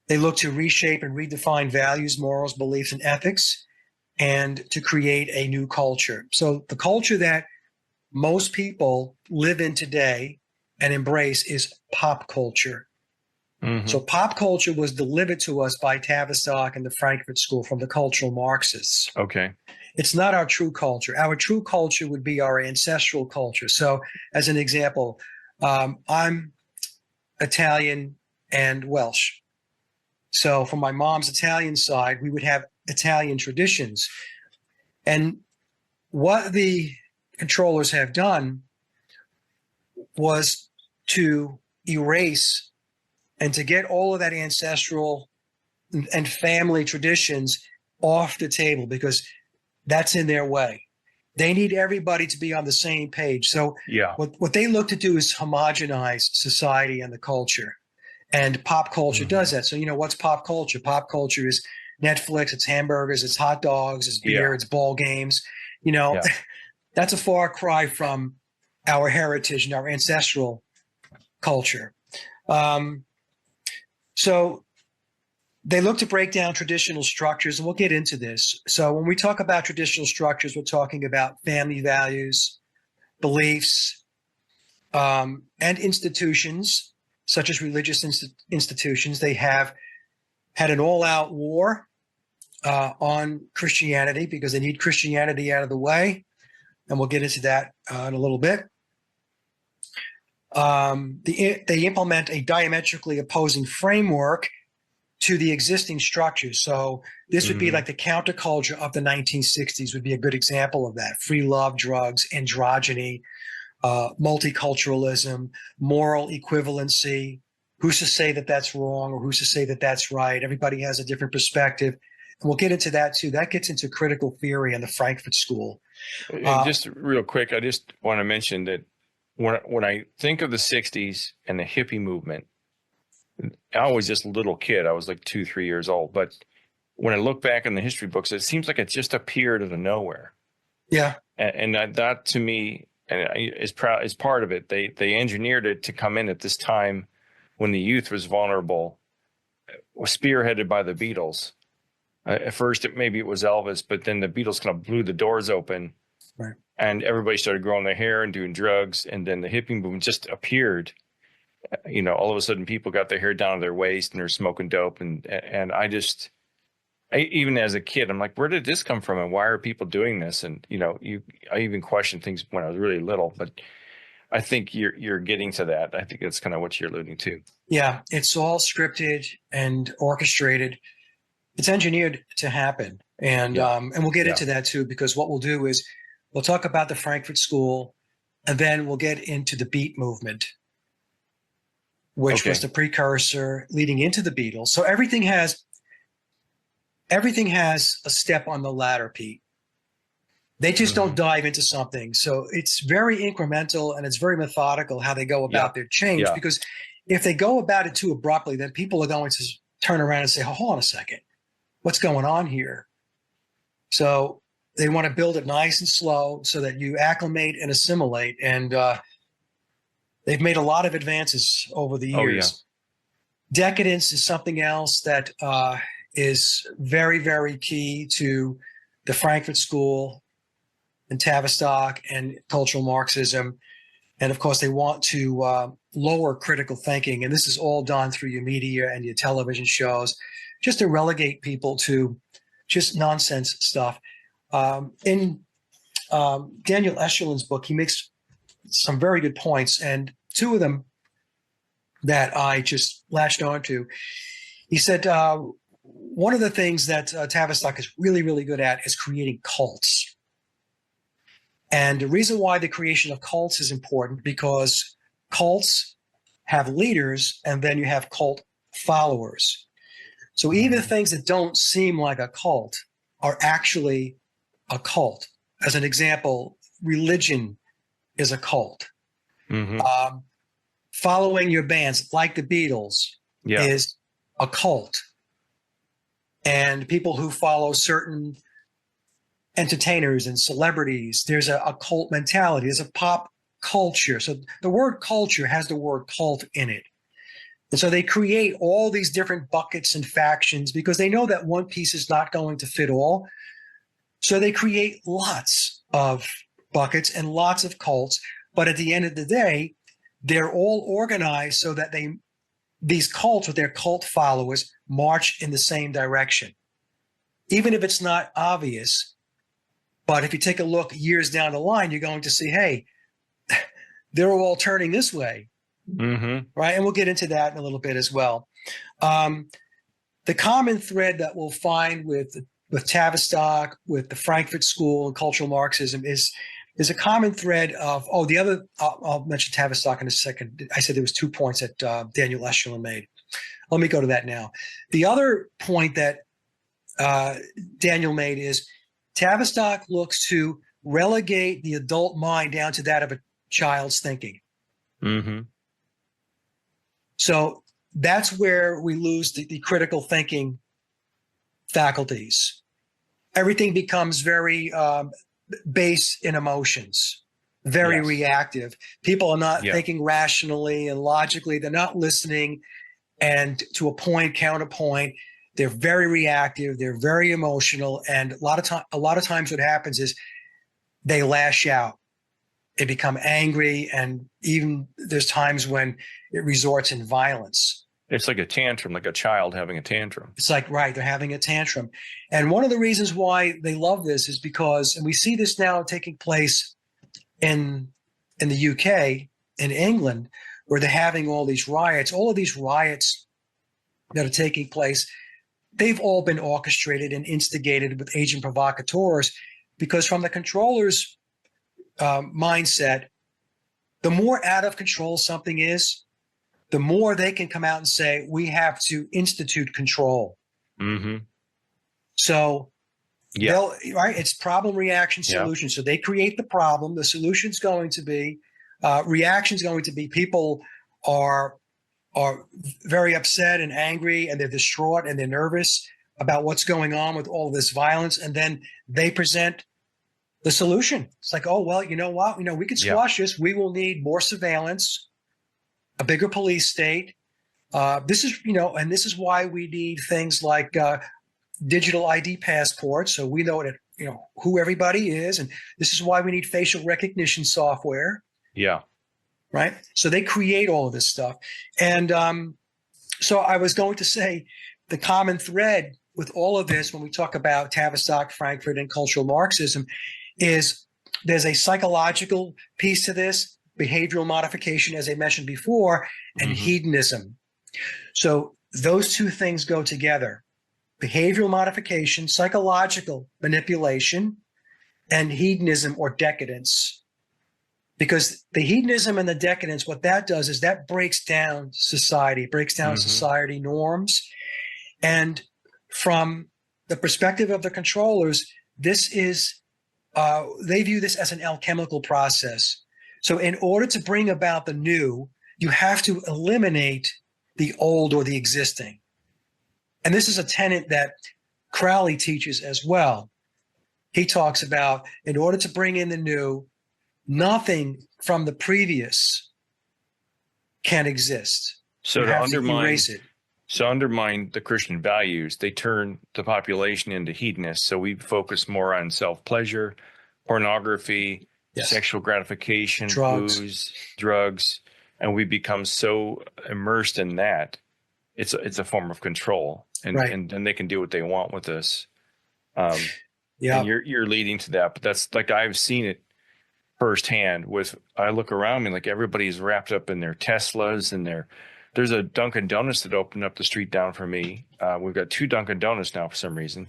They look to reshape and redefine values, morals, beliefs, and ethics, and to create a new culture. So the culture that most people live in today and embrace is pop culture. So pop culture was delivered to us by Tavistock and the Frankfurt School from the cultural Marxists. Okay. It's not our true culture. Our true culture would be our ancestral culture. So as an example, I'm Italian and Welsh. So from my mom's Italian side, we would have Italian traditions. And what the controllers have done was to erase and to get all of that ancestral and family traditions off the table, because that's in their way. They need everybody to be on the same page. So what they look to do is homogenize society and the culture. And pop culture does that. So, you know, what's pop culture? Pop culture is Netflix, it's hamburgers, it's hot dogs, it's beer, it's ball games. You know, that's a far cry from our heritage and our ancestral culture. So they look to break down traditional structures, and we'll get into this. So when we talk about traditional structures, we're talking about family values, beliefs, and institutions, such as religious institutions. They have had an all-out war on Christianity because they need Christianity out of the way, and we'll get into that in a little bit. They implement a diametrically opposing framework to the existing structures. So this would be like the counterculture of the 1960s would be a good example of that. Free love, drugs, androgyny, multiculturalism, moral equivalency. Who's to say that that's wrong or who's to say that that's right? Everybody has a different perspective. And we'll get into that too. That gets into critical theory and the Frankfurt School. And just real quick, I just want to mention that when I think of the 60s and the hippie movement, I was just a little kid. I was like 2, 3 years old. But when I look back in the history books, it seems like it just appeared out of nowhere. Yeah. And that to me is part of it. They engineered it to come in at this time when the youth was vulnerable, was spearheaded by the Beatles. At first, maybe it was Elvis, but then the Beatles kind of blew the doors open. Right. And everybody started growing their hair and doing drugs. And then the hippie movement just appeared. All of a sudden people got their hair down to their waist and they're smoking dope. And I even as a kid, I'm like, where did this come from? And why are people doing this? And, I even questioned things when I was really little, but I think you're getting to that. I think that's kind of what you're alluding to. Yeah. It's all scripted and orchestrated. It's engineered to happen. And we'll get into that too, because what we'll do is we'll talk about the Frankfurt School and then we'll get into the Beat movement, which was the precursor leading into the Beatles. So everything has a step on the ladder, Pete. They just don't dive into something. So it's very incremental and it's very methodical how they go about their change, because if they go about it too abruptly, then people are going to turn around and say, hold on a second, what's going on here? So they want to build it nice and slow so that you acclimate and assimilate. And they've made a lot of advances over the years. Decadence is something else that is very, very key to the Frankfurt School and Tavistock and cultural Marxism. And of course, they want to lower critical thinking. And this is all done through your media and your television shows, just to relegate people to just nonsense stuff. In Daniel Eschelin's book, he makes some very good points. And two of them that I just latched onto, he said, one of the things that Tavistock is really, really good at is creating cults. And the reason why the creation of cults is important, because cults have leaders and then you have cult followers. So even things that don't seem like a cult are actually a cult. As an example, religion is a cult. Following your bands like the Beatles is a cult. And people who follow certain entertainers and celebrities, there's a cult mentality. There's a pop culture. So the word culture has the word cult in it. And so they create all these different buckets and factions because they know that one piece is not going to fit all. So they create lots of buckets and lots of cults. But at the end of the day, they're all organized so that these cults with their cult followers march in the same direction. Even if it's not obvious, but if you take a look years down the line, you're going to see, hey, they're all turning this way. Right? And we'll get into that in a little bit as well. The common thread that we'll find with Tavistock, with the Frankfurt School and cultural Marxism is a common thread of, I'll mention Tavistock in a second. I said there was 2 points that Daniel Eschelin made. Let me go to that now. The other point that Daniel made is Tavistock looks to relegate the adult mind down to that of a child's thinking. So that's where we lose the critical thinking faculties. Everything becomes very based in emotions, very reactive. People are not thinking rationally and logically. They're not listening and to a point, counterpoint. They're very reactive. They're very emotional. And a lot of times what happens is they lash out. They become angry. And even there's times when it resorts in violence. It's like a tantrum, like a child having a tantrum. It's like, right, they're having a tantrum. And one of the reasons why they love this is because, and we see this now taking place in the UK, in England, where they're having all these riots. All of these riots that are taking place, they've all been orchestrated and instigated with agent provocateurs, because from the controller's mindset, the more out of control something is, the more they can come out and say, we have to institute control. Mm-hmm. So right, it's problem, reaction, solution. So they create the problem. The solution's going to be, reaction's going to be, people are very upset and angry, and they're distraught and they're nervous about what's going on with all this violence. And then they present the solution. It's like, oh, well, you know what? We can squash this. We will need more surveillance, a bigger police state. This is, and this is why we need things like digital ID passports, so we know that, who everybody is. And this is why we need facial recognition software. Yeah. Right. So they create all of this stuff. And so I was going to say the common thread with all of this, when we talk about Tavistock, Frankfurt, and cultural Marxism, is there's a psychological piece to this, behavioral modification, as I mentioned before, and hedonism. So those two things go together: behavioral modification, psychological manipulation, and hedonism or decadence. Because the hedonism and the decadence, what that does is that breaks down society, breaks down society norms. And from the perspective of the controllers, this is, they view this as an alchemical process. So in order to bring about the new, you have to eliminate the old or the existing. And this is a tenet that Crowley teaches as well. He talks about, in order to bring in the new, nothing from the previous can exist. So you to have to erase it. So undermine the Christian values, they turn the population into hedonists. So we focus more on self-pleasure, pornography, sexual gratification, booze, drugs, and we become so immersed in that. It's a form of control, and then they can do what they want with us. And you're leading to that, but that's like, I've seen it firsthand. I look around me, like everybody's wrapped up in their Teslas and there's a Dunkin' Donuts that opened up the street down from me. We've got 2 Dunkin' Donuts now for some reason.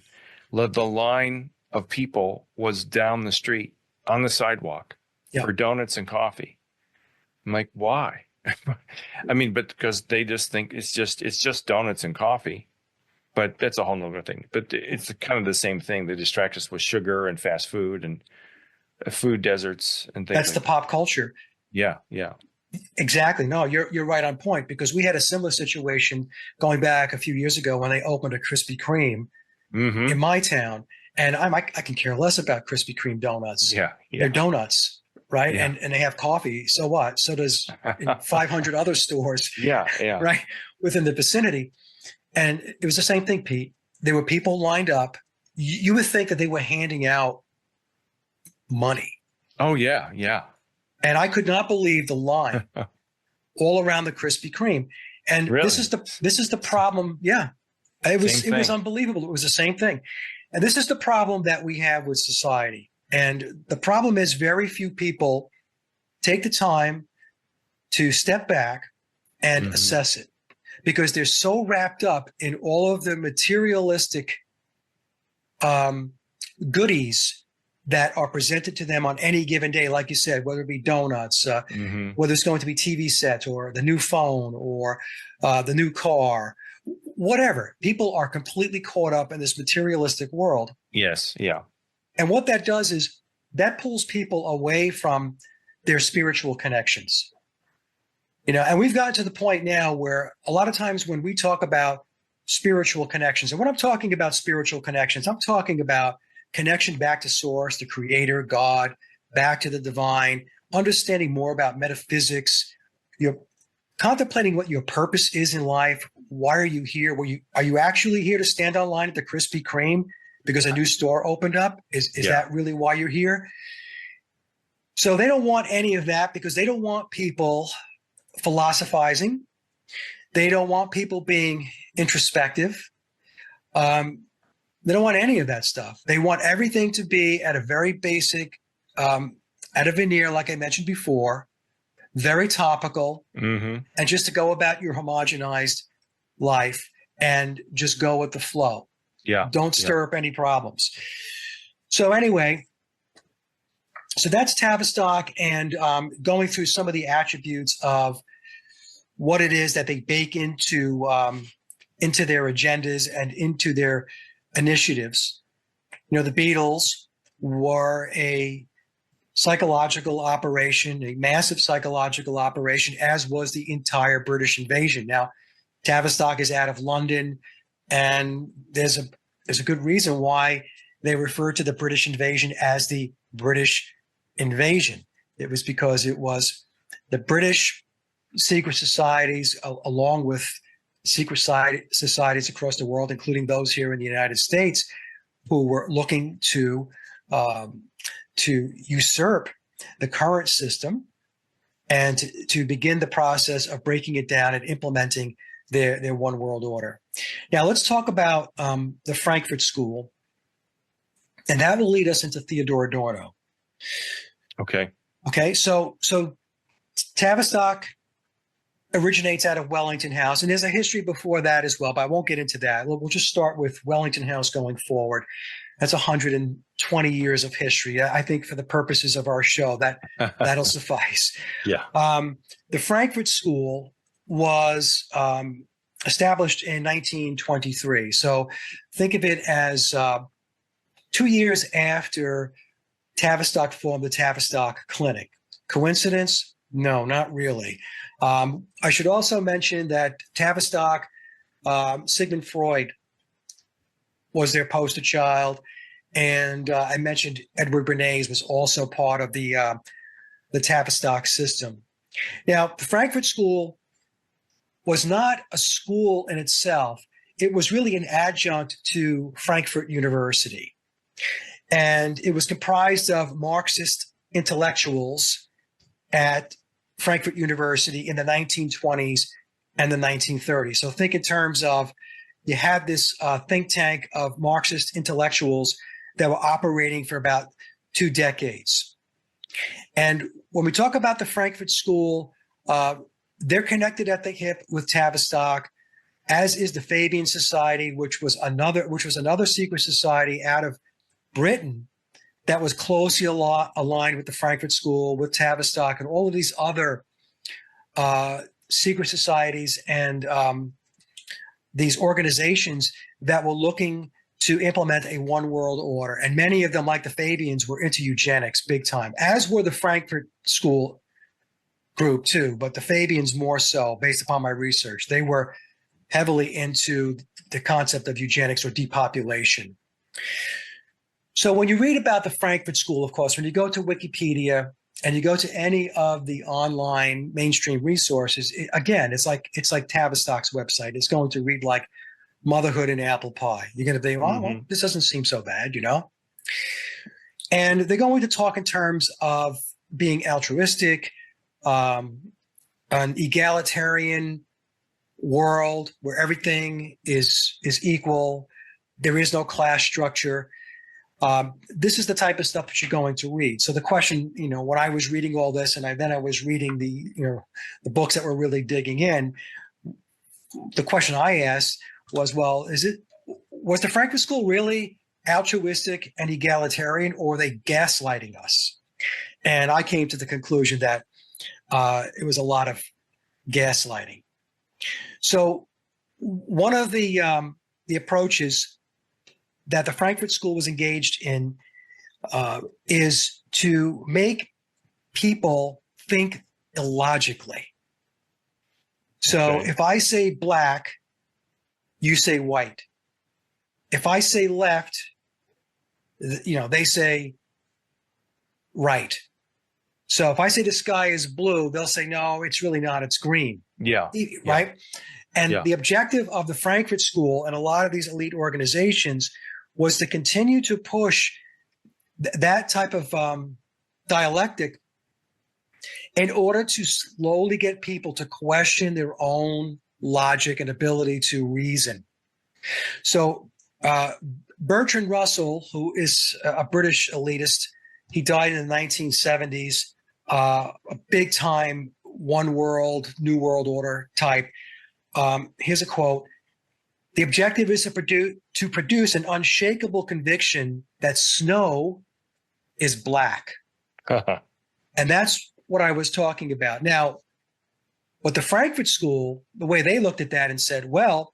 The line of people was down the street on the sidewalk for donuts and coffee. I'm like, why? I mean, but because they just think it's just donuts and coffee. But that's a whole nother thing. But it's kind of the same thing. They distract us with sugar and fast food and food deserts and things. That's the pop culture. Yeah. Exactly. No, you're right on point, because we had a similar situation going back a few years ago when they opened a Krispy Kreme in my town. And I can care less about Krispy Kreme donuts. Yeah. They're donuts, right? Yeah. And they have coffee. So what? So does 500 other stores. Yeah. Right, within the vicinity. And it was the same thing, Pete. There were people lined up. You would think that they were handing out money. Oh yeah. And I could not believe the line all around the Krispy Kreme. And really? This is the problem. Yeah. It was unbelievable. It was the same thing. And this is the problem that we have with society. And the problem is very few people take the time to step back and assess it, because they're so wrapped up in all of the materialistic goodies that are presented to them on any given day. Like you said, whether it be donuts, whether it's going to be TV sets or the new phone or the new car, whatever. People are completely caught up in this materialistic world. Yes. Yeah. And what that does is that pulls people away from their spiritual connections. And we've gotten to the point now where a lot of times when we talk about spiritual connections, and when I'm talking about spiritual connections, I'm talking about connection back to source, the creator, God, back to the divine, understanding more about metaphysics. You're contemplating what your purpose is in life, why are you here? Are you actually here to stand online at the Krispy Kreme because a new store opened up? Is that really why you're here? So they don't want any of that because they don't want people philosophizing. They don't want people being introspective. They don't want any of that stuff. They want everything to be at a very basic, at a veneer, like I mentioned before, very topical, and just to go about your homogenized life and just go with the flow. Yeah. Don't stir up any problems. So anyway, so that's Tavistock, and going through some of the attributes of what it is that they bake into their agendas and into their initiatives. You know, the Beatles were a psychological operation, a massive psychological operation, as was the entire British invasion. Now, Tavistock is out of London, and there's a good reason why they refer to the British invasion as the British invasion. It was because it was the British secret societies, along with secret societies across the world, including those here in the United States, who were looking to usurp the current system and to begin the process of breaking it down and implementing their one world order. Now let's talk about the Frankfurt School, and that will lead us into Theodore Adorno. Okay. So Tavistock originates out of Wellington House, and there's a history before that as well, but I won't get into that. We'll just start with Wellington House going forward. That's 120 years of history. I think for the purposes of our show, that'll suffice. Yeah. The Frankfurt School was established in 1923. So think of it as 2 years after Tavistock formed the Tavistock Clinic. Coincidence? No, not really. I should also mention that Tavistock, Sigmund Freud was their poster child, and I mentioned Edward Bernays was also part of the Tavistock system. Now, the Frankfurt School was not a school in itself. It was really an adjunct to Frankfurt University, and it was comprised of Marxist intellectuals at Frankfurt University in the 1920s and the 1930s. So think in terms of you had this think tank of Marxist intellectuals that were operating for about 2 decades. And when we talk about the Frankfurt School, they're connected at the hip with Tavistock, as is the Fabian Society, which was another secret society out of Britain that was closely aligned with the Frankfurt School, with Tavistock, and all of these other secret societies and these organizations that were looking to implement a one world order. And many of them, like the Fabians, were into eugenics big time, as were the Frankfurt School group too, but the Fabians more so, based upon my research. They were heavily into the concept of eugenics or depopulation. So when you read about the Frankfurt School, of course, when you go to Wikipedia and you go to any of the online mainstream resources, it's like Tavistock's website. It's going to read like motherhood and apple pie. You're going to think, oh, well, this doesn't seem so bad, you know? And they're going to talk in terms of being altruistic, an egalitarian world where everything is equal. There is no class structure. This is the type of stuff that you're going to read. So the question, when I was reading all this, and I was reading the books that were really digging in, the question I asked was, well, was the Frankfurt School really altruistic and egalitarian, or were they gaslighting us? And I came to the conclusion that it was a lot of gaslighting. So one of the approaches that the Frankfurt School was engaged in is to make people think illogically. So if I say black, you say white. If I say left, they say right. So if I say the sky is blue, they'll say, no, it's really not, it's green. Yeah. Right. And Yeah. the objective of the Frankfurt School and a lot of these elite organizations was to continue to push that type of dialectic in order to slowly get people to question their own logic and ability to reason. So Bertrand Russell, who is a British elitist, he died in the 1970s, a big time one world, new world order type. Here's a quote. The objective is to produce an unshakable conviction that snow is black. And that's what I was talking about. Now, what the Frankfurt School, the way they looked at that and said, well,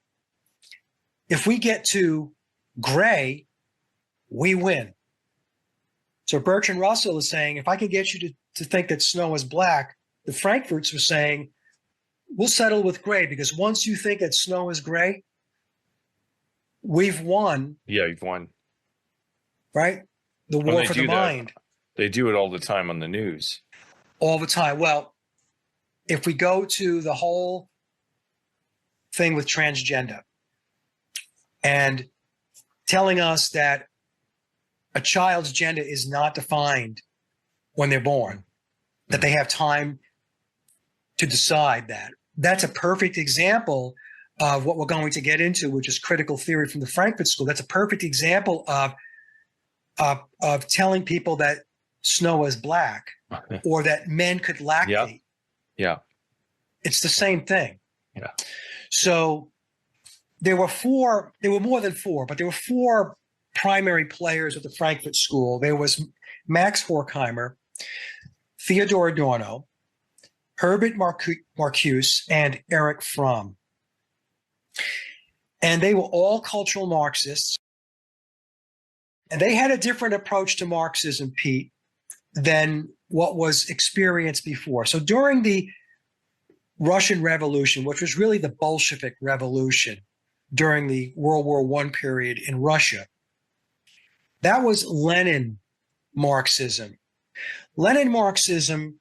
if we get to gray, we win. So Bertrand Russell is saying, if I can get you to think that snow is black, the Frankfurts were saying, we'll settle with gray, because once you think that snow is gray, we've won. Yeah, you've won. Right? The war for the mind. They do it all the time on the news. All the time. Well, if we go to the whole thing with transgender and telling us that a child's gender is not defined when they're born, that they have time to decide that. That's a perfect example of what we're going to get into, which is critical theory from the Frankfurt School. That's a perfect example of telling people that snow is black or that men could lactate. Yeah. It's the same thing. Yeah. So there were more than four, but there were four primary players at the Frankfurt School. There was Max Horkheimer, Theodor Adorno, Herbert Marcuse, and Erich Fromm. And they were all cultural Marxists. And they had a different approach to Marxism, Pete, than what was experienced before. So during the Russian Revolution, which was really the Bolshevik Revolution during the World War I period in Russia, that was Lenin Marxism. Lenin Marxism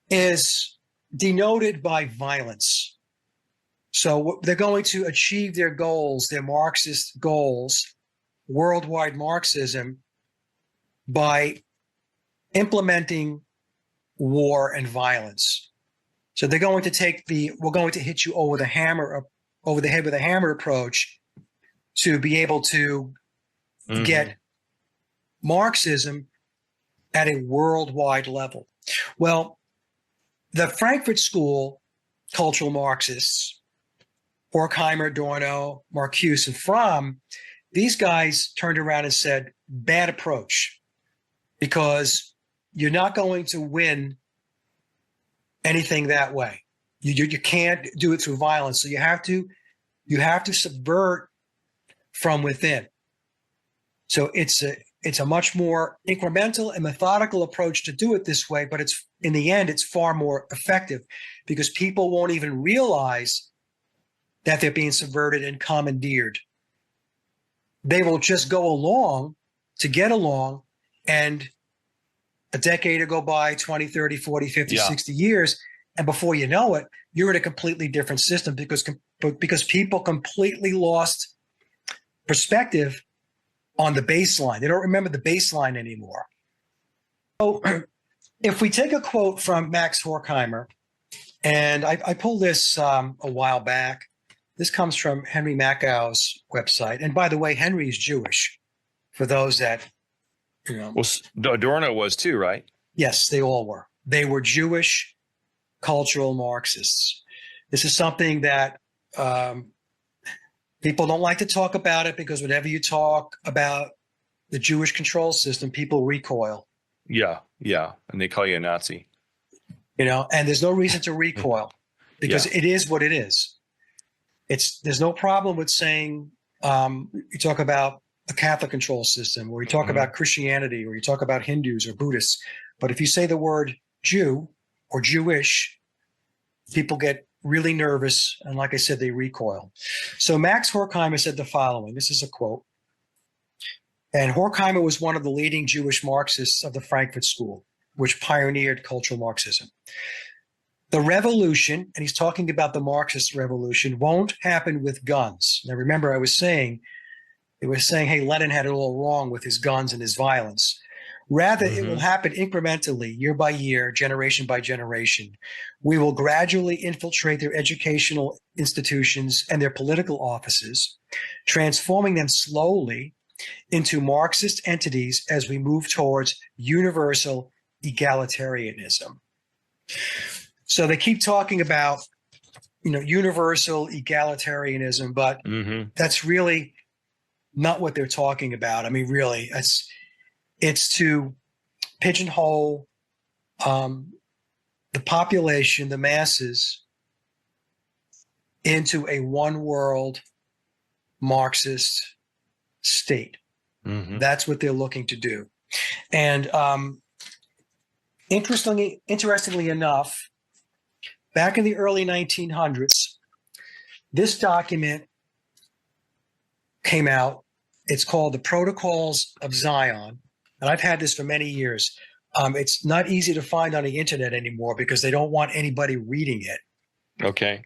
is denoted by violence. So they're going to achieve their goals, their Marxist goals, worldwide Marxism, by implementing war and violence. So they're going to take we're going to hit you over the head with a hammer approach to be able to get Marxism at a worldwide level. Well, the Frankfurt School cultural Marxists, Horkheimer, Adorno, Marcuse, and Fromm, these guys turned around and said, bad approach, because you're not going to win anything that way. You can't do it through violence. So you have to subvert from within. So it's a much more incremental and methodical approach to do it this way, but in the end, it's far more effective, because people won't even realize that they're being subverted and commandeered. They will just go along to get along, and a decade will go by, 20, 30, 40, 50, 60 years, and before you know it, you're in a completely different system because people completely lost perspective on the baseline. They don't remember the baseline anymore. So if we take a quote from Max Horkheimer, and I pulled this a while back. This comes from Henry Mackow's website. And by the way, Henry is Jewish, for those that, Well, Adorno was too, right? Yes, they all were. They were Jewish cultural Marxists. This is something that people don't like to talk about it, because whenever you talk about the Jewish control system, people recoil. Yeah. And they call you a Nazi. And there's no reason to recoil, because it is what it is. There's no problem with saying, you talk about a Catholic control system, or you talk about Christianity, or you talk about Hindus or Buddhists. But if you say the word Jew or Jewish, people get really nervous. And like I said, they recoil. So Max Horkheimer said the following. This is a quote. And Horkheimer was one of the leading Jewish Marxists of the Frankfurt School, which pioneered cultural Marxism. The revolution, and he's talking about the Marxist revolution, won't happen with guns. Now, remember, it was saying, hey, Lenin had it all wrong with his guns and his violence. Rather, it will happen incrementally, year by year, generation by generation. We will gradually infiltrate their educational institutions and their political offices, transforming them slowly into Marxist entities as we move towards universal egalitarianism. So they keep talking about, universal egalitarianism, but that's really not what they're talking about. I mean, really, it's to pigeonhole the population, the masses, into a one world Marxist state. That's what they're looking to do. And interestingly enough, back in the early 1900s, this document came out. It's called the Protocols of Zion. And I've had this for many years. It's not easy to find on the internet anymore because they don't want anybody reading it. Okay.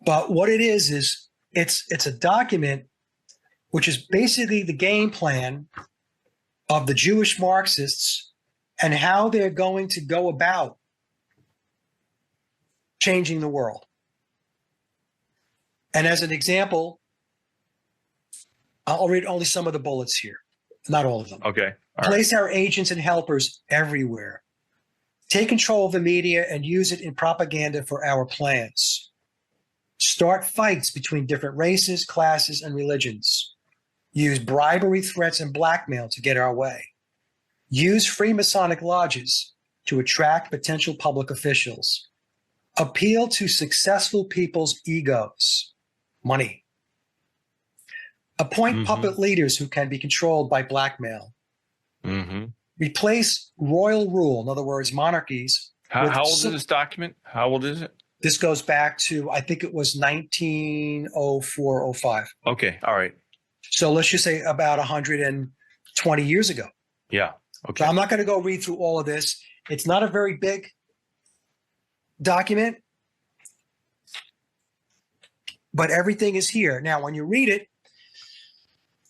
But what it is it's a document which is basically the game plan of the Jewish Marxists and how they're going to go about changing the world. And as an example, I'll read only some of the bullets here, not all of them. Okay. Place our agents and helpers everywhere. Take control of the media and use it in propaganda for our plans. Start fights between different races, classes, and religions. Use bribery, threats, and blackmail to get our way. Use Freemasonic lodges to attract potential public officials. Appeal to successful people's egos. Money. Appoint puppet leaders who can be controlled by blackmail. Replace royal rule, in other words, monarchies. How old is this document? How old is it? This goes back to, I think it was 1904, 05. Okay. All right. So let's just say about 120 years ago. Yeah. Okay. So I'm not going to go read through all of this. It's not a very big document, but everything is here. Now, when you read it,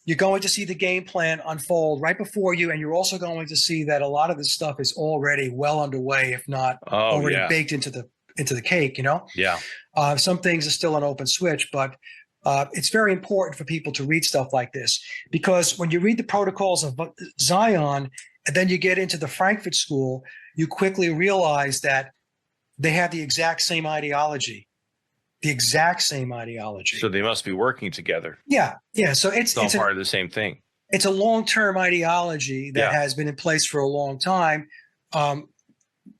you're going to see the game plan unfold right before you, and you're also going to see that a lot of this stuff is already well underway, if not already baked into the cake. Yeah. Some things are still an open switch, but it's very important for people to read stuff like this, because when you read the Protocols of Zion and then you get into the Frankfurt School, you quickly realize that they have the exact same ideology. So they must be working together. Yeah. So it's all part of the same thing. It's a long-term ideology that has been in place for a long time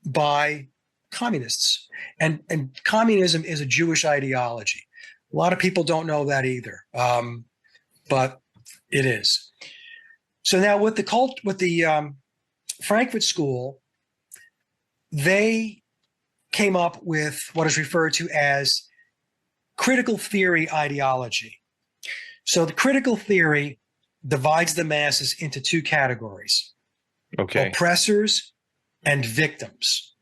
by communists. And communism is a Jewish ideology. A lot of people don't know that either, but it is. So now with the Frankfurt School, they came up with what is referred to as critical theory ideology. So the critical theory divides the masses into two categories: oppressors and victims.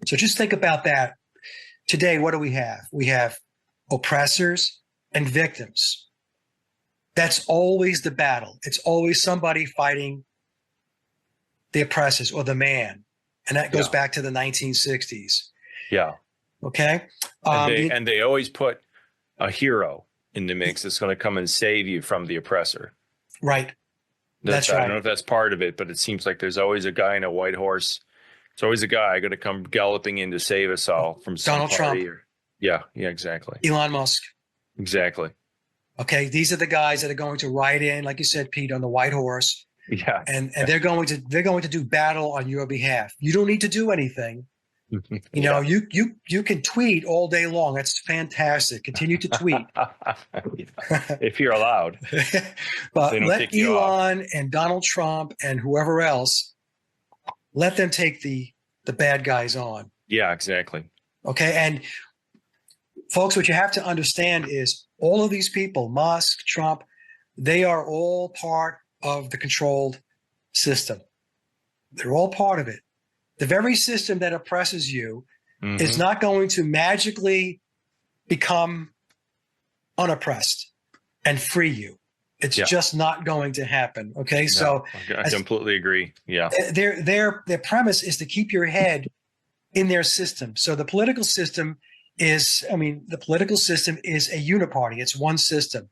So just think about that. Today, what do we have? We have oppressors and victims. That's always the battle. It's always somebody fighting the oppressors or the man. And that goes back to the 1960s. Yeah. Okay. And they always put a hero in the mix that's going to come and save you from the oppressor. Right. That's right. I don't know if that's part of it, but it seems like there's always a guy in a white horse. It's always a guy going to come galloping in to save us all from some Donald Trump. Yeah, exactly. Elon Musk. Exactly. Okay, these are the guys that are going to ride in, like you said, Pete, on the white horse. Yeah. And they're going to do battle on your behalf. You don't need to do anything. You can tweet all day long. That's fantastic. Continue to tweet. If you're allowed. But let Elon and Donald Trump and whoever else, let them take the bad guys on. Yeah, exactly. Okay. And folks, what you have to understand is all of these people, Musk, Trump, they are all part of the controlled system. They're all part of it. The very system that oppresses you is not going to magically become unoppressed and free you. It's just not going to happen. Okay. No, so I completely agree. Yeah. Their premise is to keep your head in their system. So the political system is a uniparty. It's one system.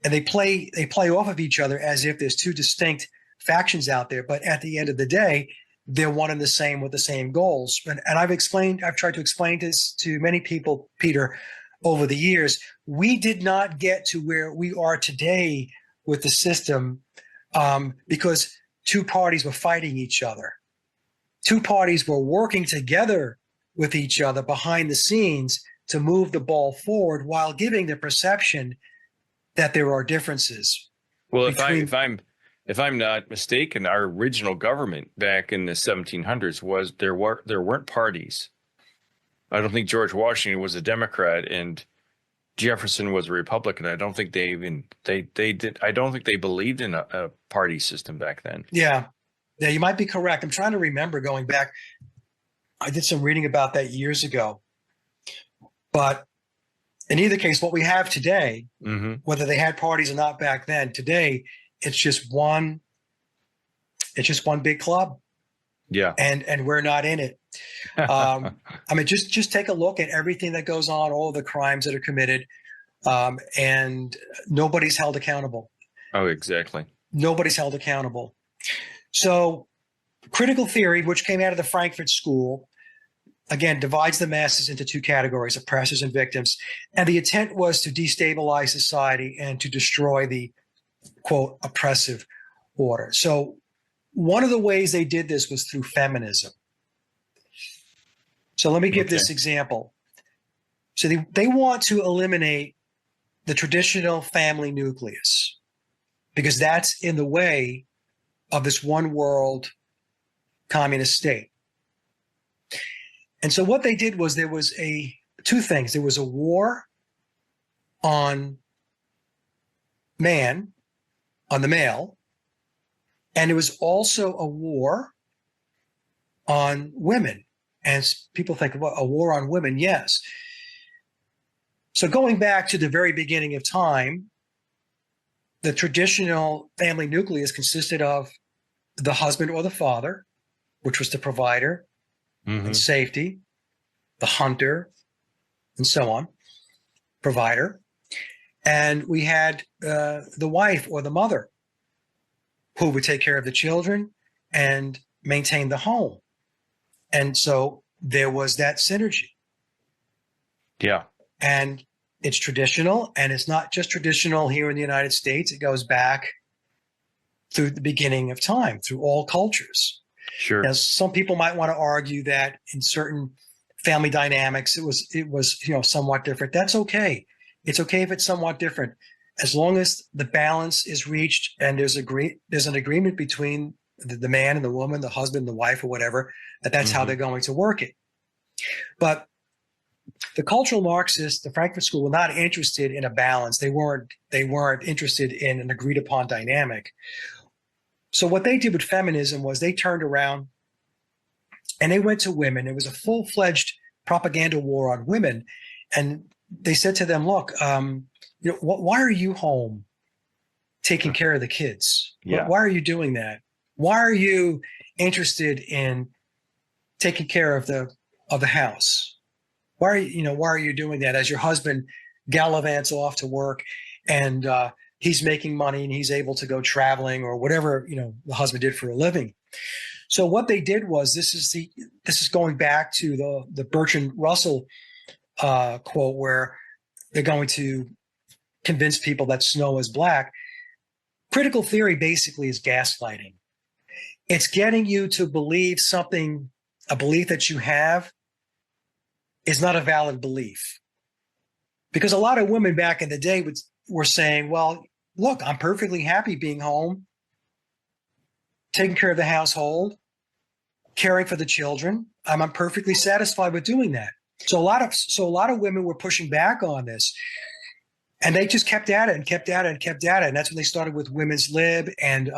And they play off of each other as if there's two distinct factions out there. But at the end of the day, they're one and the same with the same goals. And I've tried to explain this to many people, Peter, over the years. We did not get to where we are today with the system because two parties were fighting each other. Two parties were working together with each other behind the scenes to move the ball forward while giving the perception that there are differences. Well, if I'm not mistaken, our original government back in the 1700s was there weren't parties. I don't think George Washington was a Democrat and Jefferson was a Republican. I don't think they did. I don't think they believed in a party system back then. Yeah, you might be correct. I'm trying to remember going back. I did some reading about that years ago. But in either case, what we have today, whether they had parties or not back then, today it's just one big club. Yeah. And we're not in it. I mean, just take a look at everything that goes on, all the crimes that are committed, and nobody's held accountable. Oh, exactly. Nobody's held accountable. So critical theory, which came out of the Frankfurt School, again, divides the masses into two categories, oppressors and victims. And the intent was to destabilize society and to destroy the, quote, oppressive order. So one of the ways they did this was through feminism. So let me give this example. So they want to eliminate the traditional family nucleus because that's in the way of this one world communist state. And so what they did was there was two things. There was a war on the male, and it was also a war on women. And people think, well, a war on women, yes. So going back to the very beginning of time, the traditional family nucleus consisted of the husband or the father, which was the provider and safety, the hunter, and so on, provider. And we had the wife or the mother who would take care of the children and maintain the home. And so there was that synergy. Yeah. And it's traditional, and it's not just traditional here in the United States. It goes back through the beginning of time, through all cultures. Sure. Now, some people might want to argue that in certain family dynamics, it was somewhat different. That's okay. It's okay if it's somewhat different, as long as the balance is reached and there's an agreement between the man and the woman, the husband, the wife, or whatever, that's how they're going to work it. But the cultural Marxists, the Frankfurt School, were not interested in a balance. They weren't interested in an agreed upon dynamic. So what they did with feminism was they turned around and they went to women. It was a full-fledged propaganda war on women. And they said to them, look, why are you home taking care of the kids? Yeah. Why are you doing that? Why are you interested in taking care of the house? Why are you doing that as your husband gallivants off to work and he's making money and he's able to go traveling or whatever, the husband did for a living. So what they did was, this is going back to the Bertrand Russell quote, where they're going to convince people that snow is black. Critical theory basically is gaslighting. It's getting you to believe something, a belief that you have is not a valid belief. Because a lot of women back in the day were saying, well, look, I'm perfectly happy being home, taking care of the household, caring for the children. I'm perfectly satisfied with doing that. So a lot of women were pushing back on this, and they just kept at it and kept at it and kept at it. And that's when they started with women's lib and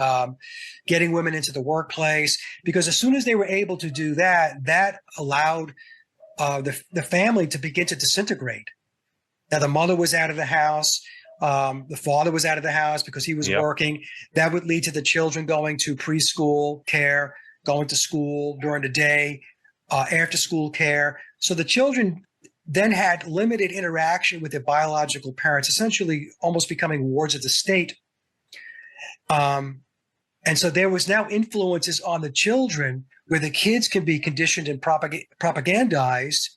getting women into the workplace, because as soon as they were able to do that, that allowed the family to begin to disintegrate. Now, the mother was out of the house. The father was out of the house because he was working. That would lead to the children going to preschool care, going to school during the day, after school care. So the children then had limited interaction with their biological parents, essentially almost becoming wards of the state. And so there was now influences on the children where the kids can be conditioned and propagandized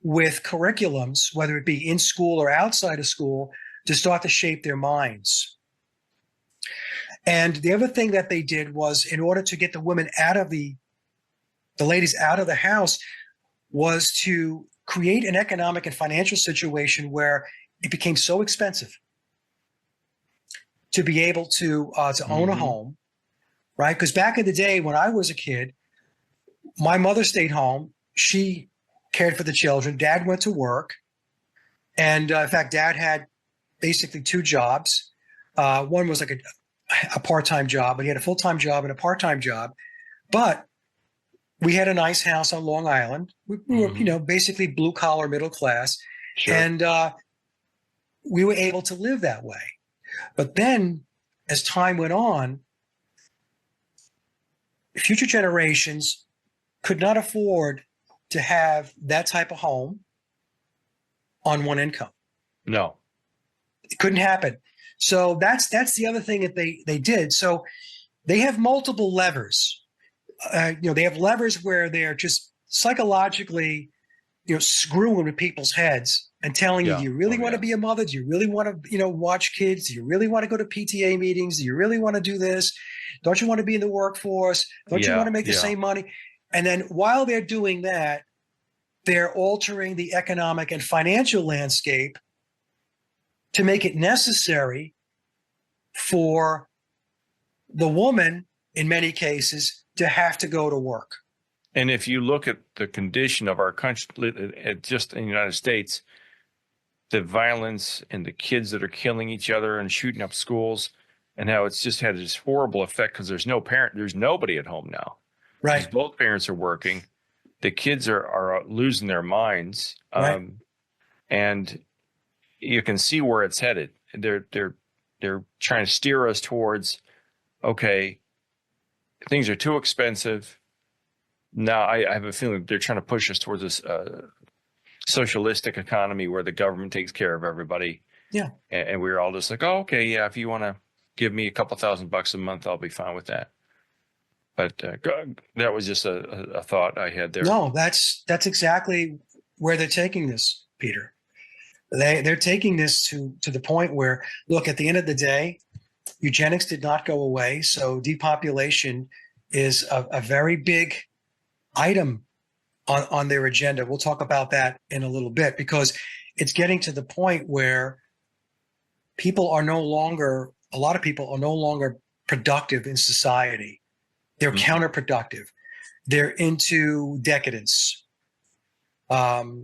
with curriculums, whether it be in school or outside of school, to start to shape their minds. And the other thing that they did was, in order to get the women out of the ladies out of the house, was to create an economic and financial situation where it became so expensive to be able to own a home, right? Because back in the day when I was a kid, my mother stayed home. She cared for the children. Dad went to work. And in fact, Dad had basically two jobs. One was like a part-time job, but he had a full-time job and a part-time job. But we had a nice house on Long Island. We were, basically blue-collar, middle class. Sure. And we were able to live that way. But then, as time went on, future generations could not afford to have that type of home on one income. No. It couldn't happen. So that's the other thing that they did. So they have multiple levers. They have levers where they're just psychologically, screwing with people's heads and telling you, do you really want to be a mother? Do you really want to, watch kids? Do you really want to go to PTA meetings? Do you really want to do this? Don't you want to be in the workforce? Don't you want to make the same money? And then while they're doing that, they're altering the economic and financial landscape to make it necessary for the woman, in many cases, to have to go to work. And if you look at the condition of our country, just in the United States, the violence and the kids that are killing each other and shooting up schools, and how it's just had this horrible effect because there's nobody at home now. Right. Both parents are working. The kids are losing their minds. Right. And you can see where it's headed. They're trying to steer us towards, okay, things are too expensive. Now I have a feeling they're trying to push us towards this socialistic economy where the government takes care of everybody. Yeah. And we're all just like, oh, okay, yeah, if you want to give me a couple $1,000 a month, I'll be fine with that. But that was just a thought I had there. No, that's exactly where they're taking this, Peter. They're taking this to the point where, look, at the end of the day, eugenics did not go away. So depopulation is a very big item on their agenda. We'll talk about that in a little bit, because it's getting to the point where a lot of people are no longer productive in society. They're counterproductive. They're into decadence. They're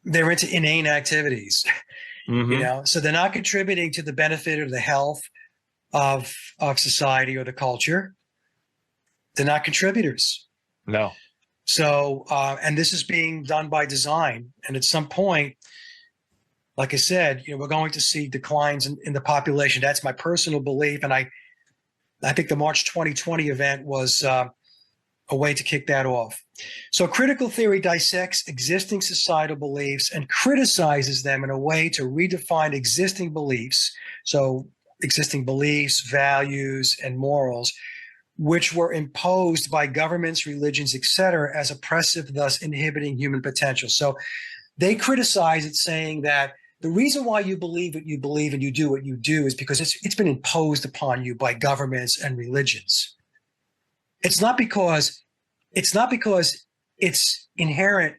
into inane activities, so they're not contributing to the benefit or the health of society or the culture. They're not contributors. No. So, and this is being done by design. And at some point, like I said, we're going to see declines in the population. That's my personal belief. And I think the March 2020 event was a way to kick that off. So critical theory dissects existing societal beliefs and criticizes them in a way to redefine existing beliefs. So existing beliefs, values, and morals, which were imposed by governments, religions, etc., as oppressive, thus inhibiting human potential. So they criticize it, saying that the reason why you believe what you believe and you do what you do is because it's been imposed upon you by governments and religions. It's not because it's inherent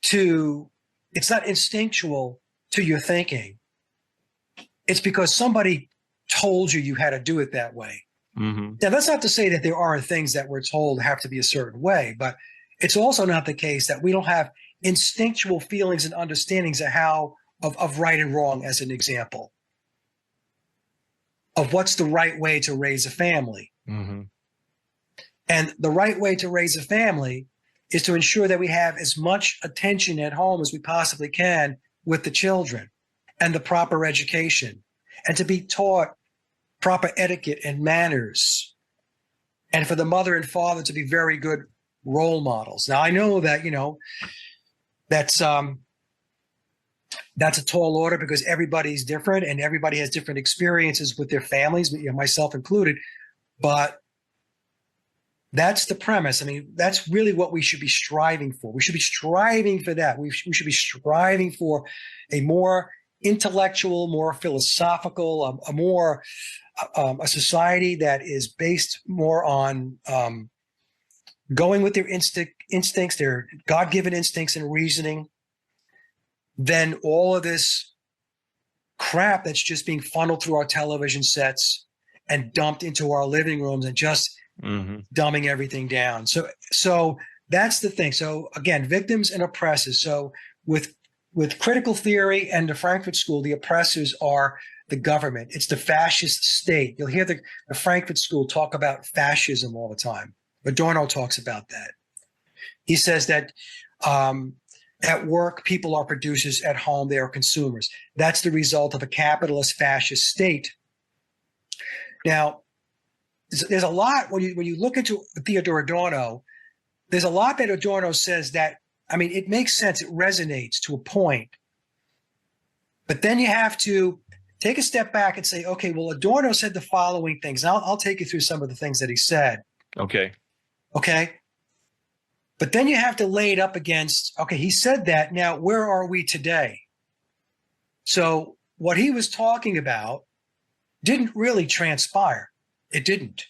to, it's not instinctual to your thinking. It's because somebody told you had to do it that way. Now, that's not to say that there aren't things that we're told have to be a certain way, but it's also not the case that we don't have instinctual feelings and understandings of right and wrong, as an example, of what's the right way to raise a family. And the right way to raise a family is to ensure that we have as much attention at home as we possibly can with the children and the proper education, and to be taught proper etiquette and manners, and for the mother and father to be very good role models. Now, I know that, that's a tall order because everybody's different and everybody has different experiences with their families, myself included. But that's the premise. I mean, that's really what we should be striving for. We should be striving for that. We should be striving for a more intellectual, more philosophical, a society that is based more on going with their instincts, their God-given instincts and reasoning, than all of this crap that's just being funneled through our television sets and dumped into our living rooms and just dumbing everything down. So that's the thing. So again, victims and oppressors. So with critical theory and the Frankfurt School, the oppressors are the government. It's the fascist state. You'll hear the Frankfurt School talk about fascism all the time. Adorno talks about that. He says that at work, people are producers. At home, they are consumers. That's the result of a capitalist fascist state. Now, there's a lot when you look into Theodore Adorno. There's a lot that Adorno says that, I mean, it makes sense. It resonates to a point. But then you have to take a step back and say, okay, well, Adorno said the following things. I'll take you through some of the things that he said. Okay. But then you have to lay it up against, okay, he said that. Now, where are we today? So what he was talking about didn't really transpire. It didn't.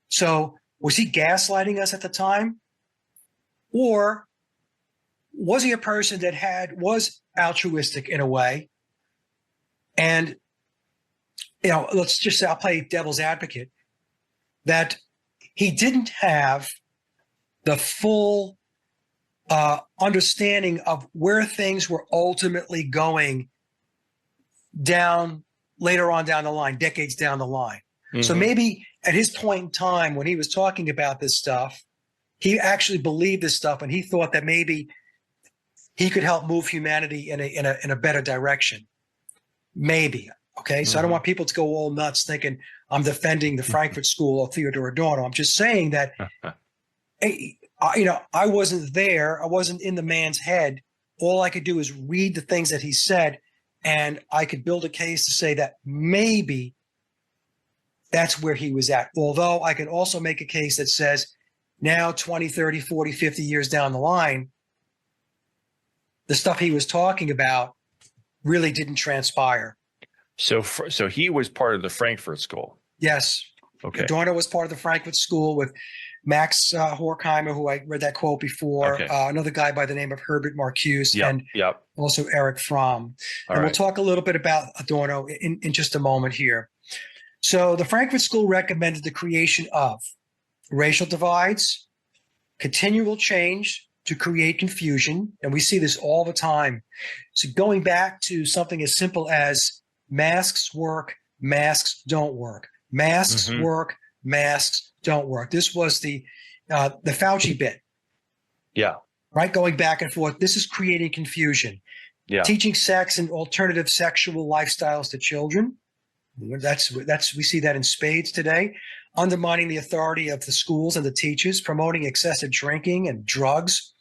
So was he gaslighting us at the time? Or was he a person that was altruistic in a way? And, let's just say, I'll play devil's advocate, that he didn't have the full understanding of where things were ultimately going down later on down the line, decades down the line. Mm-hmm. So maybe at his point in time when he was talking about this stuff, he actually believed this stuff and he thought that maybe he could help move humanity in a better direction. Maybe. Okay. So I don't want people to go all nuts thinking I'm defending the Frankfurt School or Theodore Adorno. I'm just saying that, I wasn't there. I wasn't in the man's head. All I could do is read the things that he said, and I could build a case to say that maybe that's where he was at. Although I could also make a case that says now 20, 30, 40, 50 years down the line, the stuff he was talking about really didn't transpire. So he was part of the Frankfurt School. Yes. Okay. Adorno was part of the Frankfurt School with Max Horkheimer, who I read that quote before, another guy by the name of Herbert Marcuse, and also Eric Fromm. We'll talk a little bit about Adorno in just a moment here. So the Frankfurt School recommended the creation of racial divides, continual change to create confusion, and we see this all the time. So going back to something as simple as masks work, masks don't work. Masks work, masks don't work. This was the Fauci bit. Yeah. Right? Going back and forth. This is creating confusion. Yeah. Teaching sex and alternative sexual lifestyles to children. We see that in spades today. Undermining the authority of the schools and the teachers, promoting excessive drinking and drugs,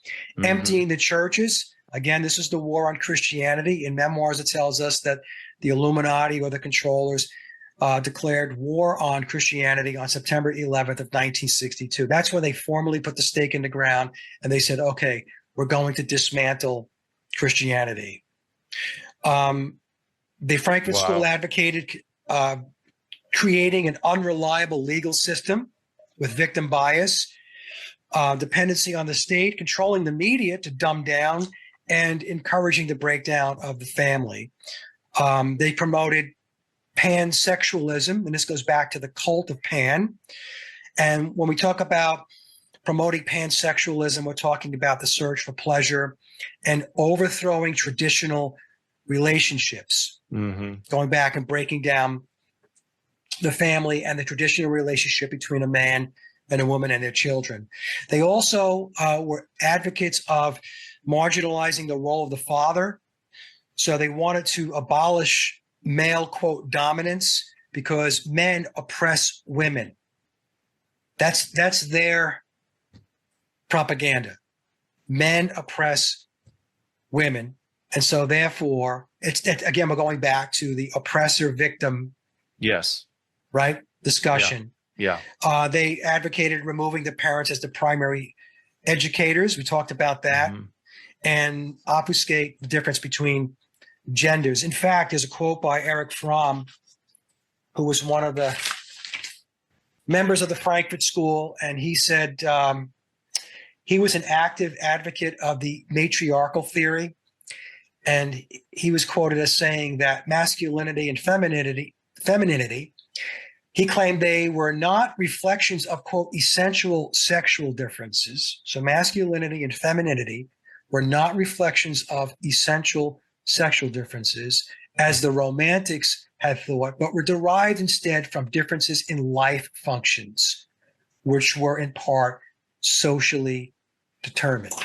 emptying the churches. Again, this is the war on Christianity. In Memoirs, it tells us that the Illuminati or the controllers declared war on Christianity on September 11th of 1962. That's when they formally put the stake in the ground and they said, okay, we're going to dismantle Christianity. The Frankfurt School advocated creating an unreliable legal system with victim bias, dependency on the state, controlling the media to dumb down, and encouraging the breakdown of the family. They promoted pansexualism, and this goes back to the cult of Pan. And when we talk about promoting pansexualism, we're talking about the search for pleasure and overthrowing traditional relationships, going back and breaking down the family and the traditional relationship between a man and a woman and their children. They also were advocates of marginalizing the role of the father. So they wanted to abolish male, quote, dominance because men oppress women. That's their propaganda. Men oppress women. And so therefore, again, we're going back to the oppressor victim. Yes. Right? Discussion. Yeah. They advocated removing the parents as the primary educators. We talked about that. Mm-hmm. And obfuscate the difference between genders. In fact, there's a quote by Erich Fromm, who was one of the members of the Frankfurt School, and he said he was an active advocate of the matriarchal theory, and he was quoted as saying that masculinity and femininity, he claimed they were not reflections of, quote, essential sexual differences. So masculinity and femininity were not reflections of essential sexual differences, as the Romantics had thought, but were derived instead from differences in life functions, which were in part socially determined.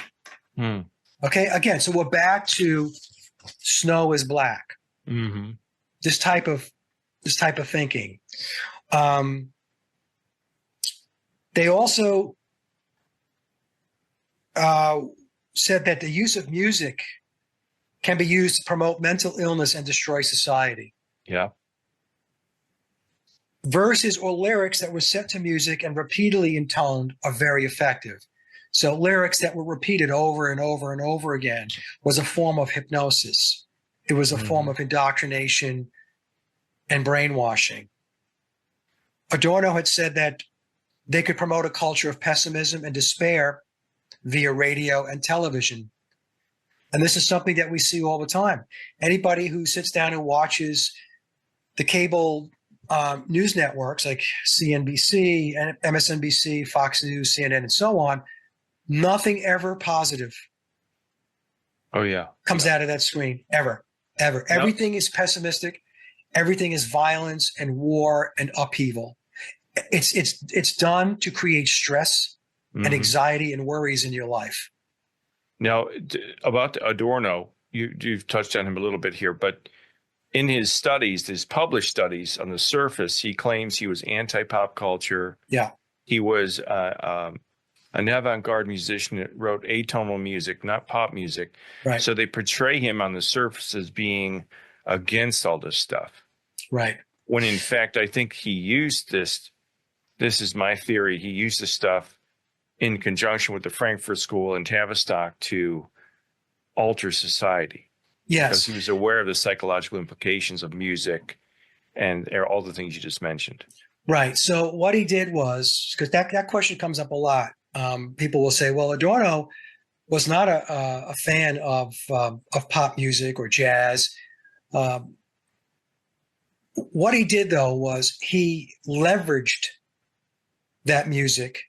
Okay, again, so we're back to snow is black. Mm-hmm. This type of thinking. They also said that the use of music can be used to promote mental illness and destroy society. Yeah. Verses or lyrics that were set to music and repeatedly intoned are very effective. So lyrics that were repeated over and over and over again was a form of hypnosis. It was a form of indoctrination and brainwashing. Adorno had said that they could promote a culture of pessimism and despair via radio and television. And this is something that we see all the time. Anybody who sits down and watches the cable news networks like CNBC, and MSNBC, Fox News, CNN, and so on, nothing ever positive comes out of that screen, ever. Everything is pessimistic. Everything is violence and war and upheaval. It's done to create stress and anxiety and worries in your life. Now, about Adorno, you've touched on him a little bit here, but in his studies, his published studies, on the surface, he claims he was anti-pop culture. Yeah. He was an avant-garde musician that wrote atonal music, not pop music. Right. So they portray him on the surface as being against all this stuff. Right. When in fact, I think he used this is my theory, he used this stuff in conjunction with the Frankfurt School and Tavistock to alter society. Yes. Because he was aware of the psychological implications of music and all the things you just mentioned. Right. So what he did was, because that question comes up a lot. People will say, well, Adorno was not a fan of pop music or jazz. What he did, though, was he leveraged that music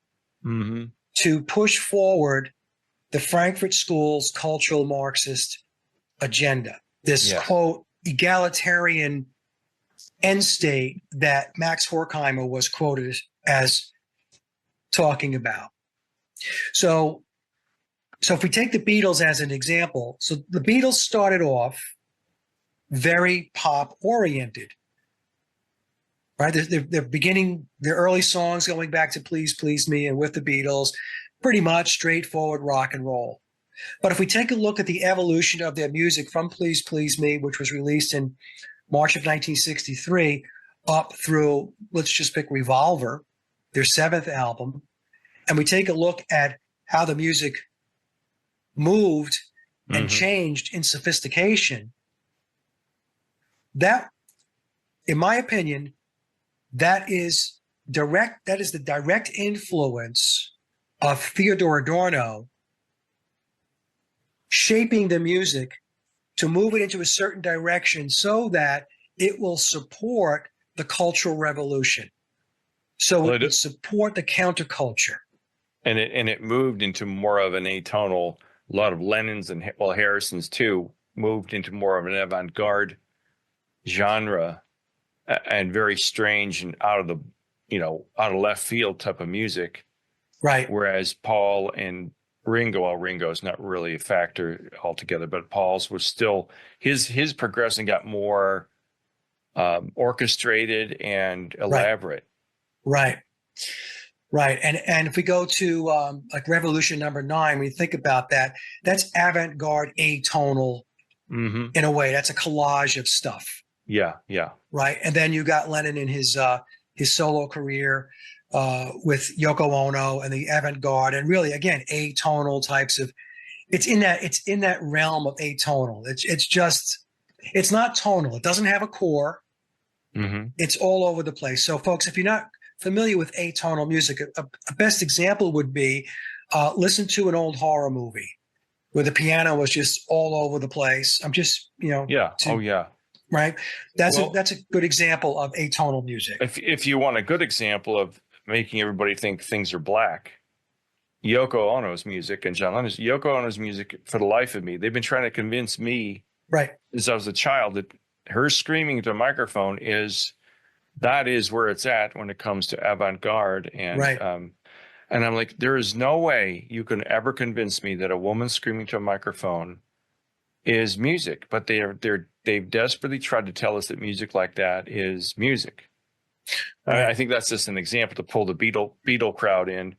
to push forward the Frankfurt School's cultural Marxist agenda, this, quote, egalitarian end state that Max Horkheimer was quoted as talking about. So if we take the Beatles as an example, so the Beatles started off very pop oriented, right? They're beginning their early songs going back to Please Please Me and With the Beatles, pretty much straightforward rock and roll. But if we take a look at the evolution of their music from Please Please Me, which was released in March of 1963, up through, let's just pick Revolver, their seventh album, and we take a look at how the music moved and changed in sophistication, that, in my opinion, that is the direct influence of Theodor Adorno shaping the music to move it into a certain direction so that it will support the cultural revolution. So it would support the counterculture. And it moved into more of an atonal, a lot of Lennon's and Harrison's too, moved into more of an avant-garde genre and very strange and out of the out of left field type of music. Right. Whereas Paul and Ringo, well, Ringo's not really a factor altogether, but Paul's was still his progression got more orchestrated and elaborate. Right. Right. And if we go to like Revolution number 9, when you think about that, that's avant-garde atonal in a way. That's a collage of stuff. Yeah. Yeah. Right. And then you got Lennon in his solo career with Yoko Ono and the avant-garde, and really, again, atonal types of, it's in that realm of atonal. It's not tonal. It doesn't have a core. It's all over the place. So folks, if you're not familiar with atonal music, a best example would be listen to an old horror movie where the piano was just all over the place. I'm just, Yeah. Right. That's a good example of atonal music. If you want a good example of making everybody think things are black, Yoko Ono's music and John Lennon's Yoko Ono's music, for the life of me, they've been trying to convince me, right, since I was a child, that her screaming into a microphone that is where it's at when it comes to avant-garde. And right. And I'm like, there is no way you can ever convince me that a woman screaming to a microphone is music. But they've desperately tried to tell us that music like that is music. Right. I think that's just an example to pull the Beatle crowd in.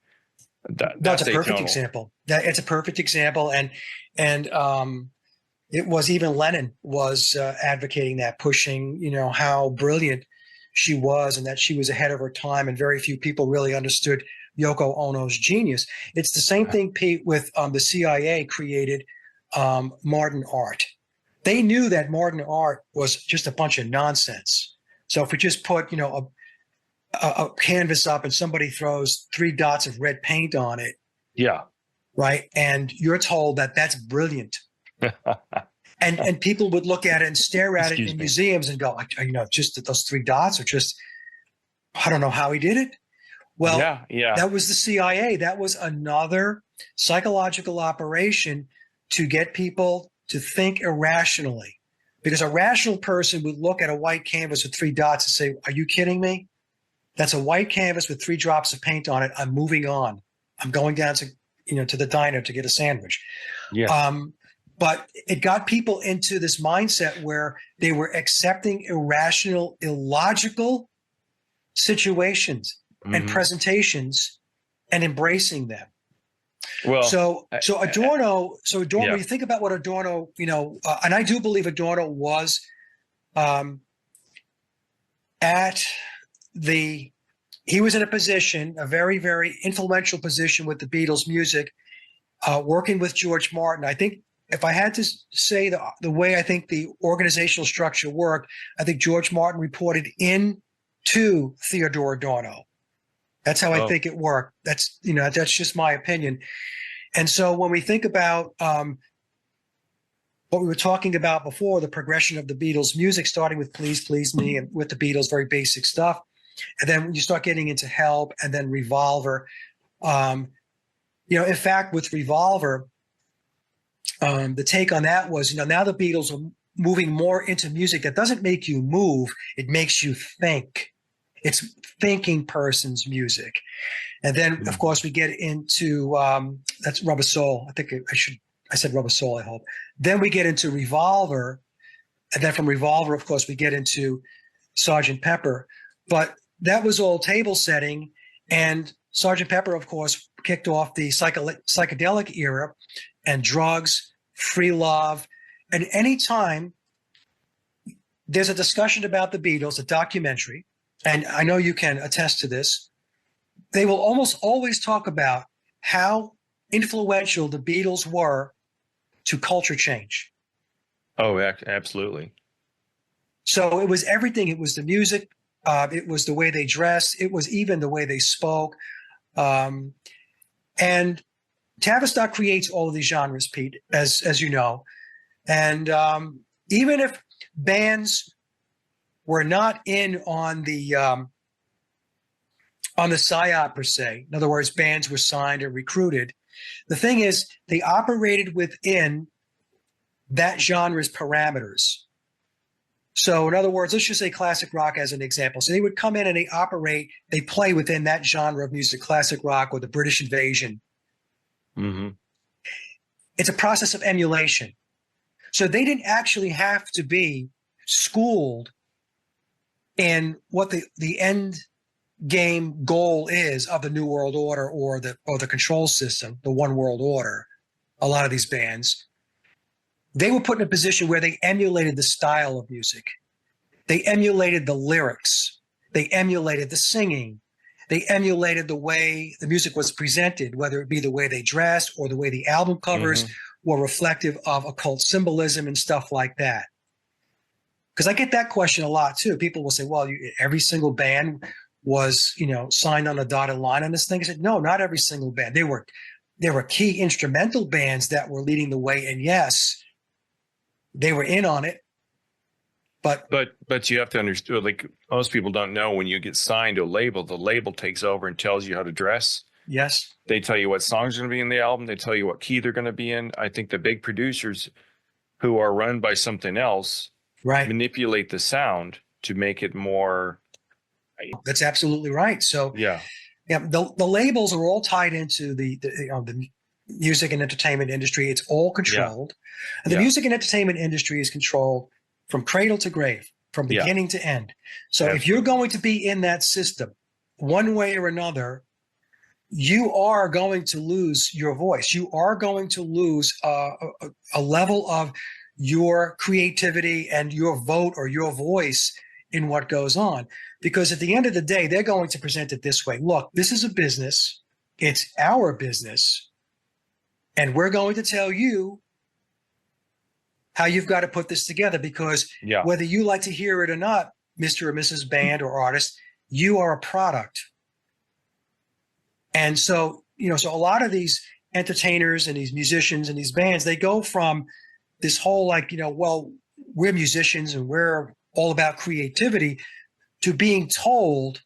That's a perfect example. It's a perfect example, and it was, even Lennon was advocating that, pushing how brilliant she was and that she was ahead of her time, and very few people really understood Yoko Ono's genius. It's the same thing, Pete, with the CIA created modern art. They knew that modern art was just a bunch of nonsense. So if we just put a canvas up and somebody throws 3 dots of red paint on it, yeah, right, and you're told that that's brilliant. And people would look at it and stare at it in museums and go, just those 3 dots, or just, I don't know how he did it. Well, yeah. That was the CIA. That was another psychological operation to get people to think irrationally, because a rational person would look at a white canvas with 3 dots and say, "Are you kidding me? That's a white canvas with 3 drops of paint on it. I'm moving on. I'm going down to to the diner to get a sandwich." Yeah. But it got people into this mindset where they were accepting irrational, illogical situations and presentations and embracing them. Well, so Adorno, when you think about what Adorno, and I do believe Adorno was he was in a position, a very, very influential position with the Beatles music, working with George Martin. I think, if I had to say the way I think the organizational structure worked, I think George Martin reported in to Theodore Adorno. That's how I think it worked. That's that's just my opinion. And so when we think about what we were talking about before, the progression of the Beatles music, starting with Please Please Me and with the Beatles, very basic stuff, and then you start getting into Help and then Revolver. In fact, with Revolver, the take on that was, now the Beatles are moving more into music that doesn't make you move, it makes you think. It's thinking person's music. And then, of course, we get into that's Rubber Soul. I think I said Rubber Soul, I hope. Then we get into Revolver. And then from Revolver, of course, we get into Sgt. Pepper. But that was all table setting. And Sgt. Pepper, of course, kicked off the psychedelic era, and drugs, free love. And anytime there's a discussion about the Beatles, a documentary, and I know you can attest to this, they will almost always talk about how influential the Beatles were to culture change. Oh, absolutely. So it was everything. It was the music. It was the way they dressed. It was even the way they spoke. And Tavistock creates all of these genres, Pete, as you know. And even if bands were not in on the PSYOP per se, in other words, bands were signed or recruited, the thing is, they operated within that genre's parameters. So in other words, let's just say classic rock as an example. So they would come in and they play within that genre of music, classic rock or the British Invasion. Mm-hmm. It's a process of emulation. So they didn't actually have to be schooled in what the end game goal is of the New World Order or the control system, the One World Order. A lot of these bands, they were put in a position where they emulated the style of music. They emulated the lyrics. They emulated the singing. They emulated the way the music was presented, whether it be the way they dressed or the way the album covers were reflective of occult symbolism and stuff like that. Because I get that question a lot too. People will say, well, every single band was, signed on a dotted line on this thing. I said, no, not every single band. There were key instrumental bands that were leading the way. And yes, they were in on it. But you have to understand, like most people don't know, when you get signed to a label, the label takes over and tells you how to dress. Yes. They tell you what songs are going to be in the album. They tell you what key they're going to be in. I think the big producers who are run by something else manipulate the sound to make it more. That's absolutely right. So yeah, the labels are all tied into the music and entertainment industry. It's all controlled. Yeah. And the music and entertainment industry is controlled from cradle to grave, from beginning to end. So if you're going to be in that system one way or another, you are going to lose your voice. You are going to lose a level of your creativity and your vote or your voice in what goes on. Because at the end of the day, they're going to present it this way. Look, this is a business. It's our business. And we're going to tell you how you've got to put this together, because whether you like to hear it or not, Mr. or Mrs. Band or artist, you are a product. And so, so a lot of these entertainers and these musicians and these bands, they go from this whole well, we're musicians and we're all about creativity, to being told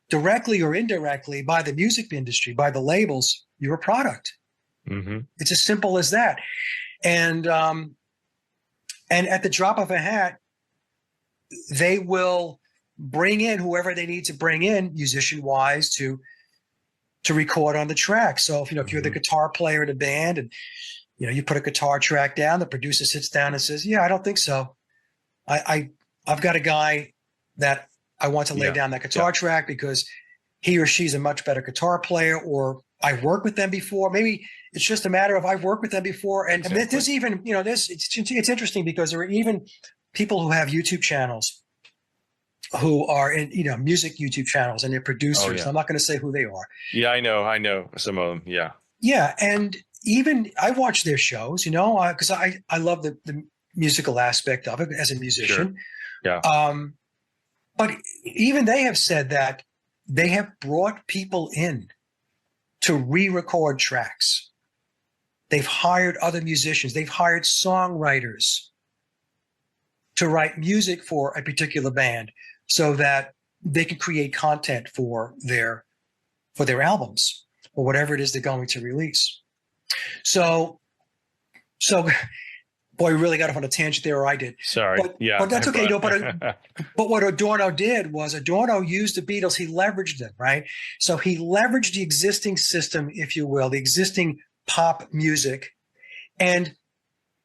directly or indirectly by the music industry, by the labels, you're a product. Mm-hmm. It's as simple as that. And at the drop of a hat, they will bring in whoever they need to bring in, musician-wise, to record on the track. So if you're the guitar player in a band and you put a guitar track down, the producer sits down and says, "Yeah, I don't think so. I've got a guy that I want to lay down that guitar track because he or she's a much better guitar player, or I've worked with them before." Maybe it's just a matter of I've worked with them before. And there's even, it's interesting because there are even people who have YouTube channels who are in, music YouTube channels, and they're producers. Oh, yeah. I'm not going to say who they are. Yeah, I know some of them. Yeah. Yeah. And even I watch their shows, because I love the musical aspect of it as a musician. Sure. Yeah. But even they have said that they have brought people in to re-record tracks. They've hired other musicians. They've hired songwriters to write music for a particular band so that they can create content for their albums or whatever it is they're going to release. So boy, we really got off on a tangent there, or I did. Sorry. But that's okay. But what Adorno did was Adorno used the Beatles. He leveraged them, right? So he leveraged the existing system, if you will, the existing pop music. And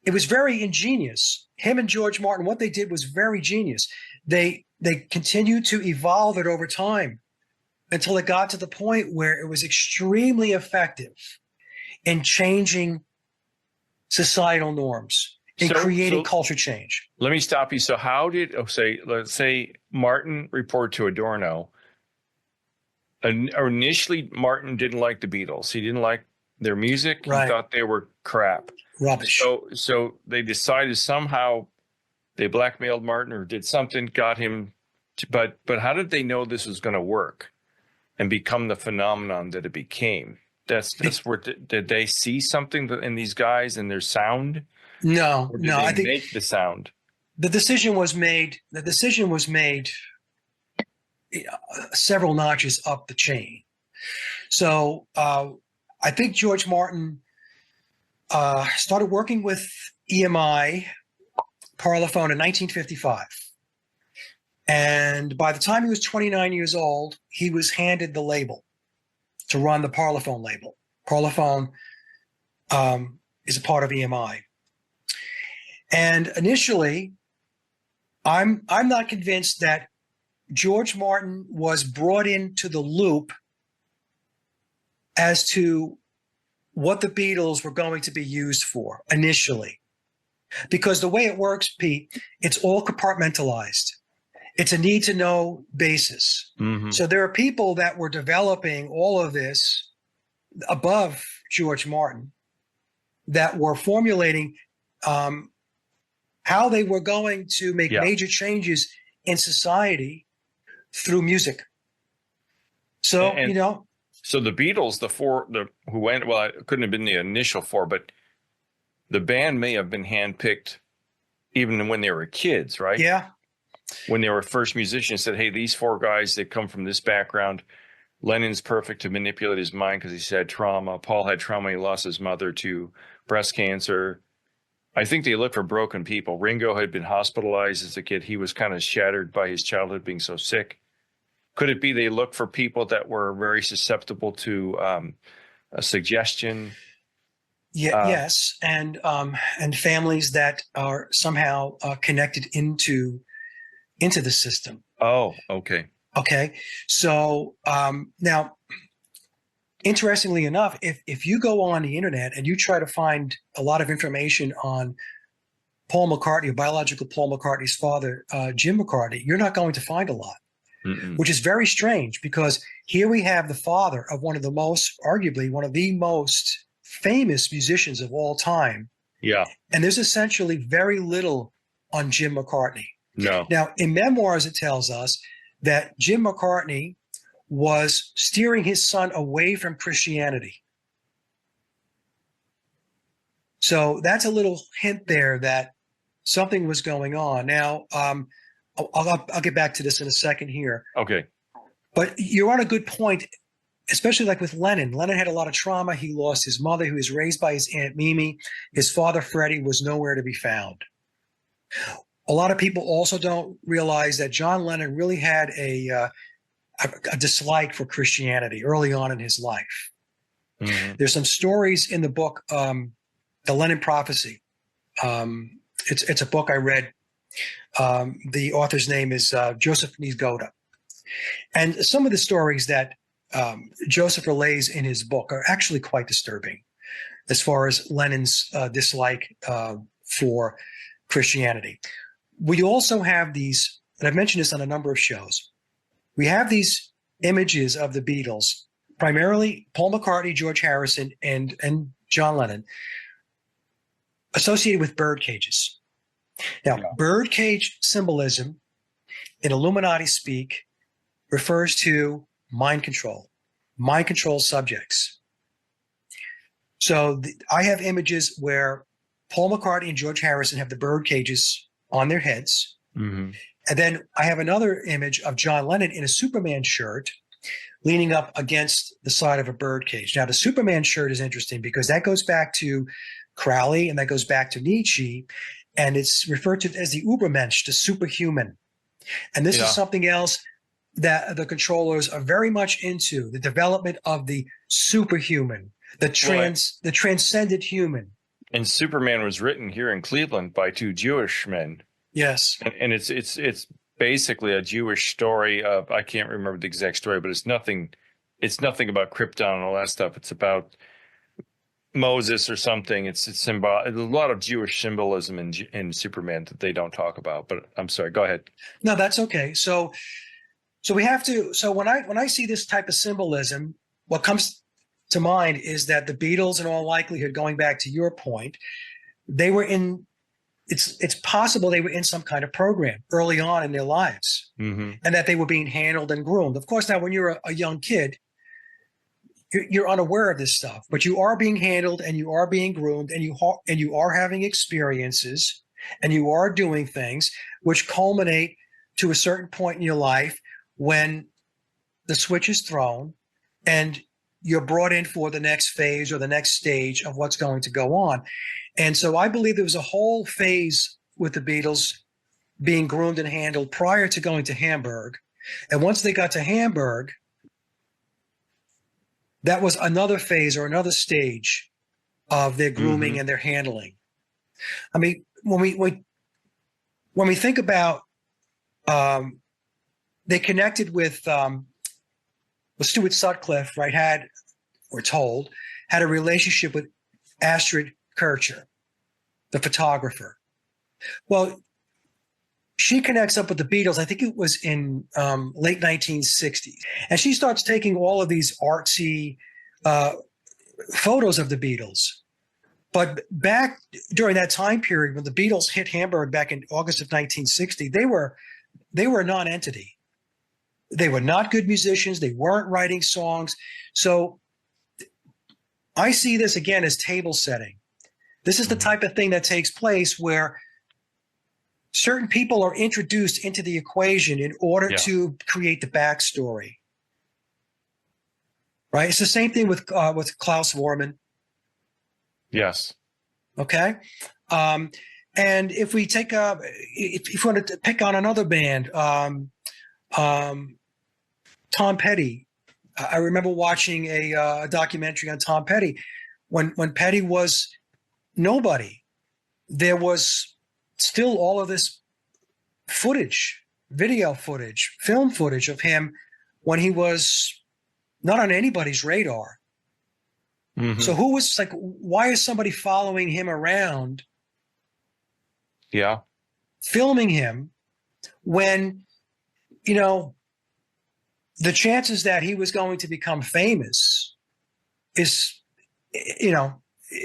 it was very ingenious. Him and George Martin, what they did was very genius. They continued to evolve it over time until it got to the point where it was extremely effective in changing societal norms, in creating culture change. Let me stop you. So how did, let's say Martin reported to Adorno. Initially, Martin didn't like the Beatles. He didn't like their music. Right. He thought they were crap. Rubbish. So they decided somehow they blackmailed Martin or did something, got him to, but how did they know this was going to work and become the phenomenon that it became? That's where did they see something in these guys and their sound? No, I think make the sound. The decision was made several notches up the chain. So I think George Martin started working with EMI Parlophone in 1955. And by the time he was 29 years old, he was handed the label to run the Parlophone label. Parlophone is a part of EMI. And initially, I'm not convinced that George Martin was brought into the loop as to what the Beatles were going to be used for initially. Because the way it works, Pete, it's all compartmentalized. It's a need to know basis. Mm-hmm. So there are people that were developing all of this above George Martin that were formulating how they were going to make major changes in society through music. So, So the Beatles, who went, well, it couldn't have been the initial four, but the band may have been handpicked even when they were kids, right? Yeah. When they were first musicians, said, hey, these four guys, they come from this background. Lennon's perfect to manipulate his mind because he's had trauma. Paul had trauma. He lost his mother to breast cancer. I think they looked for broken people. Ringo had been hospitalized as a kid. He was kind of shattered by his childhood being so sick. Could it be they looked for people that were very susceptible to a suggestion? Yeah, yes, and families that are somehow connected into the system. Oh, okay. Okay, so now, interestingly enough, if you go on the internet and you try to find a lot of information on Paul McCartney, or biological Paul McCartney's father, Jim McCartney, you're not going to find a lot. Mm-mm. Which is very strange, because here we have the father of arguably one of the most famous musicians of all time. Yeah. And there's essentially very little on Jim McCartney. No. Now, in memoirs, it tells us that Jim McCartney was steering his son away from Christianity. So that's a little hint there that something was going on. Now, I'll get back to this in a second here. Okay. But you're on a good point, especially like with Lennon. Lennon had a lot of trauma. He lost his mother, who was raised by his Aunt Mimi. His father, Freddie, was nowhere to be found. A lot of people also don't realize that John Lennon really had a dislike for Christianity early on in his life. Mm-hmm. There's some stories in the book, The Lennon Prophecy. It's a book I read. The author's name is Joseph Niezgoda. And some of the stories that Joseph relays in his book are actually quite disturbing as far as Lennon's dislike for Christianity. We also have these, and I've mentioned this on a number of shows, we have these images of the Beatles, primarily Paul McCartney, George Harrison, and John Lennon, associated with bird cages. Now, birdcage symbolism in Illuminati speak refers to mind control subjects. So I have images where Paul McCartney and George Harrison have the bird cages on their heads. Mm-hmm. And then I have another image of John Lennon in a Superman shirt leaning up against the side of a bird cage. Now, the Superman shirt is interesting because that goes back to Crowley and that goes back to Nietzsche. And it's referred to as the Übermensch, the superhuman. And this is something else that the controllers are very much into, the development of the superhuman, the transcendent human. And Superman was written here in Cleveland by two Jewish men. Yes. And it's basically a Jewish story of, I can't remember the exact story, but it's nothing about Krypton and all that stuff. It's about Moses or something. It's a lot of Jewish symbolism in Superman that they don't talk about, but I'm sorry, go ahead. No, that's okay. So we have to, so when I see this type of symbolism, what comes to mind is that the Beatles, in all likelihood, going back to your point, they were it's possible they were in some kind of program early on in their lives, mm-hmm. and that they were being handled and groomed. Of course, now when you're a young kid, you're unaware of this stuff, but you are being handled and you are being groomed, and you are having experiences and you are doing things which culminate to a certain point in your life when the switch is thrown and you're brought in for the next phase or the next stage of what's going to go on. And so I believe there was a whole phase with the Beatles being groomed and handled prior to going to Hamburg. And once they got to Hamburg, that was another phase or another stage of their grooming and their handling. I mean, when we think about, they connected with Stuart Sutcliffe, right? We're told, had a relationship with Astrid Kircher, the photographer. Well, she connects up with the Beatles. I think it was in late 1960s. And she starts taking all of these artsy photos of the Beatles. But back during that time period, when the Beatles hit Hamburg back in August of 1960, they were a non-entity. They were not good musicians. They weren't writing songs. So I see this again as table setting. This is the type of thing that takes place where certain people are introduced into the equation in order to create the backstory. Right? It's the same thing with Klaus Vormann. Yes. Okay. And if we take if you want to pick on another band, Tom Petty. I remember watching a documentary on Tom Petty when Petty was nobody. There was still all of this footage, video footage, film footage of him when he was not on anybody's radar. So who was like, why is somebody following him around? Yeah. Filming him when, the chances that he was going to become famous is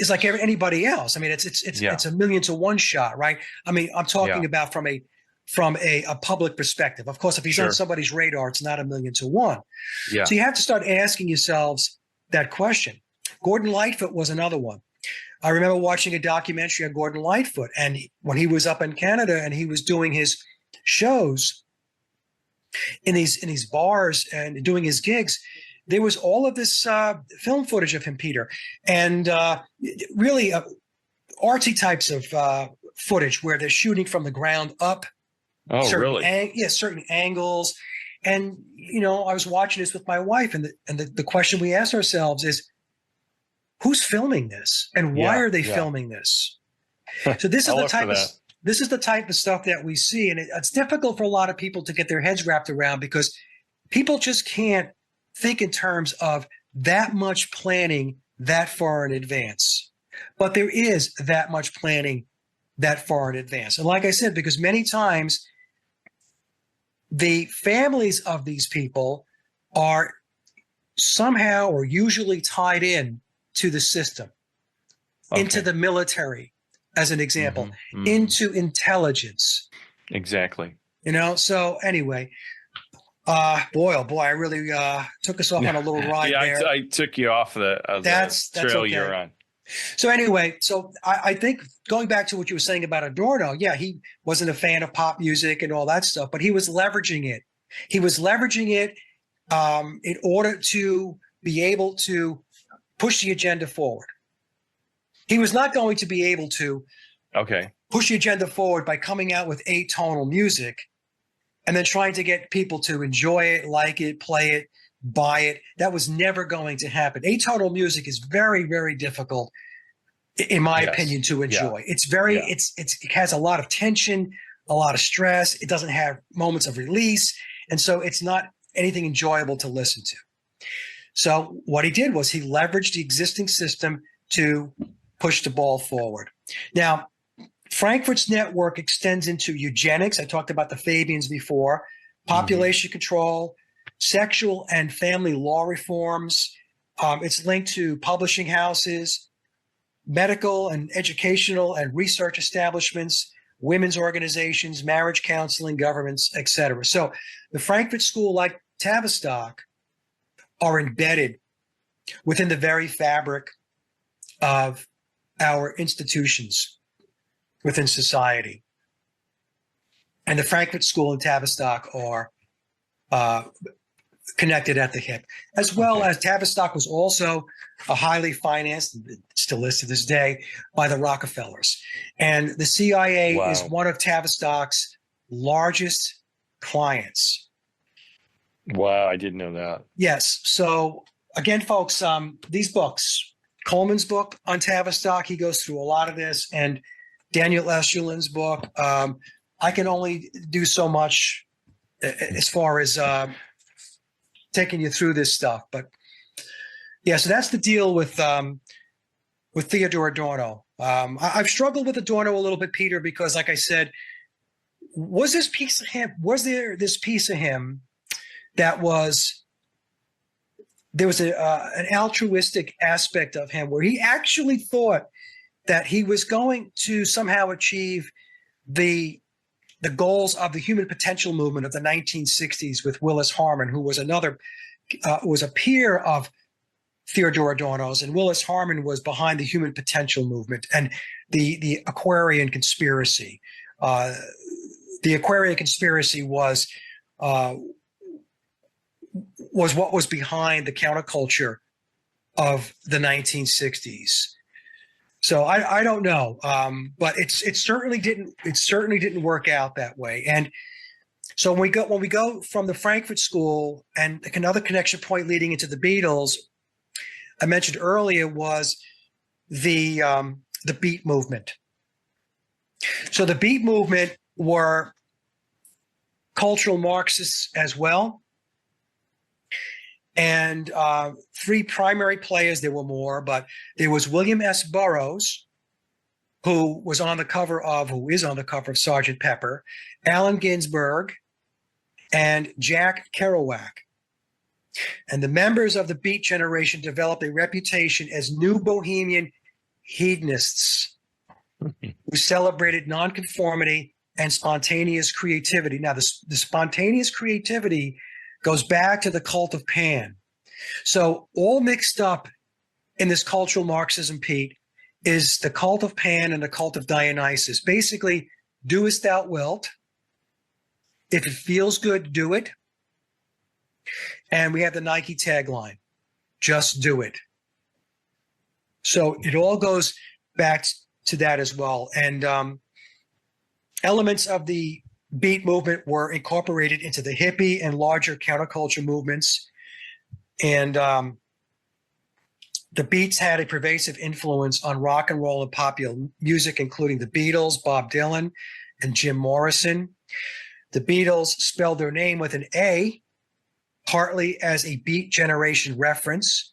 like anybody else. I mean, it's a million to one shot, right? I mean, I'm talking about from a public perspective. Of course, if he's on somebody's radar, it's not a million to one. Yeah. So you have to start asking yourselves that question. Gordon Lightfoot was another one. I remember watching a documentary on Gordon Lightfoot, and when he was up in Canada and he was doing his shows in these bars and doing his gigs, there was all of this film footage of him, Peter, and really artsy types of footage where they're shooting from the ground up. Oh, really? Certain angles. And, I was watching this with my wife, and the question we asked ourselves is, who's filming this, and why are they filming this? So this is the type of stuff that we see, and it's difficult for a lot of people to get their heads wrapped around because people just can't think in terms of that much planning that far in advance. But there is that much planning that far in advance. And like I said, because many times the families of these people are somehow or usually tied in to the system, into the military, as an example, into intelligence. Exactly. So anyway, boy, oh boy, I really took us off on a little ride there. I took you off the trail okay. You're on. So anyway, I think going back to what you were saying about Adorno, he wasn't a fan of pop music and all that stuff, but he was leveraging it. He was leveraging it in order to be able to push the agenda forward. He was not going to be able to push the agenda forward by coming out with atonal music and then trying to get people to enjoy it, like it, play it, buy it. That was never going to happen. Atonal music is very, very difficult, in my opinion, to enjoy. Yeah. It's very, it has a lot of tension, a lot of stress. It doesn't have moments of release. And so it's not anything enjoyable to listen to. So what he did was he leveraged the existing system to push the ball forward. Now, Frankfurt's network extends into eugenics. I talked about the Fabians before, population control, sexual and family law reforms. It's linked to publishing houses, medical and educational and research establishments, women's organizations, marriage counseling, governments, etc. So the Frankfurt School, like Tavistock, are embedded within the very fabric of our institutions within society. And the Frankfurt School and Tavistock are connected at the hip, as well as Tavistock was also a highly financed, still is to this day, by the Rockefellers. And the CIA is one of Tavistock's largest clients. Wow, I didn't know that. Yes. So again, folks, these books, Coleman's book on Tavistock, he goes through a lot of this, and Daniel Eschulin's book. I can only do so much as far as taking you through this stuff, but yeah. So that's the deal with Theodore Adorno. I've struggled with Adorno a little bit, Peter, because, like I said, was there this piece of him that there was an altruistic aspect of him where he actually thought that he was going to somehow achieve the goals of the human potential movement of the 1960s with Willis Harman, who was was a peer of Theodore Adorno's, and Willis Harman was behind the human potential movement and the Aquarian conspiracy. The Aquarian conspiracy was what was behind the counterculture of the 1960s. So I don't know, but it certainly didn't work out that way. And so when we go from the Frankfurt School, and another connection point leading into the Beatles, I mentioned earlier, was the Beat movement. So the Beat movement were cultural Marxists as well. And three primary players, there were more, but there was William S. Burroughs, who is on the cover of Sgt. Pepper, Allen Ginsberg, and Jack Kerouac. And the members of the Beat generation developed a reputation as new bohemian hedonists who celebrated nonconformity and spontaneous creativity. Now, the spontaneous creativity goes back to the cult of Pan. So all mixed up in this cultural Marxism, Pete, is the cult of Pan and the cult of Dionysus. Basically, do as thou wilt. If it feels good, do it. And we have the Nike tagline, just do it. So it all goes back to that as well. And elements of the Beat movement were incorporated into the hippie and larger counterculture movements. And the Beats had a pervasive influence on rock and roll and popular music, including the Beatles, Bob Dylan, and Jim Morrison. The Beatles spelled their name with an A, partly as a Beat generation reference.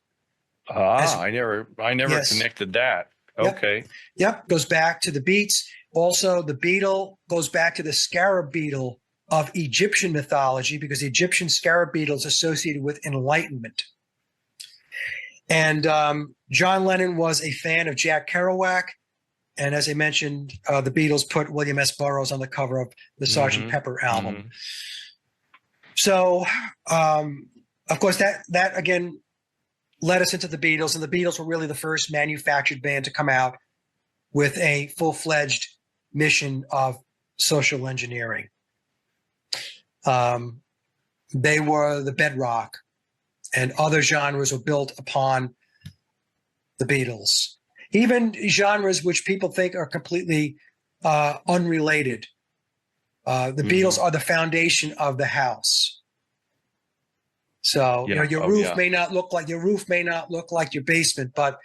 I never Yes. connected that. Yep. Okay. Yep, goes back to the Beats. Also, the beetle goes back to the scarab beetle of Egyptian mythology, because the Egyptian scarab beetle is associated with enlightenment. And John Lennon was a fan of Jack Kerouac. And as I mentioned, the Beatles put William S. Burroughs on the cover of the Sgt. Pepper album. Mm-hmm. So, of course, that again led us into the Beatles. And the Beatles were really the first manufactured band to come out with a full-fledged mission of social engineering. They were the bedrock, and other genres were built upon the Beatles. Even genres which people think are completely unrelated. The Beatles are the foundation of the house. So your roof may not look like your basement, but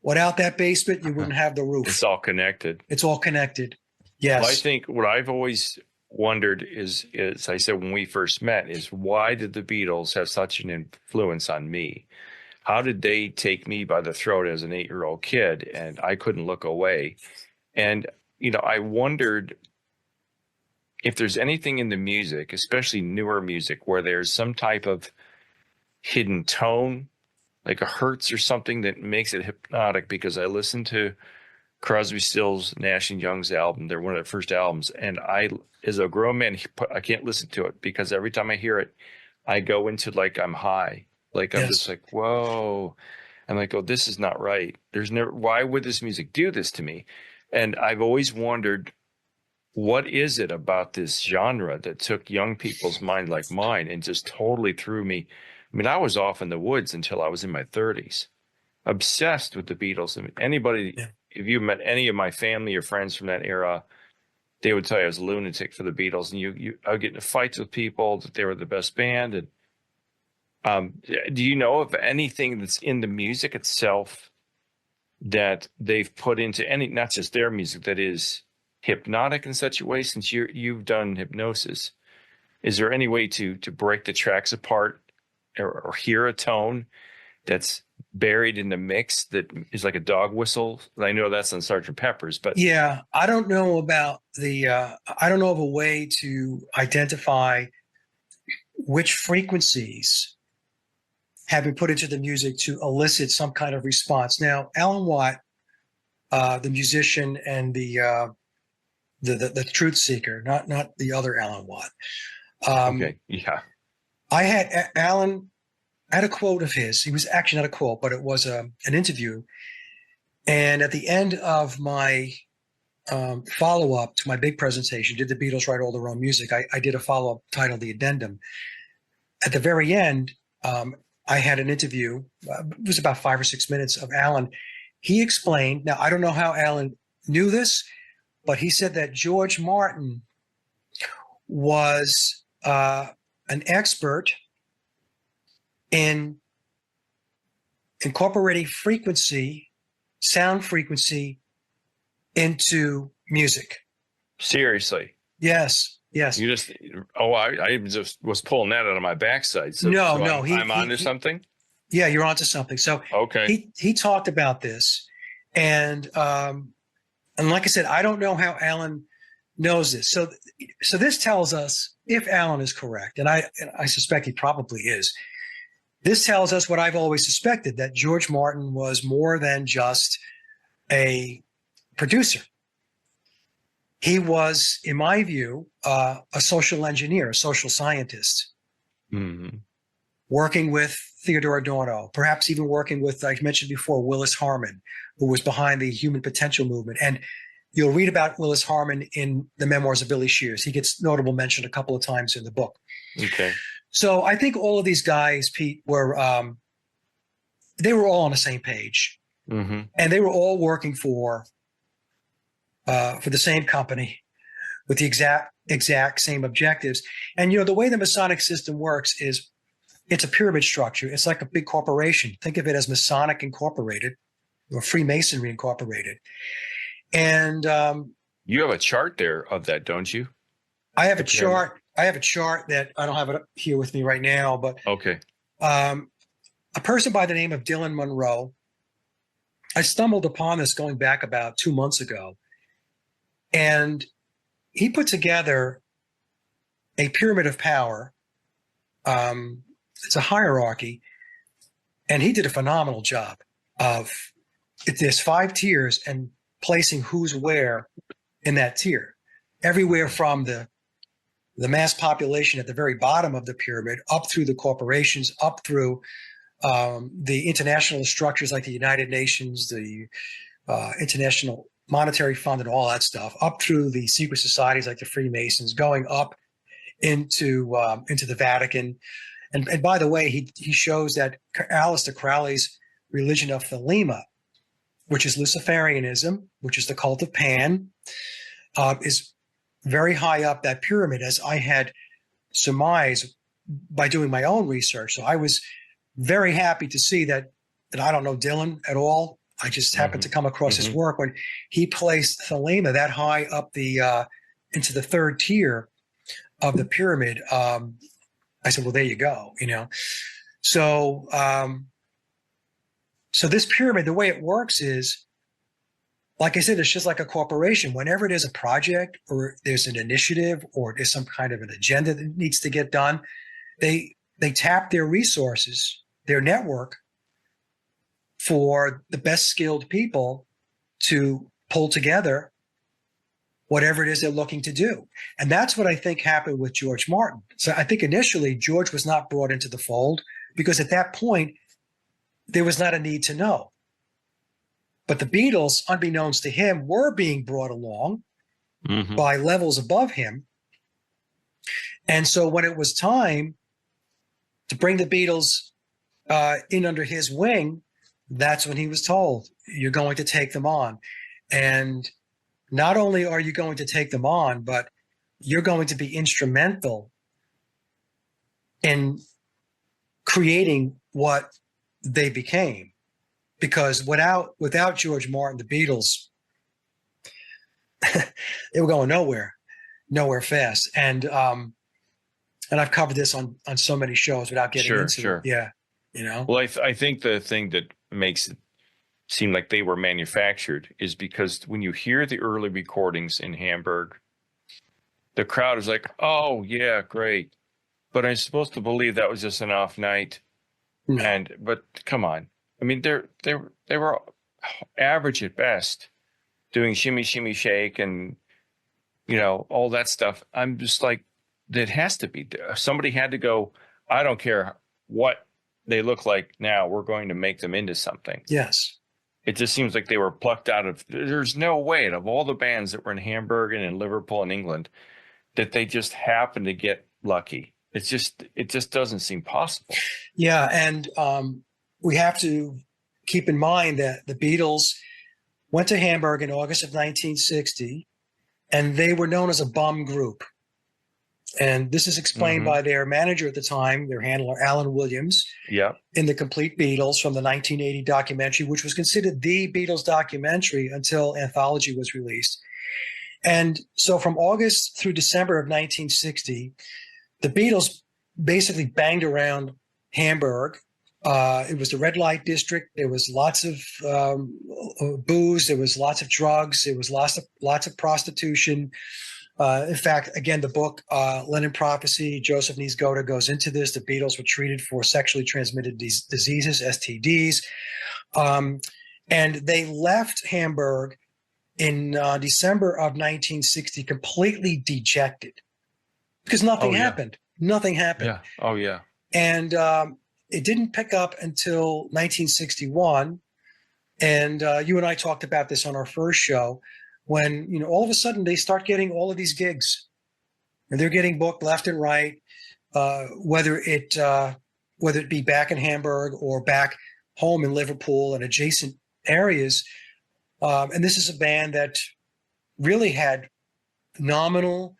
without that basement, you wouldn't have the roof. It's all connected. It's all connected. Yes. Well, I think what I've always wondered is I said when we first met, is why did the Beatles have such an influence on me? How did they take me by the throat as an 8-year-old kid, and I couldn't look away? And, I wondered if there's anything in the music, especially newer music, where there's some type of hidden tone, like a hertz or something that makes it hypnotic, because I listened to Crosby, Stills, Nash and Young's album. They're one of their first albums. And I, as a grown man, I can't listen to it, because every time I hear it, I go into like I'm high. Like I'm just like, whoa. I'm like, oh, this is not right. Why would this music do this to me? And I've always wondered, what is it about this genre that took young people's mind like mine and just totally threw me? I mean, I was off in the woods until I was in my 30s, obsessed with the Beatles. I mean, if you met any of my family or friends from that era, they would tell you I was a lunatic for the Beatles, and I would get into fights with people that they were the best band. And do you know of anything that's in the music itself that they've put into any, not just their music, that is hypnotic in such a way? Since you've done hypnosis, is there any way to break the tracks apart or hear a tone that's buried in the mix that is like a dog whistle? I know that's on Sergeant Pepper's, but Yeah, I don't know about I don't know of a way to identify which frequencies have been put into the music to elicit some kind of response. Now, Alan Watt, the musician and the truth seeker, not the other Alan Watt. okay, yeah. I had Alan. I had a quote of his. He was actually not a quote, but it was an interview. And at the end of my follow-up to my big presentation, did the Beatles write all their own music? I did a follow-up titled The Addendum. At the very end, I had an interview. It was about 5 or 6 minutes of Alan. He explained, now I don't know how Alan knew this, but he said that George Martin was an expert in incorporating sound frequency into music. Seriously? Yes. You just, I just was pulling that out of my backside. So, no, I'm onto something. Yeah, you're onto something. So okay, he talked about this, and like I said, I don't know how Alan knows this. So this tells us, if Alan is correct, and I suspect he probably is, this tells us what I've always suspected, that George Martin was more than just a producer. He was, in my view, a social engineer, a social scientist, working with Theodore Adorno, perhaps even working with, like I mentioned before, Willis Harman, who was behind the human potential movement. And you'll read about Willis Harman in the memoirs of Billy Shears. He gets notable mention a couple of times in the book. Okay. So I think all of these guys, Pete, they were all on the same page, and they were all working for the same company with the exact same objectives. And, the way the Masonic system works is it's a pyramid structure. It's like a big corporation. Think of it as Masonic Incorporated or Freemasonry Incorporated. And you have a chart there of that, don't you? I have a chart. I have a chart that I don't have it up here with me right now, but okay. A person by the name of Dylan Monroe, I stumbled upon this going back about 2 months ago, and he put together a pyramid of power. It's a hierarchy, and he did a phenomenal job of there's 5 tiers and placing who's where in that tier, everywhere from the mass population at the very bottom of the pyramid, up through the corporations, up through the international structures like the United Nations, the International Monetary Fund, and all that stuff, up through the secret societies like the Freemasons, going up into the Vatican. And by the way, he shows that Aleister Crowley's religion of Thelema, which is Luciferianism, which is the cult of Pan, is very high up that pyramid, as I had surmised by doing my own research. So I was very happy to see that I don't know Dylan at all. I just happened to come across his work when he placed Thelema that high up into the 3rd tier of the pyramid. I said, well, there you go, So, so this pyramid, the way it works is, like I said, it's just like a corporation. Whenever there's a project or there's an initiative or there's some kind of an agenda that needs to get done, they tap their resources, their network, for the best skilled people to pull together whatever it is they're looking to do. And that's what I think happened with George Martin. So I think initially George was not brought into the fold because at that point, there was not a need to know. But the Beatles, unbeknownst to him, were being brought along by levels above him. And so when it was time to bring the Beatles in under his wing, that's when he was told, you're going to take them on. And not only are you going to take them on, but you're going to be instrumental in creating what they became. Because without George Martin, the Beatles, they were going nowhere fast. And I've covered this on so many shows without getting into it. Yeah, you know. Well, I think the thing that makes it seem like they were manufactured is because when you hear the early recordings in Hamburg, the crowd is like, "Oh yeah, great," but I'm supposed to believe that was just an off night. No. But come on, I mean they were average at best, doing shimmy shimmy shake and all that stuff. I'm just like, that has to be there. Somebody had to go, I don't care what they look like now, we're going to make them into something. Yes. It just seems like they were plucked out of, there's no way of all the bands that were in Hamburg and in Liverpool and England that they just happened to get lucky. It just doesn't seem possible. Yeah. And we have to keep in mind that the Beatles went to Hamburg in August of 1960, and they were known as a bum group. And this is explained by their manager at the time, their handler, Alan Williams, in The Complete Beatles from the 1980 documentary, which was considered the Beatles documentary until Anthology was released. And so from August through December of 1960, the Beatles basically banged around Hamburg. It was the red light district. There was lots of booze. There was lots of drugs. There was lots of prostitution. In fact, again, the book Lennon Prophecy, Joseph Niezgoda goes into this. The Beatles were treated for sexually transmitted diseases, STDs. And they left Hamburg in December of 1960 completely dejected because nothing happened. Nothing happened. Yeah. Oh, yeah. And it didn't pick up until 1961. And you and I talked about this on our first show, when, all of a sudden they start getting all of these gigs and they're getting booked left and right, whether it be back in Hamburg or back home in Liverpool and adjacent areas. And this is a band that really had phenomenal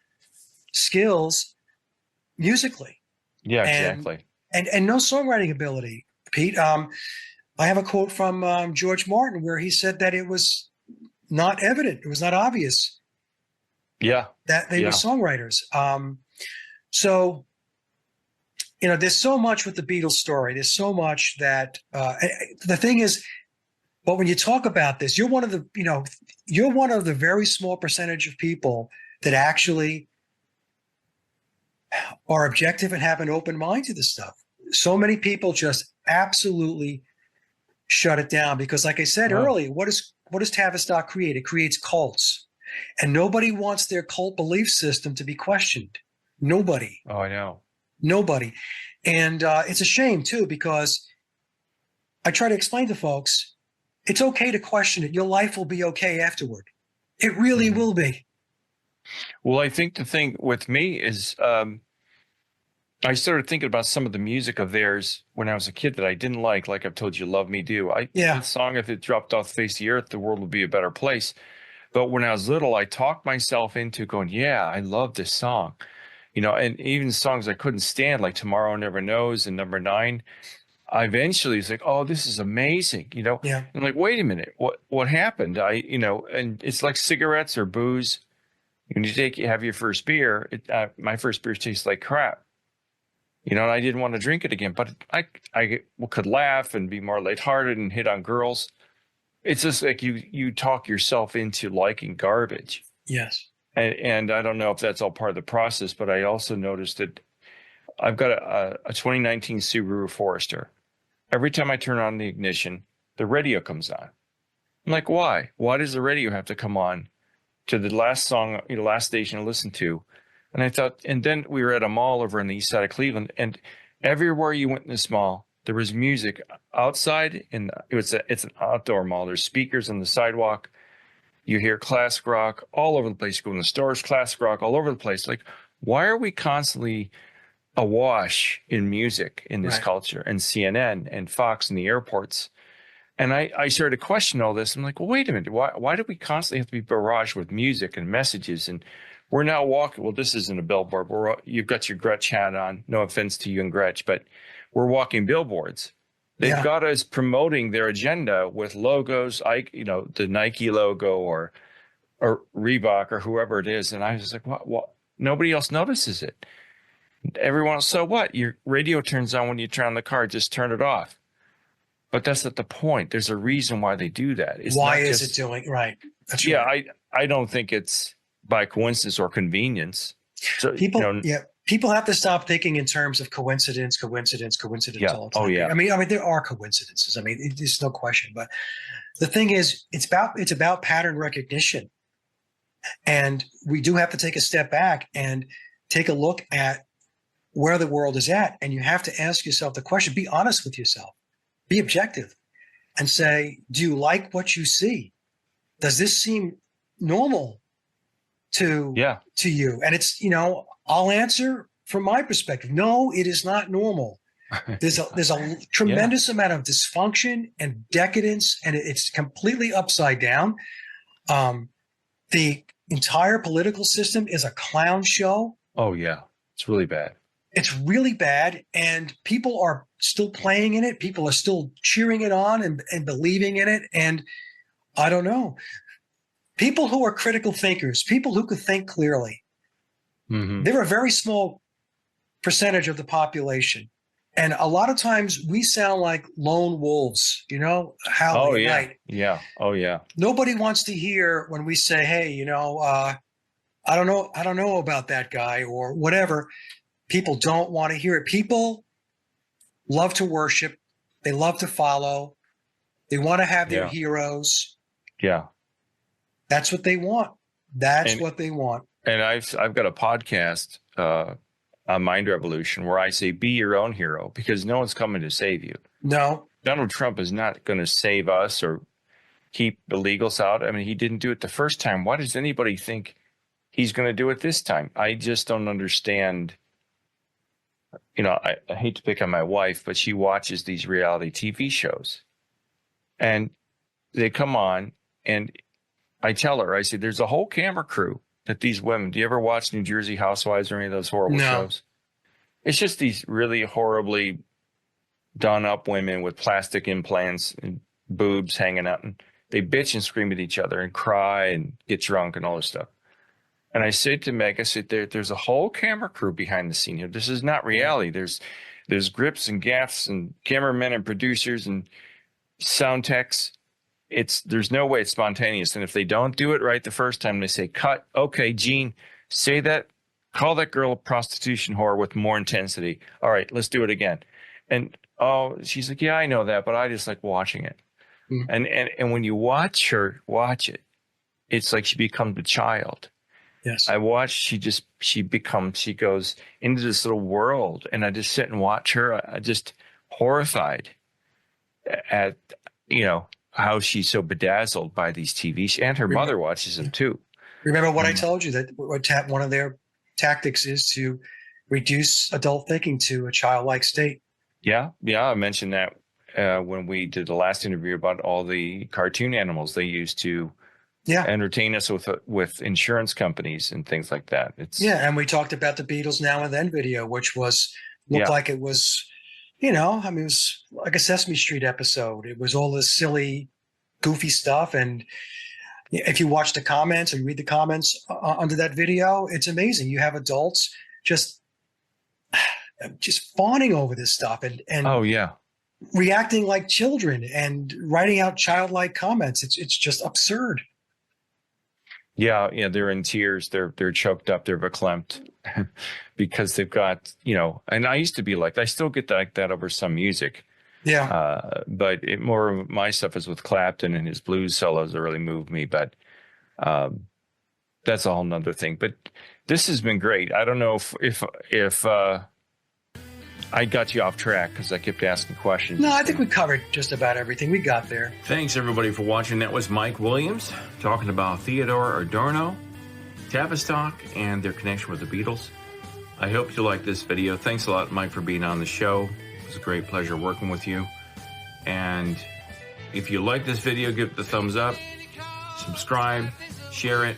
skills musically. Yeah, exactly. And no songwriting ability, Pete. I have a quote from George Martin where he said that it was not evident. It was not obvious. Yeah. That they were songwriters. So, there's so much with the Beatles story. There's so much that the thing is, but when you talk about this, you're one of the very small percentage of people that actually are objective and have an open mind to this stuff. So many people just absolutely shut it down because, like I said earlier, what does Tavistock create? It creates cults, and nobody wants their cult belief system to be questioned. Nobody. Oh, I know. Nobody. And it's a shame too, because I try to explain to folks, it's okay to question it. Your life will be okay afterward. It really will be. Well, I think the thing with me is I started thinking about some of the music of theirs when I was a kid that I didn't like I've told you, Love Me Do. That song, if it dropped off the face of the earth, the world would be a better place. But when I was little, I talked myself into going, yeah, I love this song. And even songs I couldn't stand, like Tomorrow Never Knows and Number 9, I eventually was like, oh, this is amazing. Yeah. I'm like, wait a minute, what happened? And it's like cigarettes or booze. When you have your first beer, my first beer tastes like crap. And I didn't want to drink it again, but I could laugh and be more lighthearted and hit on girls. It's just like you talk yourself into liking garbage. Yes. And I don't know if that's all part of the process, but I also noticed that I've got a 2019 Subaru Forester. Every time I turn on the ignition, the radio comes on. I'm like, why? Why does the radio have to come on to the last song, last station I listened to? And I thought, and then we were at a mall over on the east side of Cleveland, and everywhere you went in this mall, there was music outside, and it's an outdoor mall. There's speakers on the sidewalk. You hear classic rock all over the place. You go in the stores, classic rock all over the place. Like, why are we constantly awash in music in this culture, and CNN and Fox and the airports? And I started to question all this. I'm like, well, wait a minute. Why do we constantly have to be barraged with music and messages? And we're now walking. Well, this isn't a billboard. You've got your Gretsch hat on. No offense to you and Gretsch, but we're walking billboards. They've got us promoting their agenda with logos, the Nike logo or Reebok or whoever it is. And I was like, what? Nobody else notices it. Everyone else, so what? Your radio turns on when you turn on the car. Just turn it off. But that's not the point. There's a reason why they do that. Why is it doing right? That's right. I don't think it's by coincidence or convenience. So people have to stop thinking in terms of coincidence all the time. Oh yeah. I mean, there are coincidences. I mean, there's no question. But the thing is, it's about pattern recognition, and we do have to take a step back and take a look at where the world is at. And you have to ask yourself the question: be honest with yourself. Be objective and say, do you like what you see? Does this seem normal to you? And it's, I'll answer from my perspective. No, it is not normal. There's a tremendous amount of dysfunction and decadence, and it's completely upside down. The entire political system is a clown show. Oh, yeah. It's really bad. It's really bad, and people are still playing in it. People are still cheering it on and believing in it. And I don't know. People who are critical thinkers, people who could think clearly, they're a very small percentage of the population. And a lot of times we sound like lone wolves, howling at night. Yeah. Oh, yeah. Nobody wants to hear when we say, hey, I don't know about that guy or whatever. People don't want to hear it. People love to worship. They love to follow. They want to have their heroes. Yeah. That's what they want. That's what they want. And I've got a podcast on Mind Revolution where I say, be your own hero, because no one's coming to save you. No. Donald Trump is not going to save us or keep illegals out. I mean, he didn't do it the first time. Why does anybody think he's going to do it this time? I just don't understand. I hate to pick on my wife, but she watches these reality TV shows and they come on, and I tell her, I say, there's a whole camera crew that these women, do you ever watch New Jersey Housewives or any of those horrible shows? It's just these really horribly done up women with plastic implants and boobs hanging out, and they bitch and scream at each other and cry and get drunk and all this stuff. And I said to Meg, I said, there's a whole camera crew behind the scene here. This is not reality. There's grips and gaffs and cameramen and producers and sound techs. There's no way it's spontaneous. And if they don't do it right the first time, they say, cut. Okay, Gene, say that. Call that girl a prostitution whore with more intensity. All right, let's do it again. And she's like, yeah, I know that, but I just like watching it. And when you watch her watch it, it's like she becomes a child. Yes. I watch, she goes into this little world, and I just sit and watch her. I just horrified at, how she's so bedazzled by these TV shows, and her mother watches them too. Remember what I told you, that one of their tactics is to reduce adult thinking to a childlike state. Yeah. I mentioned that when we did the last interview about all the cartoon animals they used to entertain us with insurance companies and things like that. And we talked about the Beatles Now and Then video, which looked like it was, it was like a Sesame Street episode. It was all this silly, goofy stuff. And if you watch the comments or you read the comments under that video, it's amazing. You have adults just fawning over this stuff and reacting like children and writing out childlike comments. It's just absurd. Yeah, they're in tears. They're choked up. They're verklempt because they've got, and I used to be I still get like that over some music. Yeah. But more of my stuff is with Clapton and his blues solos that really moved me. But that's a whole nother thing. But this has been great. I don't know if I got you off track because I kept asking questions. No, I think we covered just about everything. We got there. Thanks, everybody, for watching. That was Mike Williams talking about Theodore Adorno, Tavistock, and their connection with the Beatles. I hope you liked this video. Thanks a lot, Mike, for being on the show. It was a great pleasure working with you. And If you like this video, give it the thumbs up, subscribe, share it.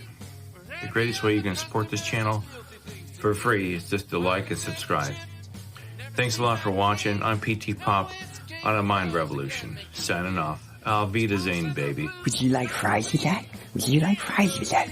The greatest way you can support this channel for free is just to like and subscribe. Thanks a lot for watching. I'm Pete Pop on a Mind Revolution. Signing off. Auf Wiedersehen, baby. Would you like fries with that? Would you like fries with that?